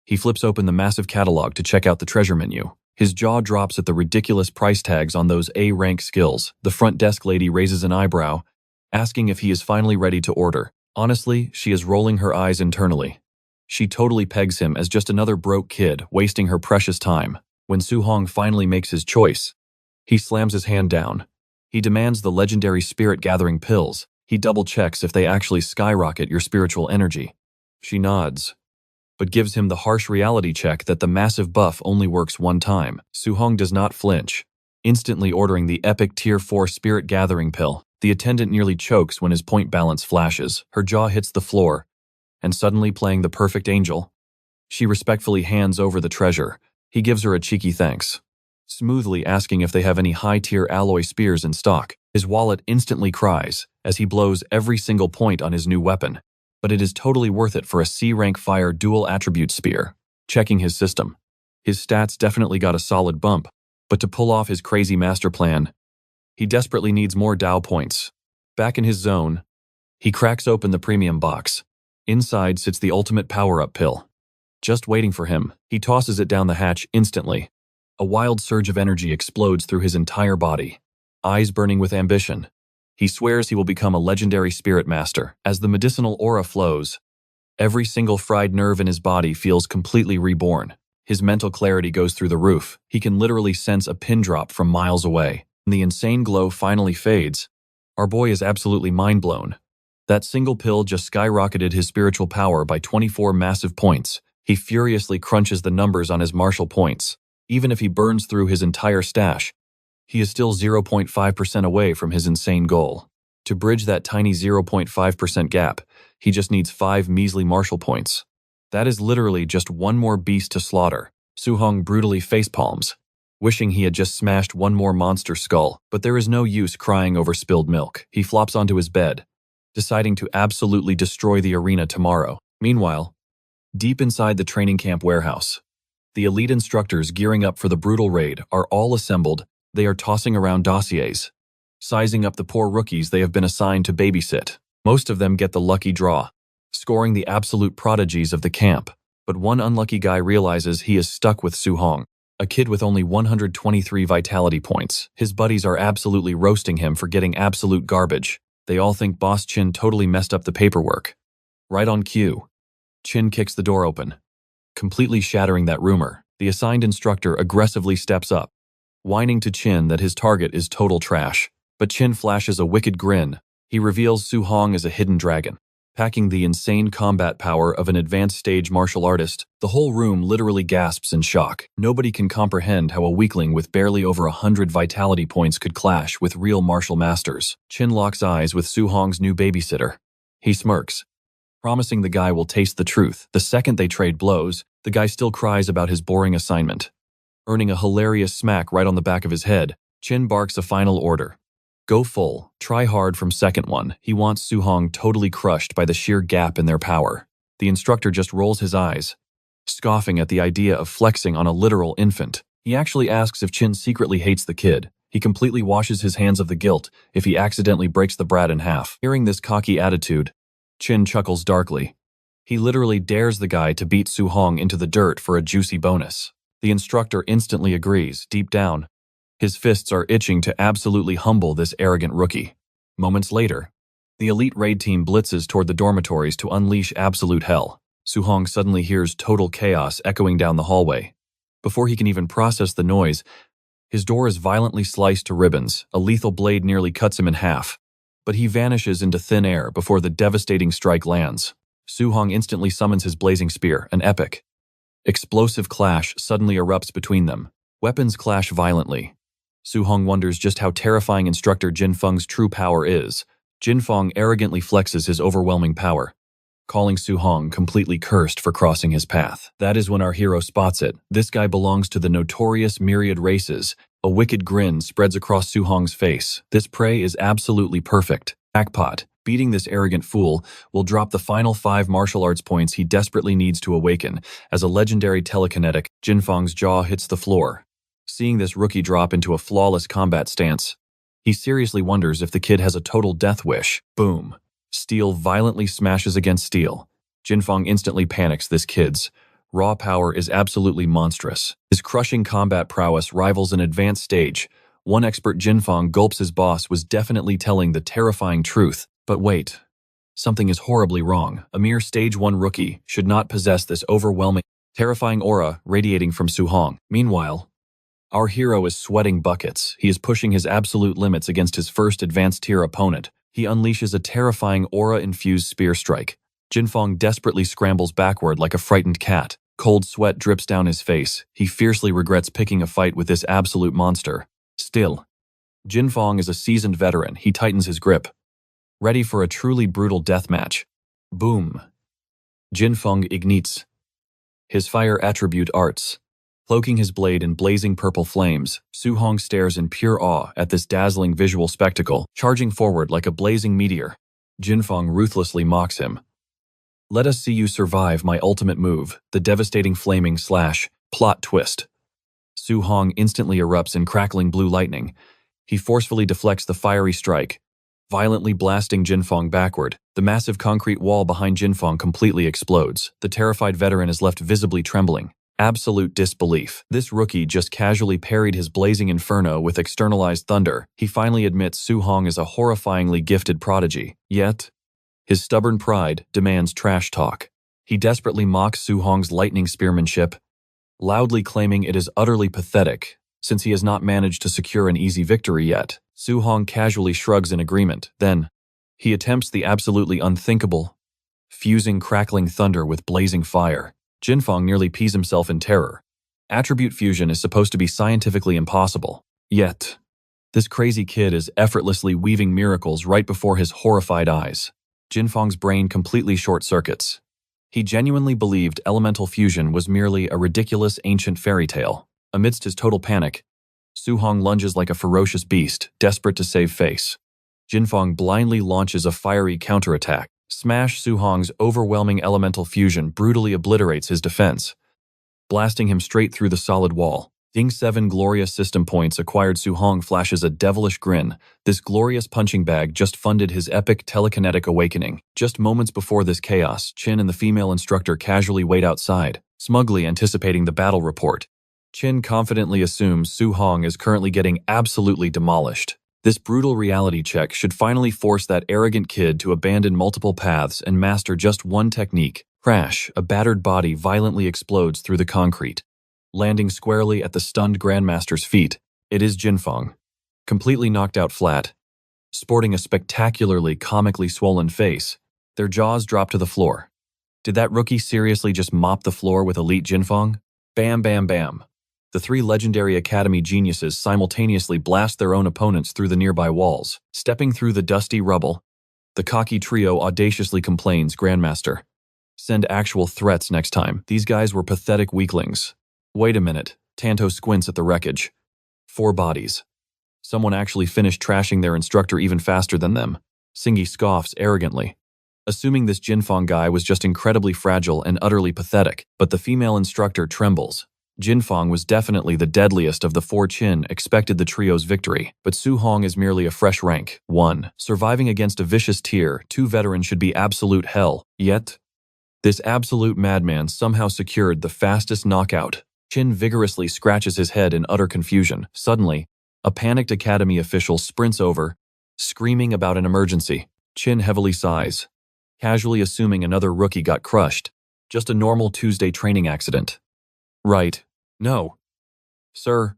He flips open the massive catalog to check out the treasure menu. His jaw drops at the ridiculous price tags on those A-rank skills. The front desk lady raises an eyebrow, asking if he is finally ready to order. Honestly, she is rolling her eyes internally. She totally pegs him as just another broke kid wasting her precious time. When Su Hong finally makes his choice, he slams his hand down. He demands the legendary spirit-gathering pills. He double-checks if they actually skyrocket your spiritual energy. She nods, but gives him the harsh reality check that the massive buff only works one time. Su Hong does not flinch, instantly ordering the epic Tier 4 Spirit Gathering pill. The attendant nearly chokes when his point balance flashes. Her jaw hits the floor, and suddenly playing the perfect angel, she respectfully hands over the treasure. He gives her a cheeky thanks, smoothly asking if they have any high-tier alloy spears in stock. His wallet instantly cries as he blows every single point on his new weapon. But it is totally worth it for a C-rank fire dual-attribute spear. Checking his system, his stats definitely got a solid bump, but to pull off his crazy master plan, he desperately needs more Dao points. Back in his zone, he cracks open the premium box. Inside sits the ultimate power-up pill. Just waiting for him, he tosses it down the hatch instantly. A wild surge of energy explodes through his entire body, eyes burning with ambition. He swears he will become a legendary spirit master. As the medicinal aura flows, every single fried nerve in his body feels completely reborn. His mental clarity goes through the roof. He can literally sense a pin drop from miles away. When the insane glow finally fades, our boy is absolutely mind-blown. That single pill just skyrocketed his spiritual power by 24 massive points. He furiously crunches the numbers on his martial points. Even if he burns through his entire stash, he is still 0.5% away from his insane goal. To bridge that tiny 0.5% gap, he just needs 5 measly martial points. That is literally just one more beast to slaughter. Su Hong brutally facepalms, wishing he had just smashed one more monster skull, but there is no use crying over spilled milk. He flops onto his bed, deciding to absolutely destroy the arena tomorrow. Meanwhile, deep inside the training camp warehouse, the elite instructors gearing up for the brutal raid are all assembled. They are tossing around dossiers, sizing up the poor rookies they have been assigned to babysit. Most of them get the lucky draw, scoring the absolute prodigies of the camp. But one unlucky guy realizes he is stuck with Su Hong. A kid with only 123 vitality points. His buddies are absolutely roasting him for getting absolute garbage. They all think Boss Chin totally messed up the paperwork. Right on cue, Chin kicks the door open, completely shattering that rumor. The assigned instructor aggressively steps up, whining to Chin that his target is total trash. But Chin flashes a wicked grin. He reveals Su Hong as a hidden dragon, packing the insane combat power of an advanced stage martial artist. The whole room literally gasps in shock. Nobody can comprehend how a weakling with barely over 100 vitality points could clash with real martial masters. Chin locks eyes with Su Hong's new babysitter. He smirks, promising the guy will taste the truth. The second they trade blows, the guy still cries about his boring assignment. Earning a hilarious smack right on the back of his head, Chin barks a final order. Go full, try hard from second one. He wants Su Hong totally crushed by the sheer gap in their power. The instructor just rolls his eyes, scoffing at the idea of flexing on a literal infant. He actually asks if Chin secretly hates the kid. He completely washes his hands of the guilt if he accidentally breaks the brat in half. Hearing this cocky attitude, Chin chuckles darkly. He literally dares the guy to beat Su Hong into the dirt for a juicy bonus. The instructor instantly agrees, deep down. His fists are itching to absolutely humble this arrogant rookie. Moments later, the elite raid team blitzes toward the dormitories to unleash absolute hell. Su Hong suddenly hears total chaos echoing down the hallway. Before he can even process the noise, his door is violently sliced to ribbons. A lethal blade nearly cuts him in half, but he vanishes into thin air before the devastating strike lands. Su Hong instantly summons his blazing spear, an epic, explosive clash suddenly erupts between them. Weapons clash violently. Su Hong wonders just how terrifying instructor Jin Feng's true power is. Jin Feng arrogantly flexes his overwhelming power, calling Su Hong completely cursed for crossing his path. That is when our hero spots it. This guy belongs to the notorious myriad races. A wicked grin spreads across Su Hong's face. This prey is absolutely perfect. Jackpot. Beating this arrogant fool will drop the final 5 martial arts points he desperately needs to awaken. As a legendary telekinetic, Jin Feng's jaw hits the floor. Seeing this rookie drop into a flawless combat stance, he seriously wonders if the kid has a total death wish. Boom. Steel violently smashes against steel. Jin Feng instantly panics. This kid's raw power is absolutely monstrous. His crushing combat prowess rivals an advanced stage. One expert Jin Feng gulps his boss was definitely telling the terrifying truth. But wait, something is horribly wrong. A mere stage 1 rookie should not possess this overwhelming, terrifying aura radiating from Su Hong. Meanwhile, our hero is sweating buckets. He is pushing his absolute limits against his first advanced tier opponent. He unleashes a terrifying aura-infused spear strike. Jin Feng desperately scrambles backward like a frightened cat. Cold sweat drips down his face. He fiercely regrets picking a fight with this absolute monster. Still, Jin Feng is a seasoned veteran. He tightens his grip, ready for a truly brutal deathmatch. Boom. Jin Feng ignites his fire attribute arts. Cloaking his blade in blazing purple flames, Su Hong stares in pure awe at this dazzling visual spectacle. Charging forward like a blazing meteor, Jin Feng ruthlessly mocks him. Let us see you survive my ultimate move, the devastating flaming slash. Plot twist. Su Hong instantly erupts in crackling blue lightning. He forcefully deflects the fiery strike, violently blasting Jin Feng backward. The massive concrete wall behind Jin Feng completely explodes. The terrified veteran is left visibly trembling. Absolute disbelief. This rookie just casually parried his blazing inferno with externalized thunder. He finally admits Su Hong is a horrifyingly gifted prodigy. Yet, his stubborn pride demands trash talk. He desperately mocks Su Hong's lightning spearmanship, loudly claiming it is utterly pathetic, since he has not managed to secure an easy victory yet. Su Hong casually shrugs in agreement. Then, he attempts the absolutely unthinkable, fusing crackling thunder with blazing fire. Jin Feng nearly pees himself in terror. Attribute fusion is supposed to be scientifically impossible. Yet, this crazy kid is effortlessly weaving miracles right before his horrified eyes. Jin Feng's brain completely short-circuits. He genuinely believed elemental fusion was merely a ridiculous ancient fairy tale. Amidst his total panic, Su Hong lunges like a ferocious beast, desperate to save face. Jin Feng blindly launches a fiery counterattack. Smash Su Hong's overwhelming elemental fusion brutally obliterates his defense, blasting him straight through the solid wall. Ding 7 glorious system points acquired. Su Hong flashes a devilish grin. This glorious punching bag just funded his epic telekinetic awakening. Just moments before this chaos, Chin and the female instructor casually wait outside, smugly anticipating the battle report. Chin confidently assumes Su Hong is currently getting absolutely demolished. This brutal reality check should finally force that arrogant kid to abandon multiple paths and master just one technique. Crash, a battered body violently explodes through the concrete, landing squarely at the stunned Grandmaster's feet. It is Jinfeng, completely knocked out flat, sporting a spectacularly comically swollen face. Their jaws drop to the floor. Did that rookie seriously just mop the floor with elite Jinfeng? Bam, bam, bam. The three legendary academy geniuses simultaneously blast their own opponents through the nearby walls. Stepping through the dusty rubble, the cocky trio audaciously complains, Grandmaster, send actual threats next time. These guys were pathetic weaklings. Wait a minute. Tanto squints at the wreckage. 4 bodies. Someone actually finished trashing their instructor even faster than them. Singi scoffs arrogantly, assuming this Jinfeng guy was just incredibly fragile and utterly pathetic. But the female instructor trembles. Jinfeng was definitely the deadliest of the 4. Chin expected the trio's victory, but Su Hong is merely a fresh rank. 1. Surviving against a vicious tier 2 veteran should be absolute hell. Yet, this absolute madman somehow secured the fastest knockout. Chin vigorously scratches his head in utter confusion. Suddenly, a panicked academy official sprints over, screaming about an emergency. Chin heavily sighs, casually assuming another rookie got crushed. Just a normal Tuesday training accident. Right. No. Sir.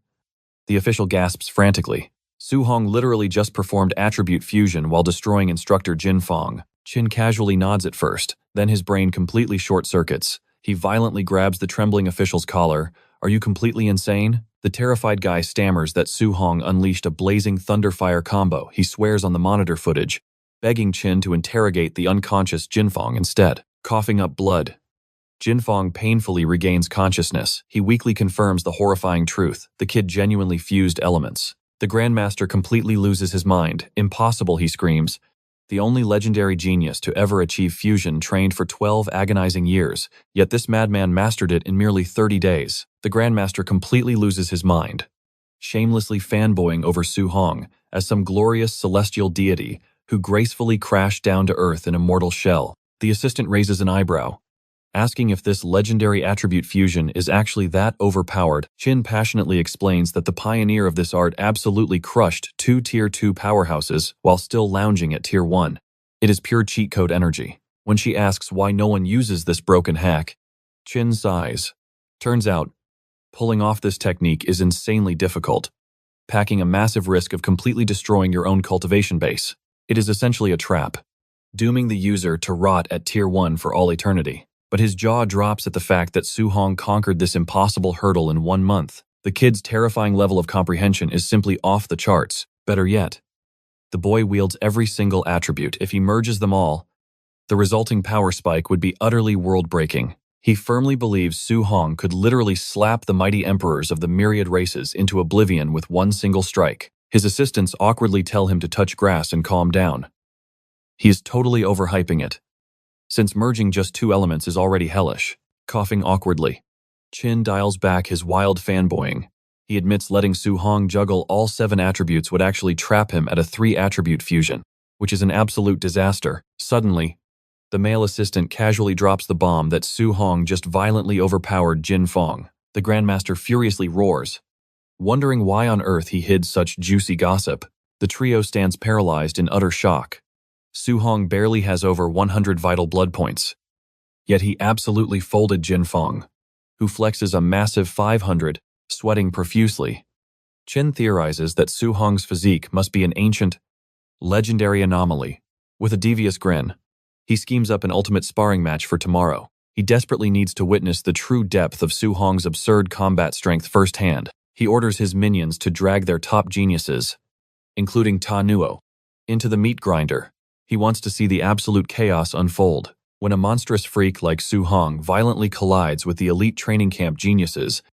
The official gasps frantically. Su Hong literally just performed attribute fusion while destroying instructor Jinfeng. Chin casually nods at first, then his brain completely short-circuits. He violently grabs the trembling official's collar. Are you completely insane? The terrified guy stammers that Su Hong unleashed a blazing thunderfire combo. He swears on the monitor footage, begging Chin to interrogate the unconscious Jinfeng instead. Coughing up blood, Jinfeng painfully regains consciousness. He weakly confirms the horrifying truth. The kid genuinely fused elements. The Grandmaster completely loses his mind. Impossible, he screams. The only legendary genius to ever achieve fusion trained for 12 agonizing years, yet this madman mastered it in merely 30 days. The Grandmaster completely loses his mind, shamelessly fanboying over Su Hong as some glorious celestial deity who gracefully crashed down to earth in a mortal shell. The assistant raises an eyebrow, asking if this legendary attribute fusion is actually that overpowered. Chin passionately explains that the pioneer of this art absolutely crushed 2 Tier 2 powerhouses while still lounging at Tier 1. It is pure cheat code energy. When she asks why no one uses this broken hack, Chin sighs. Turns out, pulling off this technique is insanely difficult, packing a massive risk of completely destroying your own cultivation base. It is essentially a trap, dooming the user to rot at Tier 1 for all eternity. But his jaw drops at the fact that Su Hong conquered this impossible hurdle in 1 month. The kid's terrifying level of comprehension is simply off the charts. Better yet, the boy wields every single attribute. If he merges them all, the resulting power spike would be utterly world-breaking. He firmly believes Su Hong could literally slap the mighty emperors of the myriad races into oblivion with one single strike. His assistants awkwardly tell him to touch grass and calm down. He is totally overhyping it, since merging just 2 elements is already hellish. Coughing awkwardly, Chin dials back his wild fanboying. He admits letting Su Hong juggle all 7 attributes would actually trap him at a 3-attribute fusion, which is an absolute disaster. Suddenly, the male assistant casually drops the bomb that Su Hong just violently overpowered Jinfeng. The Grandmaster furiously roars, wondering why on earth he hid such juicy gossip. The trio stands paralyzed in utter shock. Su Hong barely has over 100 vital blood points, yet he absolutely folded Jinfeng, who flexes a massive 500, sweating profusely. Chin theorizes that Su Hong's physique must be an ancient, legendary anomaly. With a devious grin, he schemes up an ultimate sparring match for tomorrow. He desperately needs to witness the true depth of Su Hong's absurd combat strength firsthand. He orders his minions to drag their top geniuses, including Ta Nuo, into the meat grinder. He wants to see the absolute chaos unfold. When a monstrous freak like Su Hong violently collides with the elite training camp geniuses,